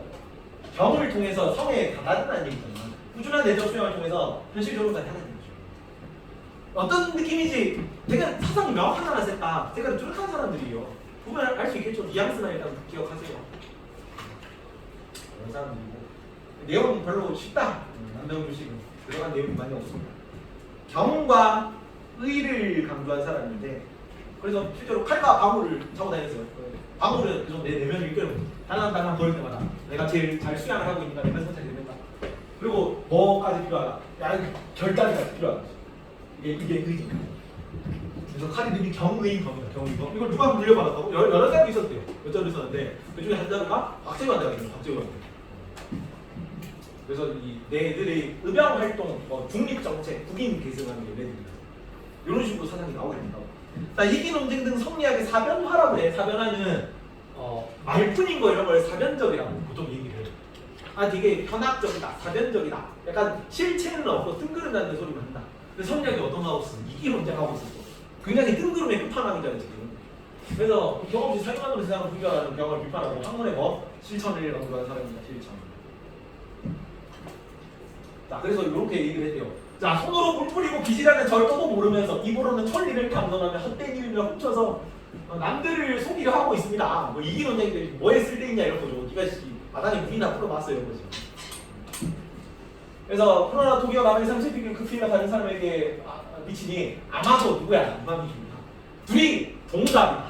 경을 통해서 성에 다다른다는 얘기잖아. 꾸준한 내적 수양을 통해서 현실적으로까지 하는 얘기죠. 어떤 느낌인지 되게 사상이 명확하잖아, 셋다. 제가 뚜렷한 사람들이에요. 보면 알 수 있겠죠. 뉘앙스나 일단 기억하세요. 그런 사람들이고. 내용은 별로 쉽다. 남대문 주식은 들어간 내용이 많이 없습니다. 경과 의를 강조한 사람인데 그래서 실제로 칼과 방울을 차고 다녔어요. 방울은 계속 내 내면을 이끌고 달랑달랑 거릴 때마다 내가 제일 잘 수양을 하고 있니까 내면 성찰이 된다. 그리고 뭐까지 필요하다? 결단까지 필요하다. 이게 의죠. 그래서 칼이 경의인 겁니다. 경의인. 이걸 누가 물려받았다고? 여러 자도 있었대요. 몇 자도 있었는데 그 중에 한 자가 박재관이라고 해요. 박재관. 그래서 이 내들의 의병 활동, 중립 정책, 국인 계승하는 게 내들입니다. 이런 식으로 사상이 나오게 된다고. 자, 이기 논쟁 등 성리학의 사변화라고 해. 사변화는 말뿐인 거 이런 걸 사변적이라고 보통 얘기를 해요. 아, 되게 현학적이다, 사변적이다. 약간 실체는 없고 뜬구름다는 소리만 한다. 근데 성리학이 어떤 하고 있어? 이기 논쟁하고 있었어. 굉장히 뜬구름의 끝판왕이잖아요 지금. 그래서 경험시 사기만으로 세상을 구별하는 경험을 비판하고 학문의 법, 실천을 강조한 사람입니다. 실천. 자, 그래서 이렇게 얘기를 했대요. 자, 손으로 물 뿌리고 빚이라는 절도도 모르면서 입으로는 천리를 감론하며 헛된 이름이라 훔쳐서 남들을 속이려 하고 있습니다. 뭐 이기 논쟁들이 뭐에 쓸데있냐 이런 거죠. 네가 마당에 물이나 풀어봤어 이런 거지. 그래서 코로나 독이어 남의 상세피규 그 피해가 다른 사람에게 미치니 아마도 누구야? 이황입니다. 둘이 동갑이다.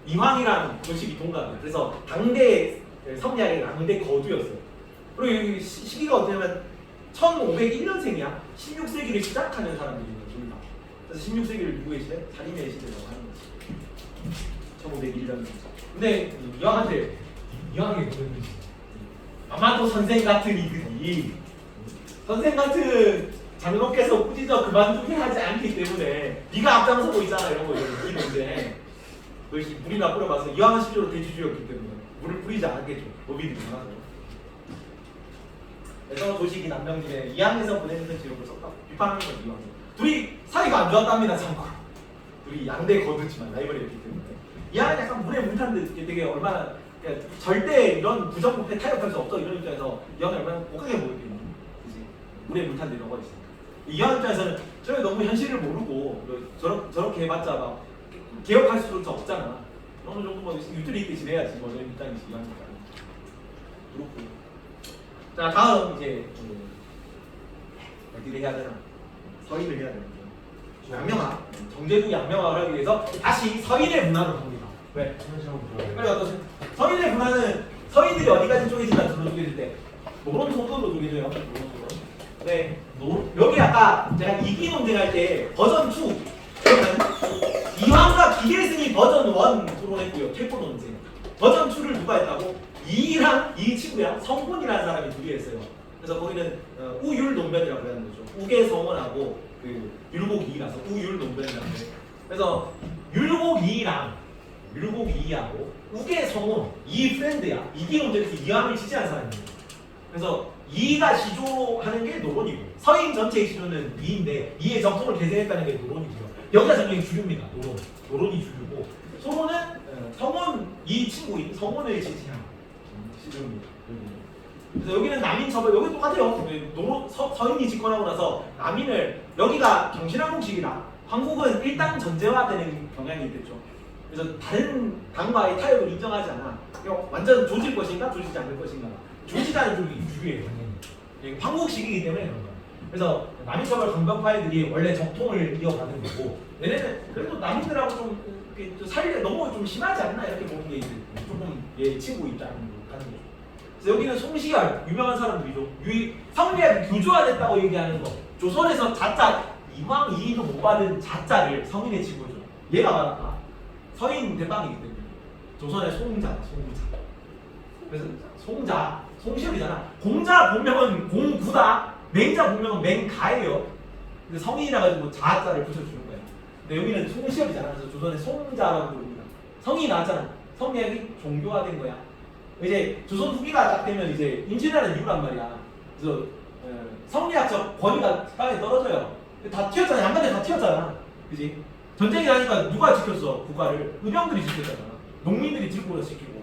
이황이랑 조식이 동갑이야. 그래서 당대 성리학의 당대 거두였어요. 그리고 이 시기가 어떠냐면 1501년생이야. 16세기를 시작하는 사람들이에요. 둘 다. 그래서 16세기를 누구의 시대? 살인의 시대라고 하는 거지. 1501년. 근데 이황한테 이황이 무슨 뜻이지? 아마도 선생 같은 이들이 선생 같은 장로께서 꾸짖어 그만두게 하지 않기 때문에 네가 앞장서고 있잖아 이런 거예요. 이 논쟁. 그것이 물이나 뿌려봐서 이황은 실제로 대주주였기 때문에 물을 뿌리지 않겠죠. 노비들이 많아서. 그래서 조식이 남명진에 이항에서 보내는 지역을 썼다. 비판하는 건 이황. 둘이 사이가 안 좋았답니다. 참고로. 둘이 양대 거두지만 라이벌이었기 때문에. 이항은 약간 물에 물탄 듯 되게 얼마나 그러니까 절대 이런 부정부패 타협할 수 없어 이런 입장에서 이황이 얼마나 복하게 보였겠니. 그치? 물에 물탄 듯 이런 거 있으니까. 이황 입장에서는 저게 너무 현실을 모르고 저렇게 해봤자 막 개혁할 수조차 없잖아. 어느 정도 뭐 유튜브 있게 지내야지 뭐 이런 입장이지 이황이니까. 그렇고. 자, 다음 이제 어디를 해야 되나? 서인을 해야 되나? 양명화. 정제주 양명화를 하기 위해서 다시 서인의 문화로 갑니다. 왜? 현실하고 좋아요. 빨리 갖다 오세요. 서인의 분화는 서인들이 어디까지 쪼개진다 쪼개질 때 노론 속도로 쪼개져요. 노론 속도로. 네. 여기 아까 제가 이기 논쟁할 때 버전 2 이황과 기계승이 버전 1 토론했고요. 쾌포 논쟁. 버전 2를 누가 했다고? 이랑 이 친구랑 성곤이라는 사람이 둘이 했어요. 그래서 거기는 우율 논변이라고 하는 거죠. 우계 성원하고 그 율곡 이라서 우율 논변이라고 해요. 그래서 율곡 이하고 우계 성원 이 프렌드야. 이기 논쟁에서 이함을 지지하는 사람이에요. 그래서 이가 시조하는 게 노론이고 서인 전체의 시조는 이인데 이의 정통을 계승했다는 게 노론이고요. 여기가 정말 주류입니다. 노론이 주류고 소론은 성원 이 친구인 성원을 지지한 시조입니다. 그래서 여기는 남인 처벌 여기 똑같아요. 서인이 집권하고 나서 남인을 여기가 경신왕국식이라 한국은 일당 전제화되는 경향이 있겠죠. 그래서 다른 당과의 타협을 인정하지 않아. 완전 조질 것인가 조지지 않을 것인가. 조지다는 쪽이 주류예요. 당연히. 황국식이기 때문에 그런 거예요. 그래서 남인처벌 강변파애들이 원래 적통을 이어가는 거고 얘네는 그래도 남인들하고 좀 사이가 너무 좀 심하지 않나 이렇게 보는 게 이제 조금 친구 입장으로 가는 거죠. 그래서 여기는 송시열 유명한 사람들이죠. 성리학이 교조화됐다고 얘기하는 거. 조선에서 자자 이황 이의도 못 받은 자자를 성인의 친구죠. 얘가 받았다. 서인 대빵이기 때문에 조선의 송자. 그래서 송시열이잖아. 공자 본명은 공구다. 맹자 본명은 맹가예요. 근데 성인이라 가지고 자자를 붙여주는 거야. 근데 여기는 송시열이잖아. 그래서 조선의 송자라고 부릅니다. 성이 나왔잖아. 성리학이 종교화된 거야. 이제 조선 후기가 딱 되면 이제 임진왜란 이후란 말이야. 그래서 성리학적 권위가 땅에 떨어져요. 다 튀었잖아. 양반들 다 튀었잖아. 그지? 전쟁이 나니까 누가 지켰어? 국가를 의병들이 지켰잖아. 농민들이 질고를 시키고.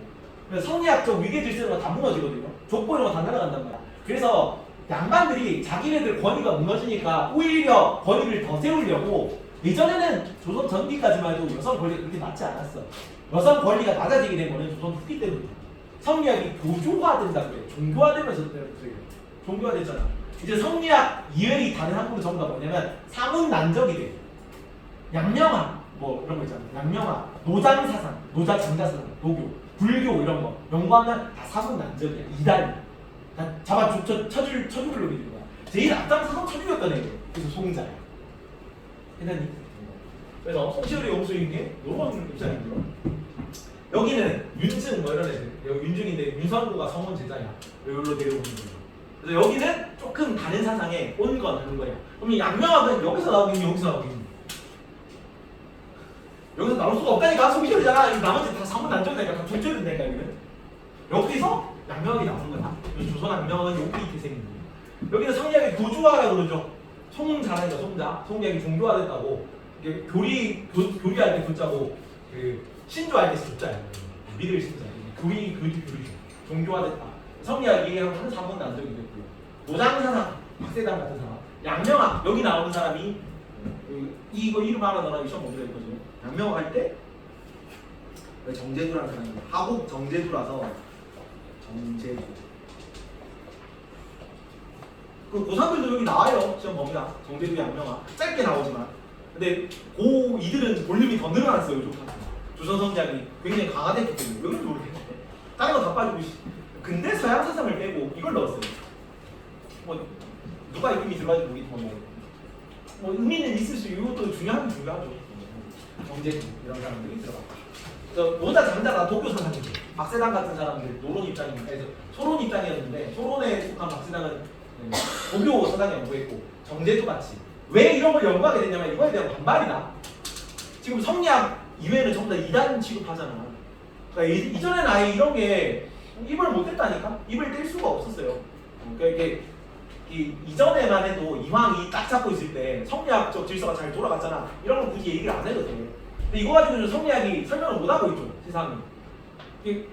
그래서 성리학적 위계 질서가 다 무너지거든요. 족보 이런 거 다 날아간단 말이야. 그래서 양반들이 자기네들 권위가 무너지니까 오히려 권위를 더 세우려고 예전에는 조선 전기까지만 해도 여성 권리가 그렇게 낮지 않았어. 여성 권리가 낮아지게 된 거는 조선 후기 때문이야. 성리학이 교조화된다 그래. 종교화되면서 그래. 종교화됐잖아. 이제 성리학 이외의 다른 학문은 전부 다 뭐냐면 사문난적이 돼. 양명화 뭐 이런 거 있잖아. 양명화, 노장사상, 노자장자사상, 노교, 불교 이런 거 연구하면 다 사문난적이야. 이단이야. 다 잡아 쳐주를 노리는 거야. 제일 앞장서서 쳐주였던 애예요. 그래서 송자야. 해나니? 그래서 송시열의 용수인 게 이런 입장이고요. 여기는 윤증 뭐 이런 애들. 여기 윤증인데 윤성구가 성원 제자야. 여기로 데려오는 거죠. 그래서 여기는 조금 다른 사상에 온건 하는 거야. 그럼 양명학은 여기서 나오긴 여기서 나오긴. 여기서 나올 수가 없다니까. 송시열이잖아. 나머지 다 사문난적이니까 다 존재된다니까 여기는. 여기서 양명학이 나오는 거야. 조선 양명학은 여기 태생인 거예요. 여기는 성리학의 교조화라고 그러죠. 송자라니까 송자. 성리학이 종교화됐다고. 이게 교리할 때 교자고 그 신조할 때 숫자예요. 믿을 신자. 교리 종교화됐다. 성리학 얘기하면 한 번도 안 적이 됐고요. 노장사상 박세당 같은 사람. 양명학 여기 나오는 사람이 이거 이름 하나 넣어라 시험 보기로 했거든요. 양명학 할 때 정제두라는 사람이 하곡 정제두라서 정제두. 그 고3들도 여기 나와요. 시험 봅니다. 정제두 양명학 짧게 나오지만. 근데 이들은 볼륨이 더 늘어났어요. 요즘 같은 조선 성장이 굉장히 강화됐기 때문에 여기는 이렇게 했는데 다른 거 다 빠지고 근데 서양 사상을 빼고 이걸 넣었어요. 뭐 누가 이름이 들어가지고 모르겠지만 뭐 의미는 있을 수 이것도 중요하죠. 정제두 이런 사람들이 들어갔다. 노자 장자가 도교 사상이죠. 박세당 같은 사람들 노론 입장이니까 해서 소론 입장이었는데 소론에 속한 박세당은 도교 사상 연구했고 정제두 같이 왜 이런 걸 연구하게 됐냐면 이거에 대한 반발이다. 지금 성리학 이외에는 전부 다 이단 취급하잖아. 그러니까 이전에는 아예 이런 게 입을 못 뗐다니까? 입을 뗄 수가 없었어요. 그러니까 이게 이전에만 해도 이황이 딱 잡고 있을 때 성리학적 질서가 잘 돌아갔잖아. 이런 건 굳이 얘기를 안 해도 돼. 근데 이거 가지고는 성리학이 설명을 못 하고 있죠. 세상이.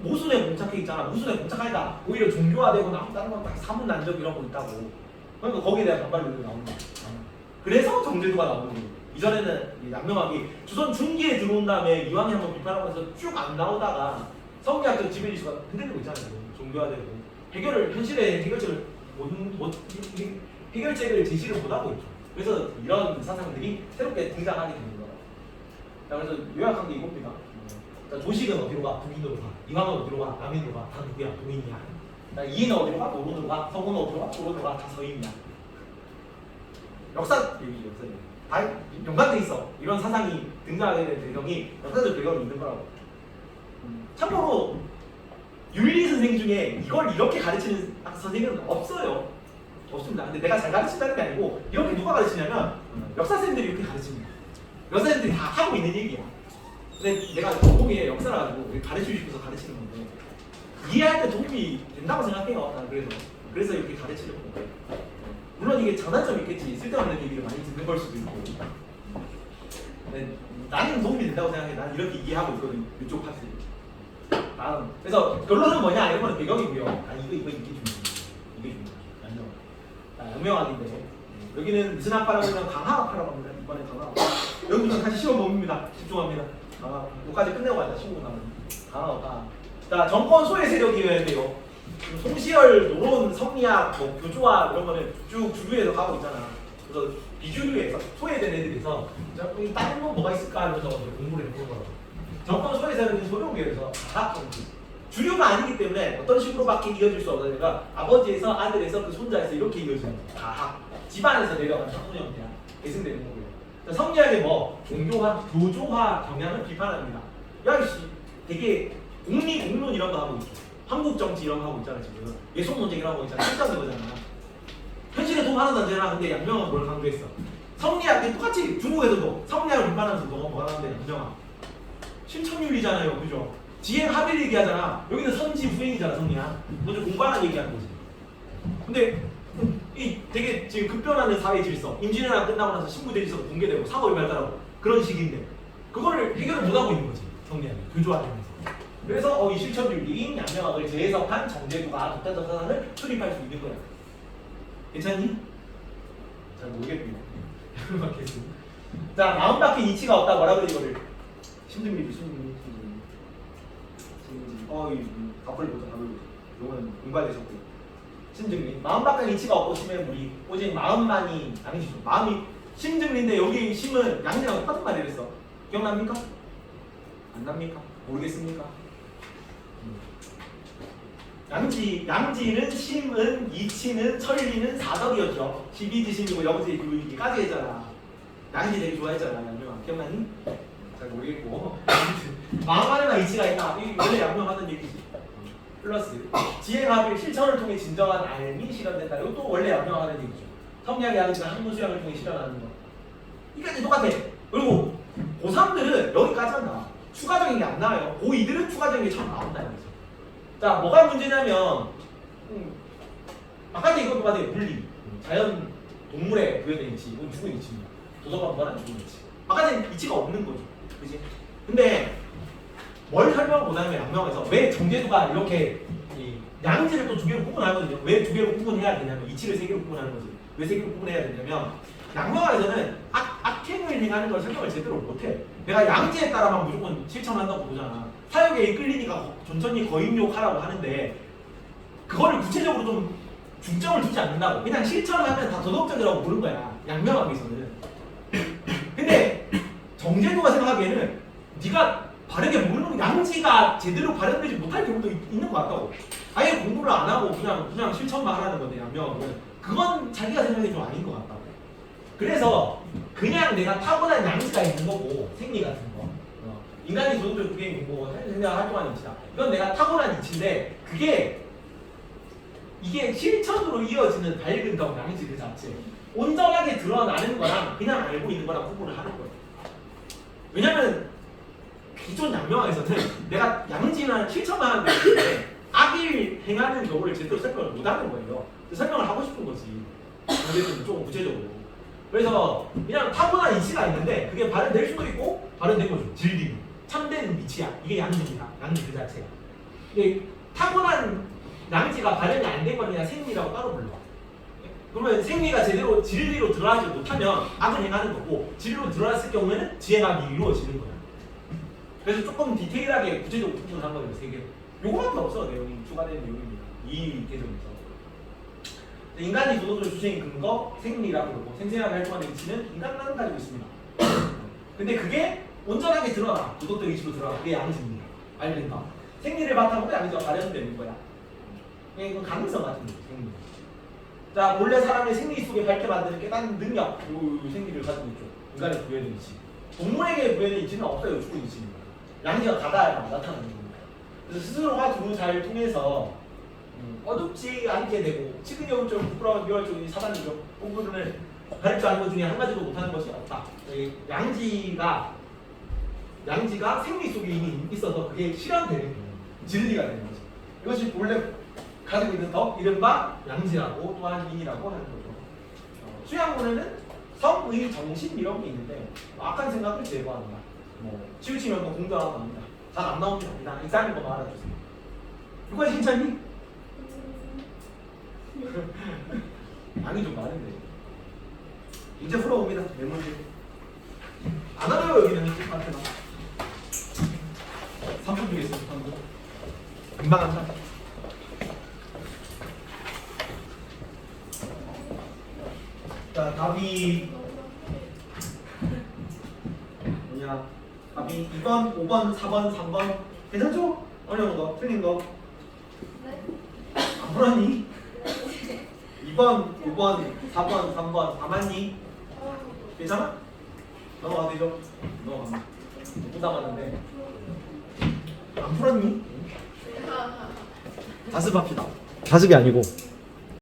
모순에 봉착해 있잖아. 모순에 봉착하니까 오히려 종교화되고 다른 건 다 사문난적 이런 거 있다고. 그러니까 거기에 대한 반발이 나오는 거야. 그래서 정제두가 나오는 거예요. 이전에는 양명학이 조선 중기에 들어온 다음에 이황이 한번 비판하고 해서 쭉 안 나오다가 성리학적 지배 이슈가 흔들리고 있잖아요. 종교화되고 현실의 해결책을 제시를 못 하고 있죠. 그래서 이런 사상들이 새롭게 등장하게 되는 거예요. 자, 그래서 요약한 게 이겁니다. 그러니까 조식은 어디로 가? 북인으로 가. 이황은 어디로 가? 남인으로 가. 다 누구야? 동인이야. 그러니까 이인은 어디로 가? 노론으로 가. 서구는 어디로 가? 도론으로 가. 다 서인이야. 역사 얘기 역사님. 다 연관돼 있어. 이런 사상이 등장하게 된 배경이 역사적 배경이 있는 거라고. 참고로 윤리 선생 중에 이걸 이렇게 가르치는 선생님은 없어요. 없습니다. 근데 내가 잘 가르친다는 게 아니고 이렇게 누가 가르치냐면 역사 쌤들이 이렇게 가르칩니다. 역사 쌤들이 다 하고 있는 얘기야. 근데 내가 전공에 역사라 가지고 가르치고 싶어서 가르치는 건데 이해할 때 도움이 된다고 생각해요. 난 그래서 이렇게 가르치려고 해요. 물론 이게 장단점이 있겠지. 쓸데없는 얘기를 많이 듣는 걸 수도 있고. 근데 나는 도움이 된다고 생각해. 난 이렇게 이해하고 있거든. 이쪽 파트. 다음. 그래서 결론은 뭐냐? 이런 거는 배경이고요. 이게 중요해. 이게 중요해. 자, 영명학인데 여기는 무슨 학파라고 하면 강화학파라고 합니다. 이번에 강화학. 여기부터 다시 시험 봅니다. 집중합니다. 강화학. 여기까지 끝내고 가자. 15분 남았는데. 강화학. 자, 정권 소외 세력이어야 돼요. 송시열, 노론, 성리학, 뭐 교조학 이런 거는 쭉 주류에서 가고 있잖아. 그래서 비주류에서 소외된 애들에서 다른 건 뭐가 있을까 하면서 공부를 해보는 거라고. 정권 소외 세력은 소룡계에서 가학 정치. 주류가 아니기 때문에 어떤 식으로밖에 이어질 수 없으니까 아버지에서 아들에서 그 손자에서 이렇게 이어지는 가학. 집안에서 내려간 학문 형태야. 계승되는 거고요. 성리학의 뭐 종교화, 교조화 경향을 비판합니다. 야 이씨 되게 공론 이런 거 하고 있죠. 한국 정치 이런 거 하고 있잖아 지금. 예속 논쟁 이런 거 하고 있잖아. 실전 거잖아. 현실에 도움 하나도 안 되나? 근데 양명은 뭘 강조했어? 성리학 똑같이 중국에서도 성리학을 비판하면서 뭐가 나오는데 양명학 실천윤리잖아요, 그죠? 지행 합의를 얘기하잖아. 여기는 선지 후행이잖아, 성리학. 먼저 공부하는 얘기하는 거지. 근데 이 되게 지금 급변하는 사회 질서, 임진왜란 끝나고 나서 신부 대질서가 붕괴되고 사법이 발달하고 그런 시기인데 그거를 해결을 못 하고 있는 거지, 성리학이 교조하면서. 그래서 이 실천윤리인 양명학을 재해석한 정제구가 독자적 사상을 수립할 수 있는 거야. 괜찮니? 잘 모르겠군요. 자, 마음 밖에 이치가 없다. 뭐라 그래 이거를? 심증미비. 답을 보자. 요거는 공부되셨고요. 심증미. 마음 밖에 이치가 없고 심의 무리. 오직 마음만이 아니시죠. 마음이 심증미인데 여기 심은 양이랑 똑같은 말이라 했어. 기억납니까? 안 납니까? 모르겠습니까? 양지는 심은 이치는 천리는 사덕이었죠. 12지심이고 여기서 교육이까지 했잖아. 양지 되게 좋아했잖아. 양명아 기억나니? 잘 모르겠고. 마음 안에만 이치가 있다. 이게 원래 양명하던 얘기지. 플러스 지행합의 실천을 통해 진정한 알미 실현된다. 이것도 원래 양명하는 얘기죠. 성리학이 아니라 학문 수양을 통해 실현하는 거. 이까지 똑같아. 그리고 고3들은 여기까지만 나와. 추가적인 게 안 나와요. 고2들은 추가적인 게 처음 나온다 이거죠. 자, 뭐가 문제냐면 아까도 이거 똑같아요. 물리, 자연, 동물에 부여된 이치, 이건 죽은 이치입니다. 도서관 무관한 죽은 이치. 아까는 이치가 없는 거죠. 그치? 근데 뭘 설명을 못하면 양명에서 왜 정제도가 이렇게 양지를 또 두 개로 구분하거든요. 왜 두 개로 구분해야 되냐면 이치를 세 개로 구분하는 거지. 왜 세 개로 구분해야 되냐면 양명에서는 악행을 행하는 걸 설명을 제대로 못해. 내가 양지에 따라만 무조건 실천한다고 보잖아. 사역에 이끌리니까 천천히 거인욕하라고 하는데 그거를 구체적으로 좀 중점을 두지 않는다고. 그냥 실천을 하면 다 도덕적이라고 보는 거야. 양명학에서는. 근데 정제도가 생각하기에는 네가 바르게 모르는 양지가 제대로 발현되지 못할 경우도 있는 것 같다고. 아예 공부를 안 하고 그냥 실천만 하라는 건데 양명학은 그건 자기가 생각이 좀 아닌 것 같다고. 그래서 그냥 내가 타고난 양지가 있는 거고 생리 같은 거 인간이 도덕적 구경 공부 생각 활동하는 이치다. 이건 내가 타고난 이치인데 이게 실천으로 이어지는 밝은 덕 양지 그 자체 온전하게 드러나는 거랑 그냥 알고 있는 거랑 구분을 하는 거예요. 왜냐면 기존 양명학에서는 내가 양지나 실천만 하는 거인데 악일 행하는 경우를 제대로 설명을 못 하는 거예요. 설명을 하고 싶은 거지. 근데 좀 구체적으로. 그래서 그냥 타고난 이치가 있는데 그게 발현될 수도 있고 발현된 거죠. 질림. 참된 이치야. 이게 양지입니다. 양지 그 자체가. 근데 타고난 양지가 발현이 안 된 건 그냥 생리라고 따로 불러. 그러면 생리가 제대로 진리로 드러나지 못하면 악을 행하는 거고 진리로 드러났을 경우에는 지행함이 이루어지는 거야. 그래서 조금 디테일하게 구체적으로 구분을 한 거예요. 세 개. 요거밖에 없어. 내용이 추가된 내용입니다. 이 개정에서. 인간이 도덕을 주체인 근거 생리라고 그러고 생생하게 활동하는 이치는 인간만 가지고 있습니다. 근데 그게 온전하게 드러나. 도덕적 이치로 드러나. 그게 양지입니다. 알겠다. 생리를 바탕으로 양지가 발현되는 거야. 이건 가능성 같은 거지. 생리. 자, 본래 사람의 생리 속에 밝게 만드는 깨닫는 능력. 요 생리를 가지고 있죠. 인간의 부여된 이치. 동물에게 부여된 이치는 없어요. 죽은 이치는. 양지가 가다야 나타나는 겁니다. 그래서 스스로가 두루 잘 통해서 어둡지 않게 되고 치근여울증, 부끄러운 미월증이 사단이죠. 공부를 가르쳐 하는 것 중에 한 가지도 못하는 것이 없다. 양지가 생리 속에 이미 있어서 그게 실현되는 거예요. 진리가 되는 거죠. 이것이 본래 가지고 있는 덕, 이른바 양지라고 또한 인이라고 하는 거죠. 수양문에는 성의 정신 이런 게 있는데 악한 생각을 제거한다. 치우치면 뭐 공정하고 합니다. 잘 안 나오면 됩니다. 이상한 거만 알아주세요. 누가 괜찮니? 양이 좀 많은데. 이제 풀어봅니다. 네 문제. 안 어려워 여기는 한테나. 3분 주겠습니다. 3분. 금방 한다. 자, 답이 뭐냐? 답이 2번, 5번, 4번, 3번. 괜찮죠? 어려운 거, 틀린 거. 네. 안 풀었니? 2번, 5번, 4번, 3번 다 맞니? 괜찮아? 넘어가도 되죠? 넘어가. 못 남았는데 안 풀었니? 다습합시다. 다습이 아니고